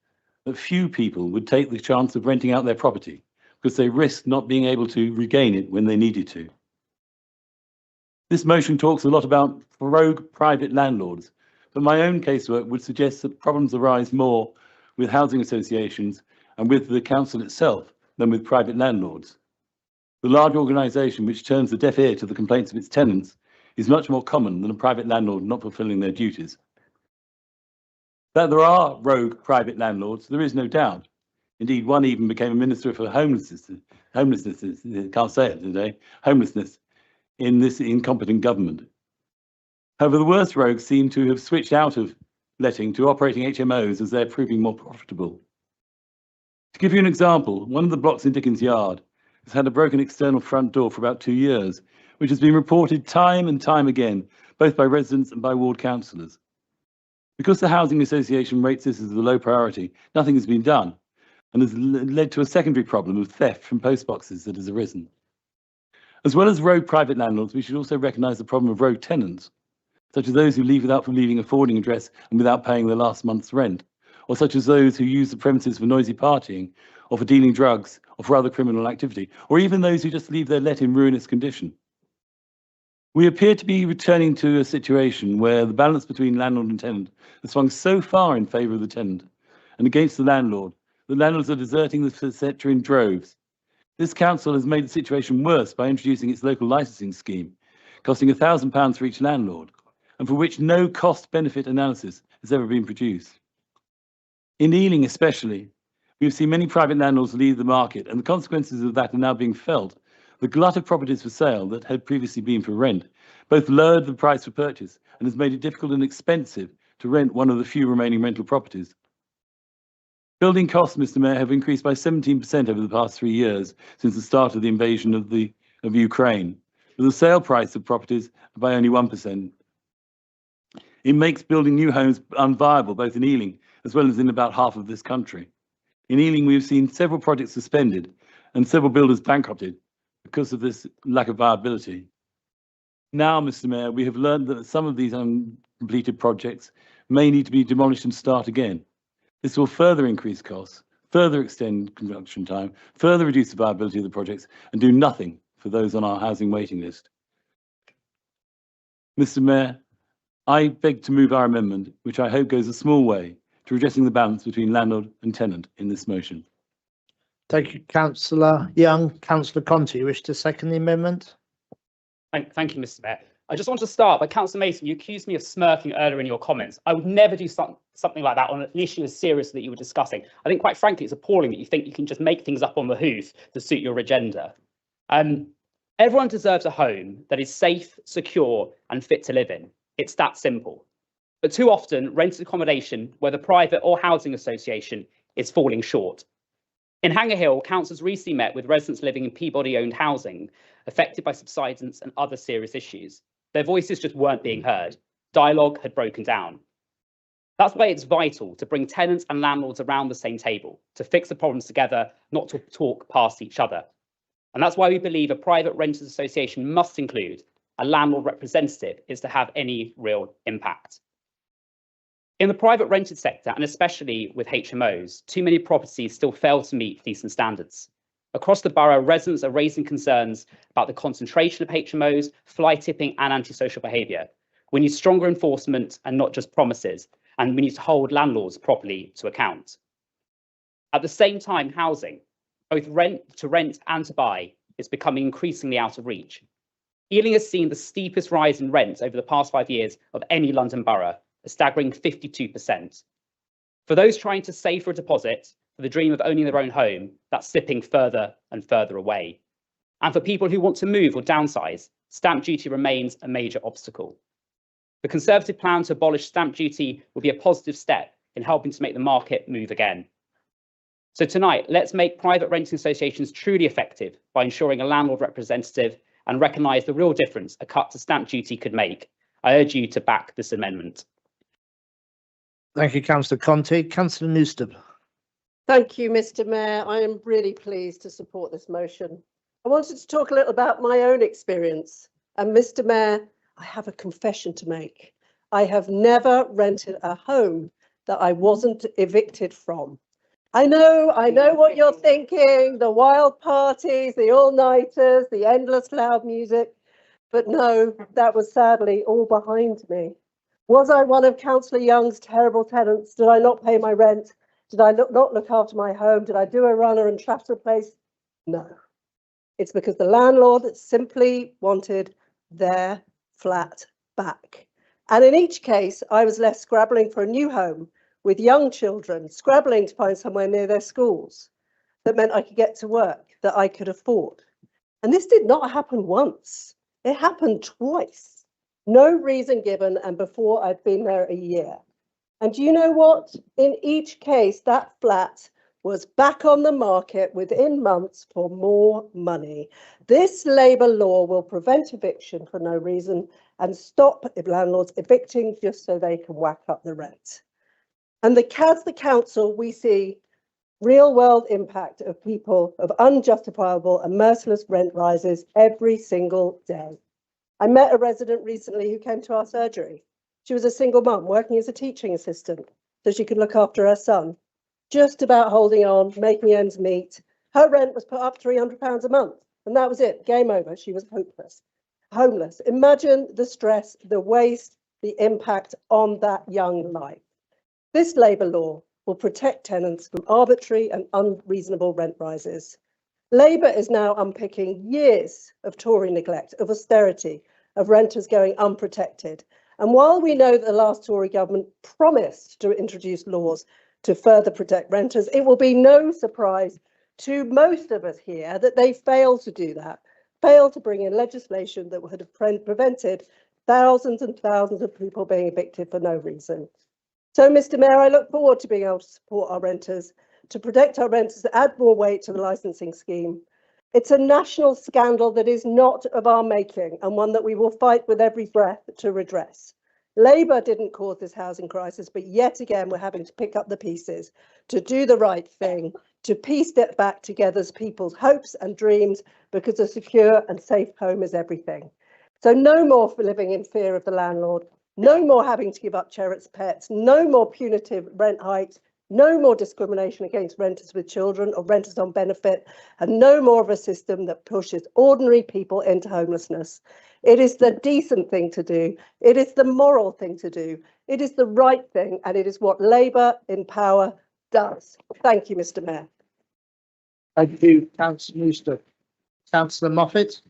that few people would take the chance of renting out their property because they risked not being able to regain it when they needed to. This motion talks a lot about rogue private landlords, but my own casework would suggest that problems arise more with housing associations and with the council itself than with private landlords. The large organisation which turns a deaf ear to the complaints of its tenants is much more common than a private landlord not fulfilling their duties. That there are rogue private landlords, there is no doubt. Indeed, one even became a minister for homelessness, can't say it today, homelessness in this incompetent government. However, the worst rogues seem to have switched out of letting to operating HMOs as they're proving more profitable. To give you an example, one of the blocks in Dickens Yard has had a broken external front door for about 2 years, which has been reported time and time again, both by residents and by ward councillors. Because the Housing Association rates this as a low priority, nothing has been done, and has led to a secondary problem of theft from postboxes that has arisen. As well as rogue private landlords, we should also recognise the problem of rogue tenants, such as those who leave without leaving a forwarding address and without paying their last month's rent, or such as those who use the premises for noisy partying, or for dealing drugs, or for other criminal activity, or even those who just leave their let in ruinous condition. We appear to be returning to a situation where the balance between landlord and tenant has swung so far in favour of the tenant and against the landlord landlords are deserting the sector in droves. This council has made the situation worse by introducing its local licensing scheme, costing £1,000 for each landlord, and for which no cost-benefit analysis has ever been produced. In Ealing especially, we have seen many private landlords leave the market, and the consequences of that are now being felt. The glut of properties for sale that had previously been for rent both lowered the price for purchase and has made it difficult and expensive to rent one of the few remaining rental properties. Building costs, Mr. Mayor, have increased by 17% over the past 3 years since the start of the invasion of Ukraine, with the sale price of properties by only 1%. It makes building new homes unviable, both in Ealing as well as in about half of this country. In Ealing, we have seen several projects suspended and several builders bankrupted because of this lack of viability. Now, Mr. Mayor, we have learned that some of these uncompleted projects may need to be demolished and start again. This will further increase costs, further extend construction time, further reduce the viability of the projects, and do nothing for those on our housing waiting list. Mr. Mayor, I beg to move our amendment, which I hope goes a small way to redressing the balance between landlord and tenant in this motion. Thank you, Councillor Young. Councillor Conti, you wish to second the amendment? Thank you, Mr. Mayor. I just want to start by Councillor Mason. You accused me of smirking earlier in your comments. I would never do something like that on an issue as serious that you were discussing. I think, quite frankly, it's appalling that you think you can just make things up on the hoof to suit your agenda. Everyone deserves a home that is safe, secure, and fit to live in. It's that simple. But too often, rented accommodation, whether private or housing association, is falling short. In Hanger Hill, councillors recently met with residents living in Peabody-owned housing affected by subsidence and other serious issues. Their voices just weren't being heard. Dialogue had broken down. That's why it's vital to bring tenants and landlords around the same table, to fix the problems together, not to talk past each other. And that's why we believe a private renters association must include a landlord representative is to have any real impact. In the private rented sector, and especially with HMOs, too many properties still fail to meet decent standards. Across the borough, residents are raising concerns about the concentration of HMOs, fly tipping, and antisocial behaviour. We need stronger enforcement and not just promises, and we need to hold landlords properly to account. At the same time, housing, both rent and to buy, is becoming increasingly out of reach. Ealing has seen the steepest rise in rents over the past 5 years of any London borough, a staggering 52%. For those trying to save for a deposit, for the dream of owning their own home, that's slipping further and further away. And for people who want to move or downsize, stamp duty remains a major obstacle. The Conservative plan to abolish stamp duty will be a positive step in helping to make the market move again. So tonight, let's make private renting associations truly effective by ensuring a landlord representative and recognise the real difference a cut to stamp duty could make. I urge you to back this amendment. Thank you, Councillor Conti. Councillor Newsted. Thank you, Mr. Mayor. I am really pleased to support this motion. I wanted to talk a little about my own experience. And Mr. Mayor, I have a confession to make. I have never rented a home that I wasn't evicted from. I know what you're thinking, the wild parties, the all-nighters, the endless loud music, but no, that was sadly all behind me. Was I one of Councillor Young's terrible tenants? Did I not pay my rent? Did I not look after my home? Did I do a runner and trash the place? No. It's because the landlord simply wanted their flat back. And in each case, I was left scrabbling for a new home with young children, scrabbling to find somewhere near their schools. That meant I could get to work, that I could afford. And this did not happen once. It happened twice. No reason given, and before I'd been there a year. And do you know what? In each case, that flat was back on the market within months for more money. This Labour law will prevent eviction for no reason and stop landlords evicting just so they can whack up the rent. And as the council, we see real world impact of people of unjustifiable and merciless rent rises every single day. I met a resident recently who came to our surgery. She was a single mum working as a teaching assistant so she could look after her son, just about holding on, making ends meet. Her rent was put up £300 a month, and that was it, game over. She was homeless. Imagine the stress, the waste, the impact on that young life. This Labour law will protect tenants from arbitrary and unreasonable rent rises. Labour is now unpicking years of Tory neglect, of austerity, of renters going unprotected. And while we know that the last Tory government promised to introduce laws to further protect renters, it will be no surprise to most of us here that they failed to do that, failed to bring in legislation that would have prevented thousands and thousands of people being evicted for no reason. So, Mr. Mayor, I look forward to being able to support our renters, to protect our renters, to add more weight to the licensing scheme. It's a national scandal that is not of our making and one that we will fight with every breath to redress. Labour didn't cause this housing crisis, but yet again, we're having to pick up the pieces to do the right thing, to piece it back together as people's hopes and dreams, because a secure and safe home is everything. So no more for living in fear of the landlord, no more having to give up cherished pets, no more punitive rent hikes, no more discrimination against renters with children or renters on benefit, and no more of a system that pushes ordinary people into homelessness. It is the decent thing to do. It is the moral thing to do. It is the right thing, and it is what Labour in power does. Thank you, Mr. Mayor. Thank you, Councillor Newster. Councillor Moffat.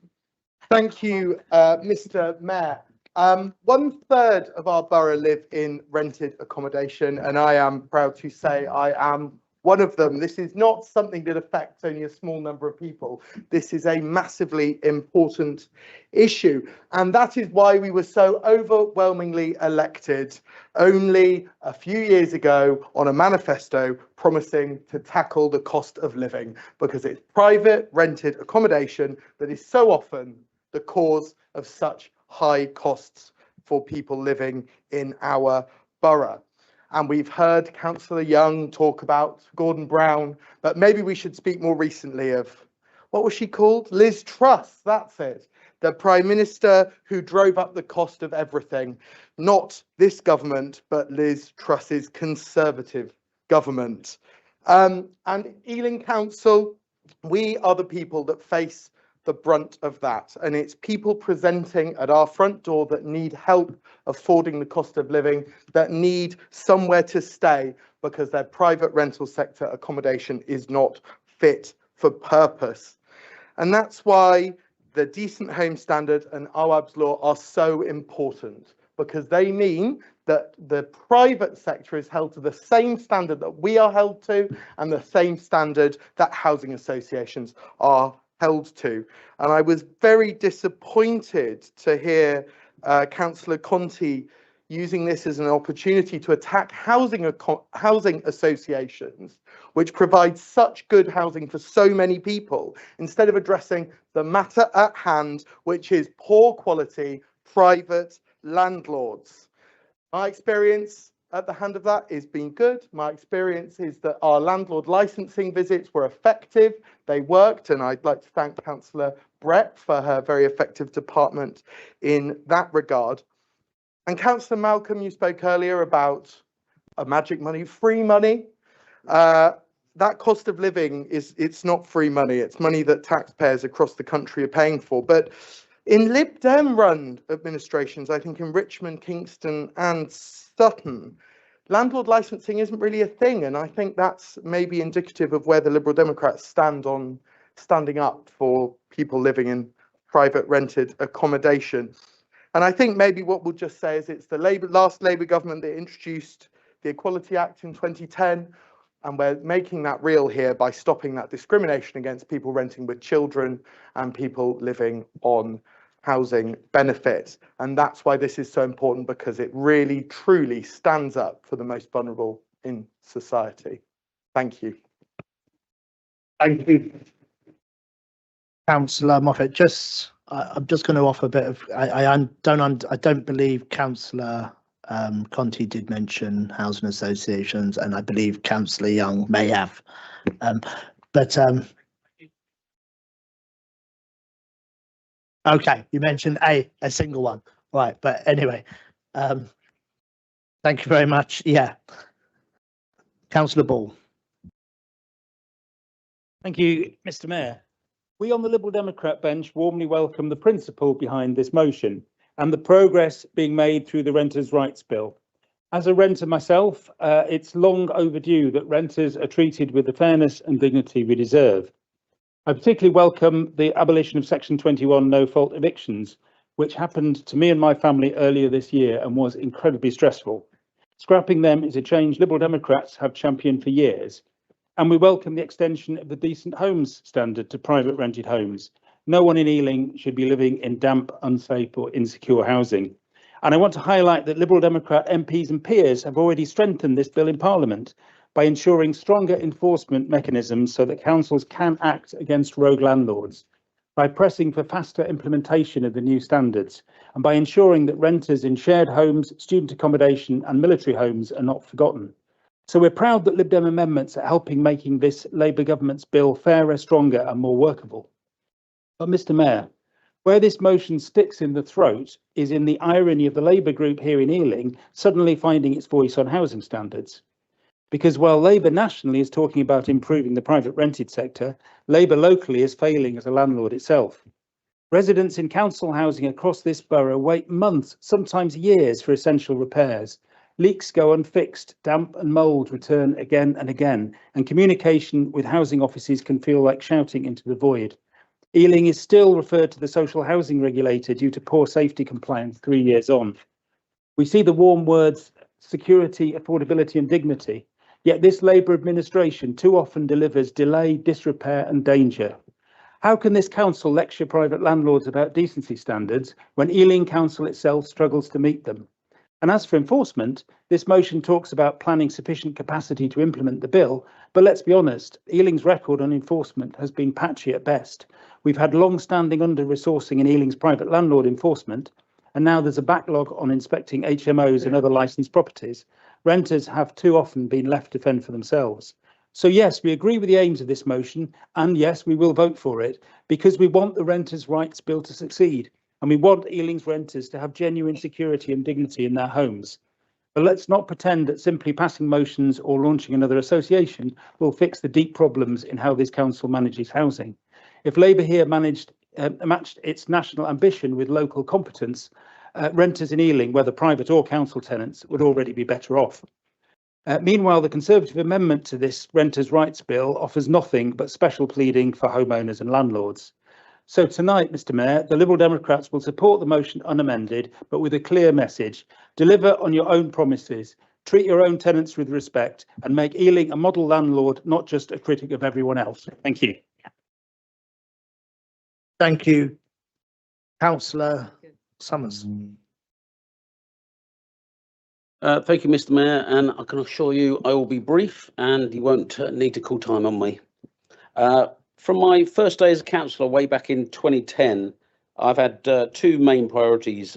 Thank you, Mr. Mayor. 1/3 of our borough live in rented accommodation, and I am proud to say I am one of them. This is not something that affects only a small number of people. This is a massively important issue, and that is why we were so overwhelmingly elected only a few years ago on a manifesto promising to tackle the cost of living, because it's private rented accommodation that is so often the cause of such high costs for people living in our borough. And we've heard Councillor Young talk about Gordon Brown, but maybe we should speak more recently of, what was she called? Liz Truss, that's it. The Prime Minister who drove up the cost of everything. Not this government, but Liz Truss's Conservative government. And Ealing Council, we are the people that face the brunt of that, and it's people presenting at our front door that need help affording the cost of living, that need somewhere to stay because their private rental sector accommodation is not fit for purpose. And that's why the Decent Home Standard and Awaab's Law are so important, because they mean that the private sector is held to the same standard that we are held to, and the same standard that housing associations are held to. And I was very disappointed to hear Councillor Conti using this as an opportunity to attack housing associations, which provide such good housing for so many people, instead of addressing the matter at hand, which is poor quality private landlords. My experience at the hand of that is been good. My experience is that our landlord licensing visits were effective. They worked, and I'd like to thank Councillor Brett for her very effective department in that regard. And Councillor Malcolm, you spoke earlier about a magic money, free money. That cost of living it's not free money. It's money that taxpayers across the country are paying for. But in Lib Dem run administrations, I think in Richmond, Kingston and Sutton, landlord licensing isn't really a thing, and I think that's maybe indicative of where the Liberal Democrats stand on standing up for people living in private rented accommodation. And I think maybe what we'll just say is it's the last Labour government that introduced the Equality Act in 2010, and we're making that real here by stopping that discrimination against people renting with children and people living on housing benefit. And that's why this is so important, because it really, truly stands up for the most vulnerable in society. Thank you. Thank you, Councillor Moffat. I'm just going to offer a bit of. I don't believe Councillor Conti did mention housing associations, and I believe Councillor Young may have. Okay, you mentioned a single one, right? But anyway, thank you very much. Yeah, Councillor Ball. Thank you, Mr. Mayor. We on the Liberal Democrat bench warmly welcome the principle behind this motion and the progress being made through the Renters' Rights Bill. As a renter myself, it's long overdue that renters are treated with the fairness and dignity we deserve. I particularly welcome the abolition of Section 21 no-fault evictions, which happened to me and my family earlier this year and was incredibly stressful. Scrapping them is a change Liberal Democrats have championed for years. And we welcome the extension of the Decent Homes standard to private rented homes. No one in Ealing should be living in damp, unsafe or insecure housing. And I want to highlight that Liberal Democrat MPs and peers have already strengthened this bill in Parliament by ensuring stronger enforcement mechanisms so that councils can act against rogue landlords, by pressing for faster implementation of the new standards, and by ensuring that renters in shared homes, student accommodation and military homes are not forgotten. So we're proud that Lib Dem amendments are helping making this Labour government's bill fairer, stronger and more workable. But Mr. Mayor, where this motion sticks in the throat is in the irony of the Labour group here in Ealing suddenly finding its voice on housing standards. Because while Labour nationally is talking about improving the private rented sector, Labour locally is failing as a landlord itself. Residents in council housing across this borough wait months, sometimes years, for essential repairs. Leaks go unfixed, damp and mould return again and again, and communication with housing offices can feel like shouting into the void. Ealing is still referred to the social housing regulator due to poor safety compliance 3 years on. We see the warm words security, affordability and dignity, yet this Labour administration too often delivers delay, disrepair and danger. How can this council lecture private landlords about decency standards when Ealing Council itself struggles to meet them? And as for enforcement, this motion talks about planning sufficient capacity to implement the bill, but let's be honest, Ealing's record on enforcement has been patchy at best. We've had long-standing under-resourcing in Ealing's private landlord enforcement, and now there's a backlog on inspecting HMOs and other licensed properties. Renters have too often been left to fend for themselves. So yes, we agree with the aims of this motion, and yes, we will vote for it, because we want the Renters' Rights Bill to succeed. And we want Ealing's renters to have genuine security and dignity in their homes. But let's not pretend that simply passing motions or launching another association will fix the deep problems in how this council manages housing. If Labour here matched its national ambition with local competence, renters in Ealing, whether private or council tenants, would already be better off. Meanwhile, the Conservative amendment to this Renters' Rights Bill offers nothing but special pleading for homeowners and landlords. So tonight, Mr. Mayor, the Liberal Democrats will support the motion unamended, but with a clear message. Deliver on your own promises, treat your own tenants with respect, and make Ealing a model landlord, not just a critic of everyone else. Thank you. Thank you, Councillor Summers. Thank you, Mr. Mayor, and I can assure you I will be brief and you won't need to call time on me. From my first day as a councillor way back in 2010, I've had two main priorities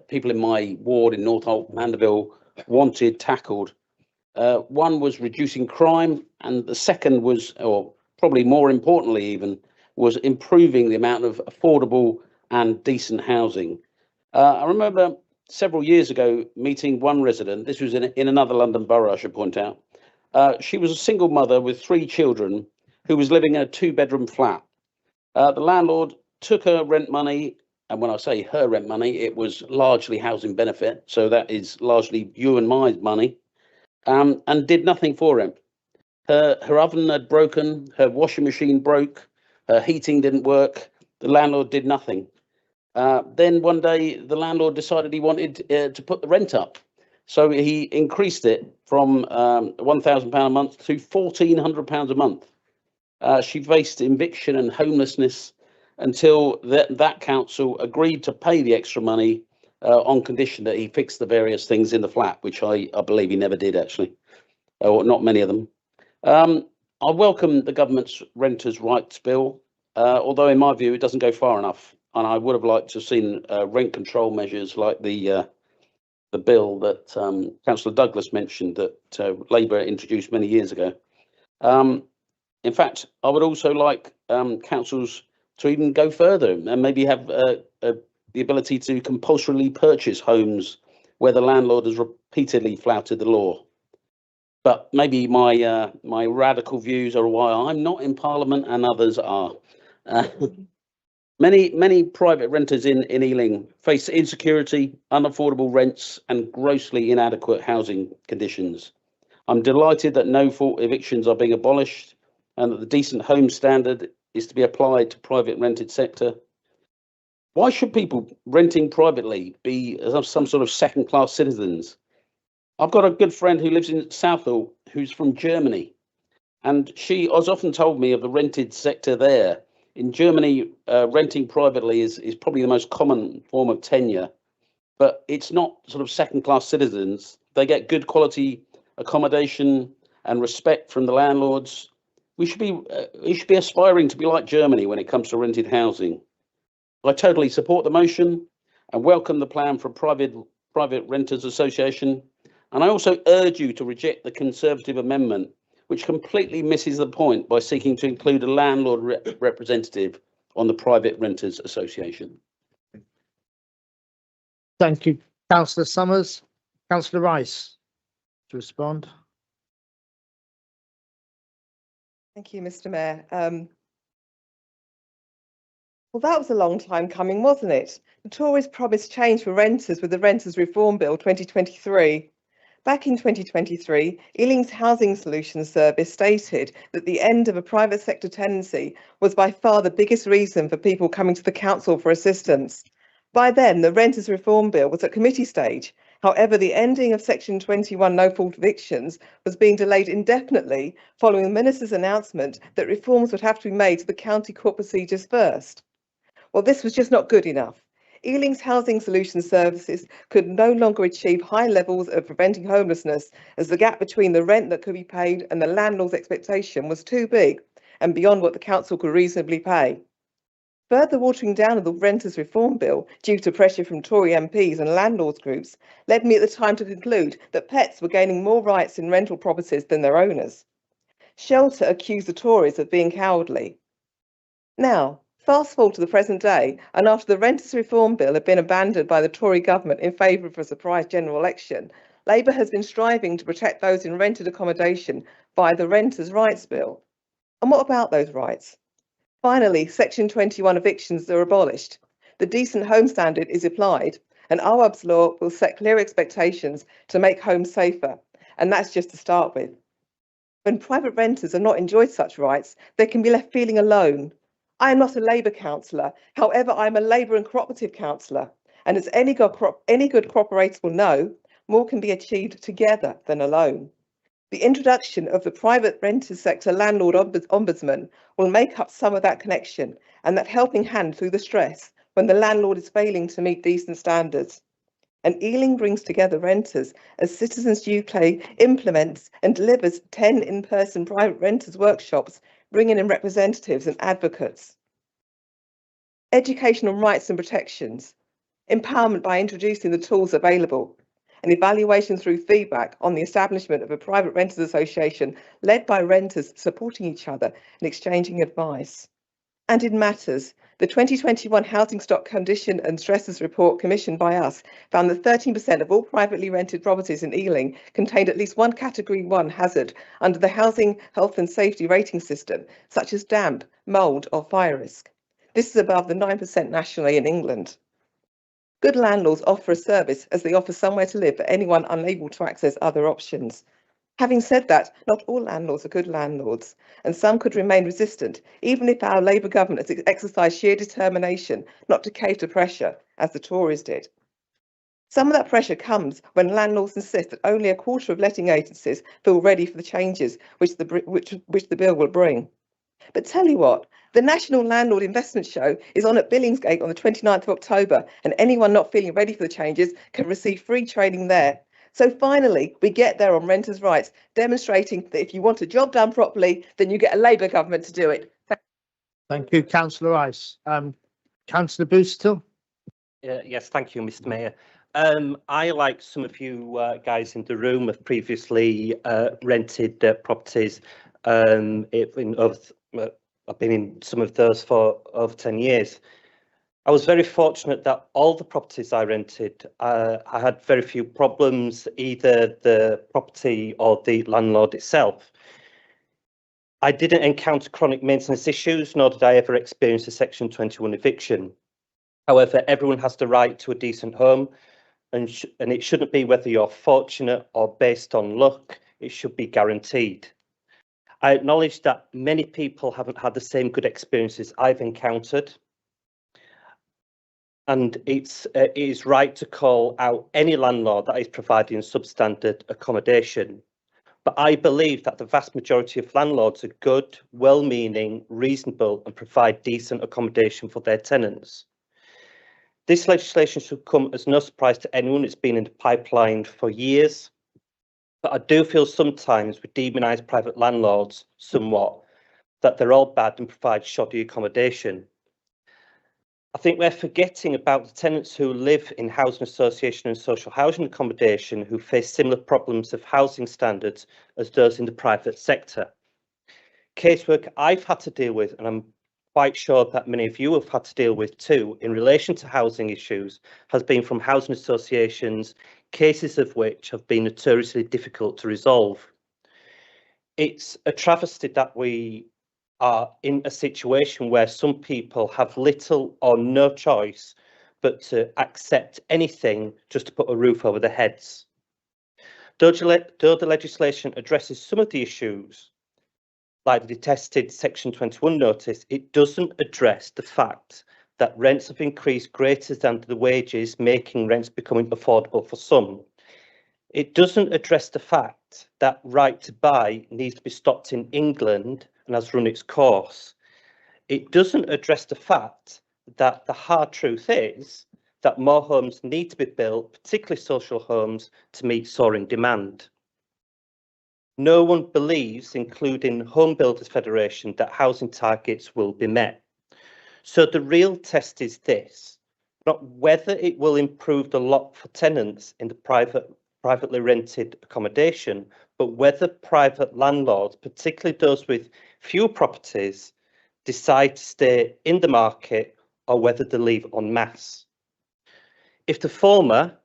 people in my ward in Northolt, Mandeville wanted tackled. One was reducing crime, and the second was, or probably more importantly even, was improving the amount of affordable and decent housing. I remember several years ago meeting one resident. This was in another London borough, I should point out. She was a single mother with 3 children who was living in a 2-bedroom flat. The landlord took her rent money, and when I say her rent money, it was largely housing benefit, so that is largely you and my money, and did nothing for him. Her oven had broken, her washing machine broke, her heating didn't work, the landlord did nothing. Then one day the landlord decided he wanted to put the rent up. So he increased it from £1,000 a month to £1,400 a month. She faced eviction and homelessness until that council agreed to pay the extra money on condition that he fixed the various things in the flat, which I believe he never did actually, or not many of them. I welcome the government's renters' rights bill, although in my view it doesn't go far enough, and I would have liked to have seen rent control measures like the bill that Councillor Douglas mentioned that Labour introduced many years ago. In fact, I would also like councils to even go further and maybe have the ability to compulsorily purchase homes where the landlord has repeatedly flouted the law. But maybe my radical views are why I'm not in Parliament and others are. Many private renters in Ealing face insecurity, unaffordable rents and grossly inadequate housing conditions. I'm delighted that no-fault evictions are being abolished and that the decent home standard is to be applied to private rented sector. Why should people renting privately be some sort of second-class citizens? I've got a good friend who lives in Southall who's from Germany, and she has often told me of the rented sector there. In Germany, renting privately is probably the most common form of tenure, but it's not sort of second-class citizens. They get good quality accommodation and respect from the landlords. We should be aspiring to be like Germany when it comes to rented housing. I totally support the motion and welcome the plan for private renters association. And I also urge you to reject the Conservative amendment, which completely misses the point by seeking to include a landlord representative on the Private Renters Association. Thank you, Councillor Summers. Councillor Rice to respond. Thank you, Mr. Mayor. Well, that was a long time coming, wasn't it? The Tories promised change for renters with the Renters Reform Bill 2023. Back in 2023, Ealing's Housing Solutions Service stated that the end of a private sector tenancy was by far the biggest reason for people coming to the council for assistance. By then, the Renters Reform Bill was at committee stage. However, the ending of Section 21 no-fault evictions was being delayed indefinitely following the Minister's announcement that reforms would have to be made to the county court procedures first. Well, this was just not good enough. Ealing's Housing Solutions Services could no longer achieve high levels of preventing homelessness as the gap between the rent that could be paid and the landlord's expectation was too big and beyond what the council could reasonably pay. Further watering down of the Renters Reform Bill due to pressure from Tory MPs and landlords groups led me at the time to conclude that pets were gaining more rights in rental properties than their owners. Shelter accused the Tories of being cowardly. Now, fast forward to the present day, and after the Renters Reform Bill had been abandoned by the Tory government in favour of a surprise general election, Labour has been striving to protect those in rented accommodation via the Renters' Rights Bill. And what about those rights? Finally, Section 21 evictions are abolished. The decent home standard is applied, and Awaab's law will set clear expectations to make homes safer, and that's just to start with. When private renters have not enjoyed such rights, they can be left feeling alone. I am not a Labour councillor, however, I am a Labour and cooperative councillor, and as any good cooperator will know, more can be achieved together than alone. The introduction of the private renters sector landlord ombudsman will make up some of that connection and that helping hand through the stress when the landlord is failing to meet decent standards. And Ealing brings together renters as Citizens UK implements and delivers 10 in-person private renters workshops, bringing in representatives and advocates. Educational rights and protections, empowerment by introducing the tools available, and evaluation through feedback on the establishment of a private renters association led by renters supporting each other and exchanging advice. And in matters, the 2021 Housing Stock Condition and Stresses Report commissioned by us found that 13% of all privately rented properties in Ealing contained at least one Category 1 hazard under the Housing Health and Safety Rating System, such as damp, mould or fire risk. This is above the 9% nationally in England. Good landlords offer a service as they offer somewhere to live for anyone unable to access other options. Having said that, not all landlords are good landlords, and some could remain resistant, even if our Labour government has exercised sheer determination not to cave to pressure, as the Tories did. Some of that pressure comes when landlords insist that only a quarter of letting agencies feel ready for the changes which the bill will bring. But tell you what, the National Landlord Investment Show is on at Billingsgate on the 29th of October, and anyone not feeling ready for the changes can receive free training there. So finally, we get there on renters' rights, demonstrating that if you want a job done properly, then you get a Labour government to do it. Thank you, Councillor Rice. Councillor Boostill. Yes, thank you, Mr. Mayor. I, like some of you guys in the room, have previously rented properties. I've been in some of those for over 10 years. I was very fortunate that all the properties I rented, I had very few problems, either the property or the landlord itself. I didn't encounter chronic maintenance issues, nor did I ever experience a Section 21 eviction. However, everyone has the right to a decent home, and it shouldn't be whether you're fortunate or based on luck. It should be guaranteed. I acknowledge that many people haven't had the same good experiences I've encountered, and it is right to call out any landlord that is providing substandard accommodation. But I believe that the vast majority of landlords are good, well-meaning, reasonable, and provide decent accommodation for their tenants. This legislation should come as no surprise to anyone. It's been in the pipeline for years. But I do feel sometimes we demonise private landlords somewhat, that they're all bad and provide shoddy accommodation. I think we're forgetting about the tenants who live in housing association and social housing accommodation who face similar problems of housing standards as those in the private sector. Casework I've had to deal with, and I'm quite sure that many of you have had to deal with too, in relation to housing issues, has been from housing associations, cases of which have been notoriously difficult to resolve. It's a travesty that we are in a situation where some people have little or no choice but to accept anything just to put a roof over their heads. Though the legislation addresses some of the issues, like the detested Section 21 notice, it doesn't address the fact that rents have increased greater than the wages, making rents becoming affordable for some. It doesn't address the fact that right to buy needs to be stopped in England and has run its course. It doesn't address the fact that the hard truth is that more homes need to be built, particularly social homes, to meet soaring demand. No one believes, including Home Builders Federation, that housing targets will be met. So the real test is this, not whether it will improve the lot for tenants in the privately rented accommodation, but whether private landlords, particularly those with few properties, decide to stay in the market or whether they leave en masse. If the former,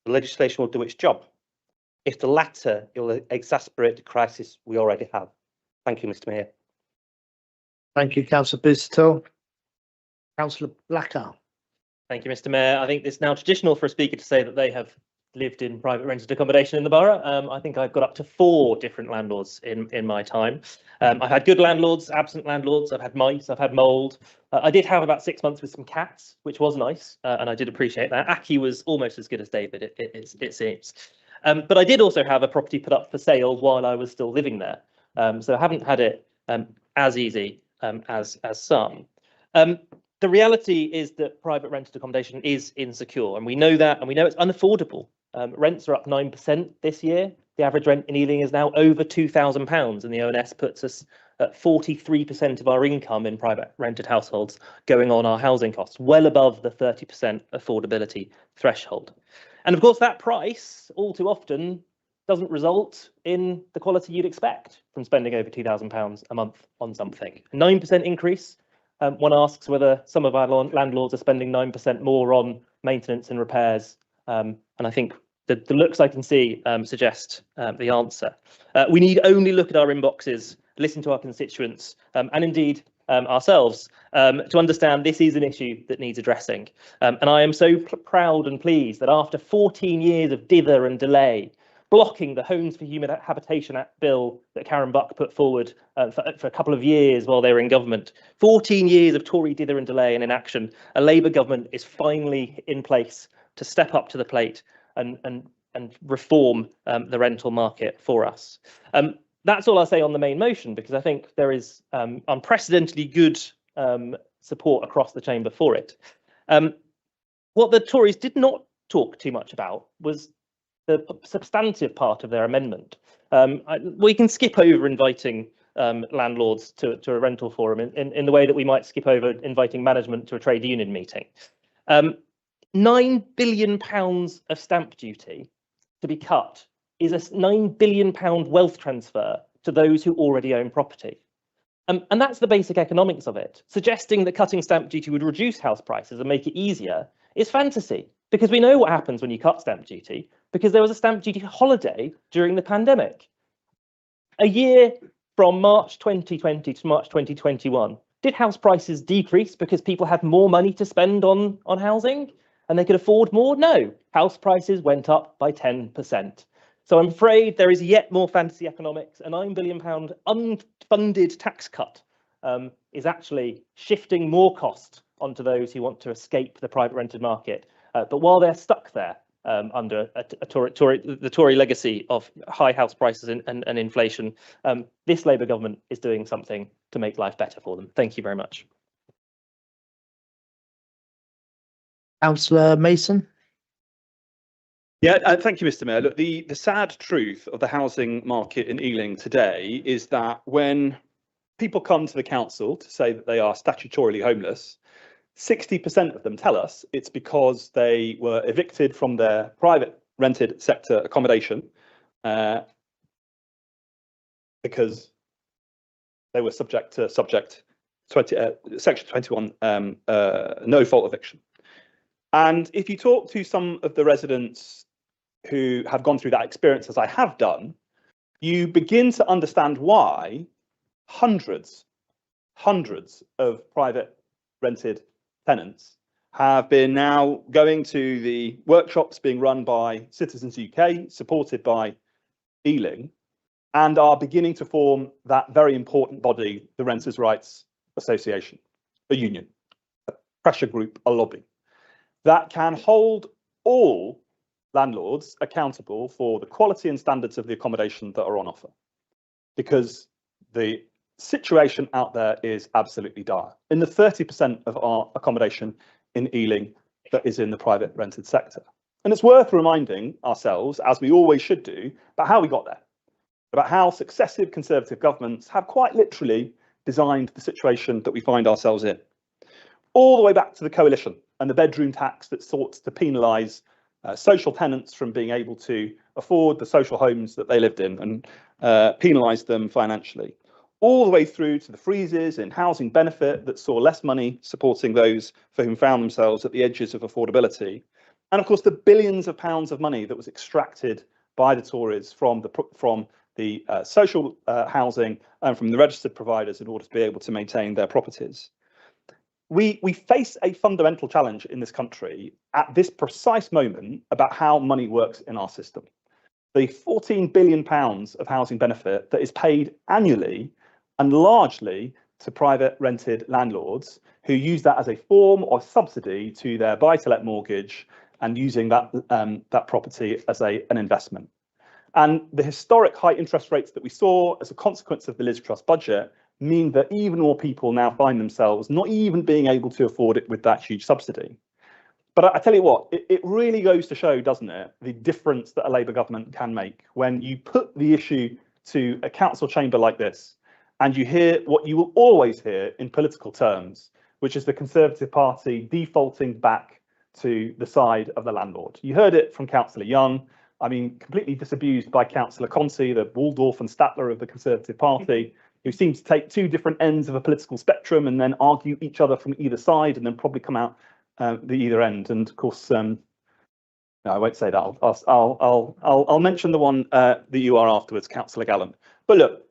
the legislation will do its job. If the latter, it will exacerbate the crisis we already have. Thank you, Mr. Mayor. Thank you, Councillor Boostill. Councillor Blacker. Thank you, Mr. Mayor. I think it's now traditional for a speaker to say that they have lived in private rented accommodation in the borough. I think I've got up to 4 different landlords in my time. I've had good landlords, absent landlords, I've had mice, I've had mould. I did have about 6 months with some cats, which was nice, and I did appreciate that. Aki was almost as good as David, it seems. But I did also have a property put up for sale while I was still living there. So I haven't had it as easy as some. The reality is that private rented accommodation is insecure, and we know that, and we know it's unaffordable. Rents are up 9% this year. The average rent in Ealing is now over £2,000, and the ONS puts us at 43% of our income in private rented households going on our housing costs, well above the 30% affordability threshold. And of course, that price all too often doesn't result in the quality you'd expect from spending over £2,000 a month on something. A 9% increase. One asks whether some of our landlords are spending 9% more on maintenance and repairs. And I think the looks I can see suggest the answer. We need only look at our inboxes, listen to our constituents, and indeed ourselves to understand this is an issue that needs addressing. And I am so proud and pleased that after 14 years of dither and delay, blocking the Homes for Human Habitation Act bill that Karen Buck put forward for a couple of years while they were in government. 14 years of Tory dither and delay and inaction. A Labour government is finally in place to step up to the plate and reform the rental market for us. That's all I'll say on the main motion, because I think there is unprecedentedly good support across the chamber for it. What the Tories did not talk too much about was the substantive part of their amendment. We can skip over inviting landlords to a rental forum in the way that we might skip over inviting management to a trade union meeting. £9 billion of stamp duty to be cut is a £9 billion wealth transfer to those who already own property. And that's the basic economics of it. Suggesting that cutting stamp duty would reduce house prices and make it easier is fantasy, because we know what happens when you cut stamp duty, because there was a stamp duty holiday during the pandemic. A year from March 2020 to March 2021, did house prices decrease because people had more money to spend on housing and they could afford more? No, house prices went up by 10%. So I'm afraid there is yet more fantasy economics. A £9 billion unfunded tax cut is actually shifting more cost onto those who want to escape the private rented market. But while they're stuck there under the Tory legacy of high house prices and inflation, this Labour government is doing something to make life better for them. Thank you very much. Councillor Mason. Yeah, thank you, Mr. Mayor. Look, the sad truth of the housing market in Ealing today is that when people come to the council to say that they are statutorily homeless, 60% of them tell us it's because they were evicted from their private rented sector accommodation because they were subject to Section 21 no fault eviction. And if you talk to some of the residents who have gone through that experience, as I have done, you begin to understand why hundreds of private rented tenants have been now going to the workshops being run by Citizens UK, supported by Ealing, and are beginning to form that very important body, the Renters' Rights Association, a union, a pressure group, a lobby, that can hold all landlords accountable for the quality and standards of the accommodation that are on offer. Because the situation out there is absolutely dire. In the 30% of our accommodation in Ealing that is in the private rented sector. And it's worth reminding ourselves, as we always should do, about how we got there, about how successive Conservative governments have quite literally designed the situation that we find ourselves in. All the way back to the coalition and the bedroom tax that sought to penalise social tenants from being able to afford the social homes that they lived in and penalise them financially. All the way through to the freezes in housing benefit that saw less money supporting those for whom found themselves at the edges of affordability. And of course, the billions of pounds of money that was extracted by the Tories from the social housing and from the registered providers in order to be able to maintain their properties. We face a fundamental challenge in this country at this precise moment about how money works in our system. The £14 billion of housing benefit that is paid annually and largely to private rented landlords who use that as a form of subsidy to their buy-to-let mortgage and using that property as an investment. And the historic high interest rates that we saw as a consequence of the Liz Truss budget mean that even more people now find themselves not even being able to afford it with that huge subsidy. But I tell you what, it really goes to show, doesn't it, the difference that a Labour government can make when you put the issue to a council chamber like this and you hear what you will always hear in political terms, which is the Conservative Party defaulting back to the side of the landlord. You heard it from Councillor Young. I mean, completely disabused by Councillor Conti, the Waldorf and Statler of the Conservative Party, who seem to take two different ends of a political spectrum and then argue each other from either side and then probably come out the either end. And of course, no, I won't say that. I'll mention the one that you are afterwards, Councillor Gallant. But look,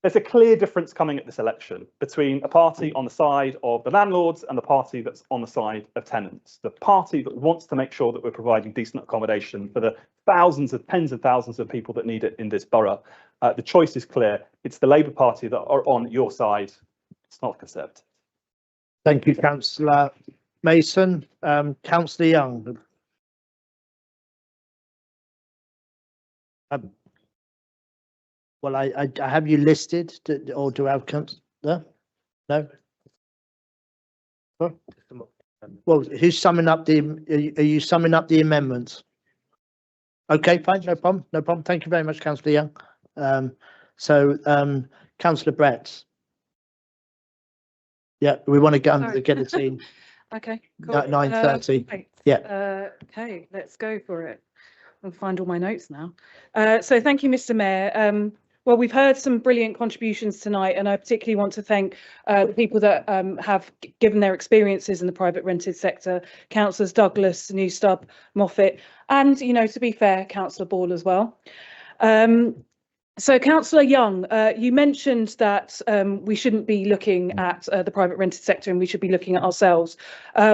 there's a clear difference coming at this election between a party on the side of the landlords and the party that's on the side of tenants. The party that wants to make sure that we're providing decent accommodation for the tens of thousands of people that need it in this borough. The choice is clear. It's the Labour Party that are on your side. It's not Conservative. Thank you, Councillor Mason. Councillor Young. Well, I have you listed, or do I have no? No? Huh? Well, who's summing up are you summing up the amendments? Okay, fine, no problem, no problem. Thank you very much, councillor Young. Councillor Brett. Yeah, we want to get a team. Okay, cool. 9:30. Right. Yeah. Okay, let's go for it. I'll find all my notes now. So thank you, Mr. Mayor. Well, we've heard some brilliant contributions tonight, and I particularly want to thank the people that have given their experiences in the private rented sector, councillors Douglas, Newstub, Moffat, and, you know, to be fair, councillor Ball as well. So, councillor Young, you mentioned that we shouldn't be looking at the private rented sector and we should be looking at ourselves.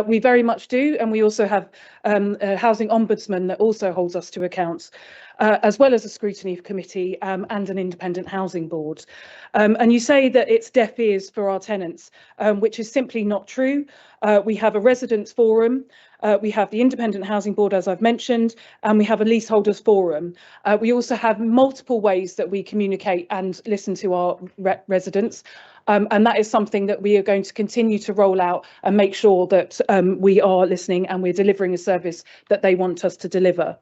We very much do, and we also have a housing ombudsman that also holds us to account, as well as a scrutiny committee and an independent housing board. And you say that it's deaf ears for our tenants, which is simply not true. We have a residents forum. We have the Independent Housing Board, as I've mentioned, and we have a leaseholders forum. We also have multiple ways that we communicate and listen to our residents. And that is something that we are going to continue to roll out and make sure that we are listening and we're delivering a service that they want us to deliver.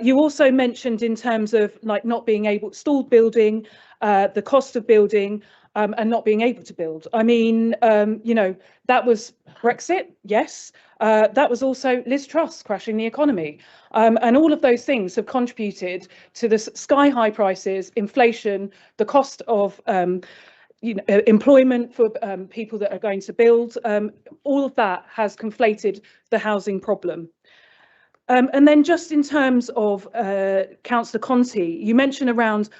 You also mentioned in terms of like not being able to stalled building, the cost of building, and not being able to build. I mean, you know, that was Brexit, yes. That was also Liz Truss crashing the economy. And all of those things have contributed to the sky-high prices, inflation, the cost of employment for people that are going to build. All of that has conflated the housing problem. And then just in terms of Councillor Conti, you mentioned around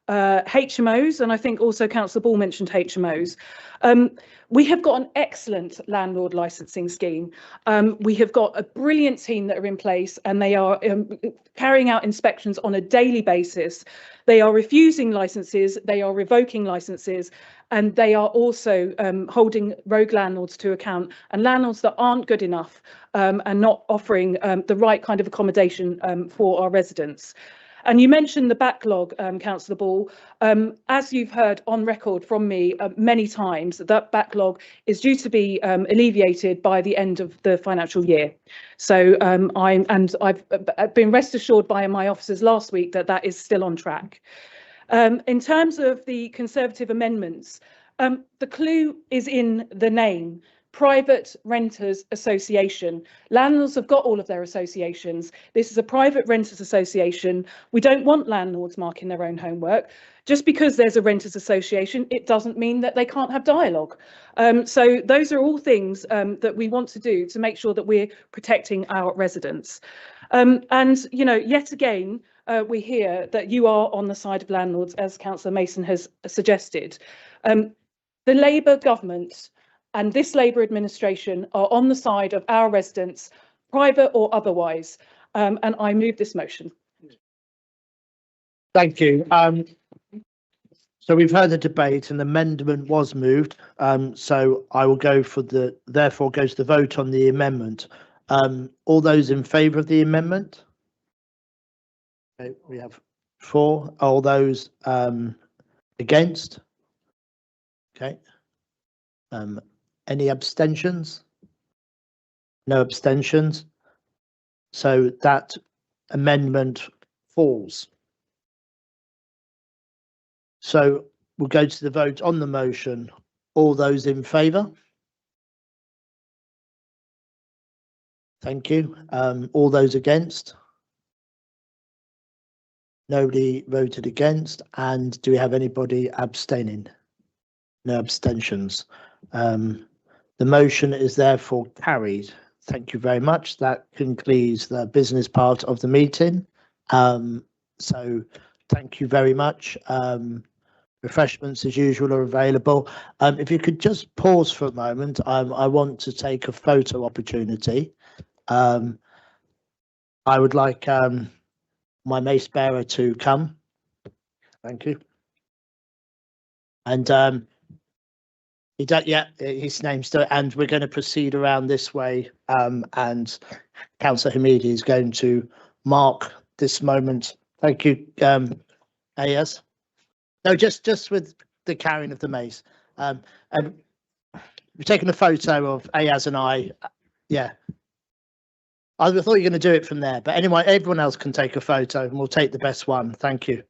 HMOs, and I think also Councillor Ball mentioned HMOs. We have got an excellent landlord licensing scheme. We have got a brilliant team that are in place, and they are carrying out inspections on a daily basis. They are refusing licenses, they are revoking licenses, and they are also holding rogue landlords to account, and landlords that aren't good enough and not offering the right kind of accommodation for our residents. And you mentioned the backlog, Councillor Ball. As you've heard on record from me many times, that backlog is due to be alleviated by the end of the financial year. So I've been rest assured by my officers last week that that is still on track. In terms of the Conservative amendments, the clue is in the name. Private Renters Association. Landlords have got all of their associations. This is a private renters association. We don't want landlords marking their own homework. Just because there's a renters association, it doesn't mean that they can't have dialogue. So those are all things that we want to do to make sure that we're protecting our residents. And, you know, yet again, we hear that you are on the side of landlords, as Councillor Mason has suggested. The Labour government and this Labour administration are on the side of our residents, private or otherwise, and I move this motion. Thank you. So we've heard the debate, and the amendment was moved. So I will go for therefore goes to the vote on the amendment. All those in favour of the amendment? Okay, we have 4. All those against? Okay. Any abstentions? No abstentions. So that amendment falls. So we'll go to the vote on the motion. All those in favour? Thank you. All those against? Nobody voted against. And do we have anybody abstaining? No abstentions. The motion is therefore carried. Thank you very much. That concludes the business part of the meeting. So thank you very much. Refreshments as usual are available. If you could just pause for a moment, I want to take a photo opportunity. I would like my mace bearer to come. Thank you. And his name's still, and we're going to proceed around this way, and Councillor Hamidi is going to mark this moment. Thank you, Ayaz. No, just with the carrying of the mace. And we've taken a photo of Ayaz and I. Yeah. I thought you were going to do it from there, but anyway, everyone else can take a photo and we'll take the best one. Thank you.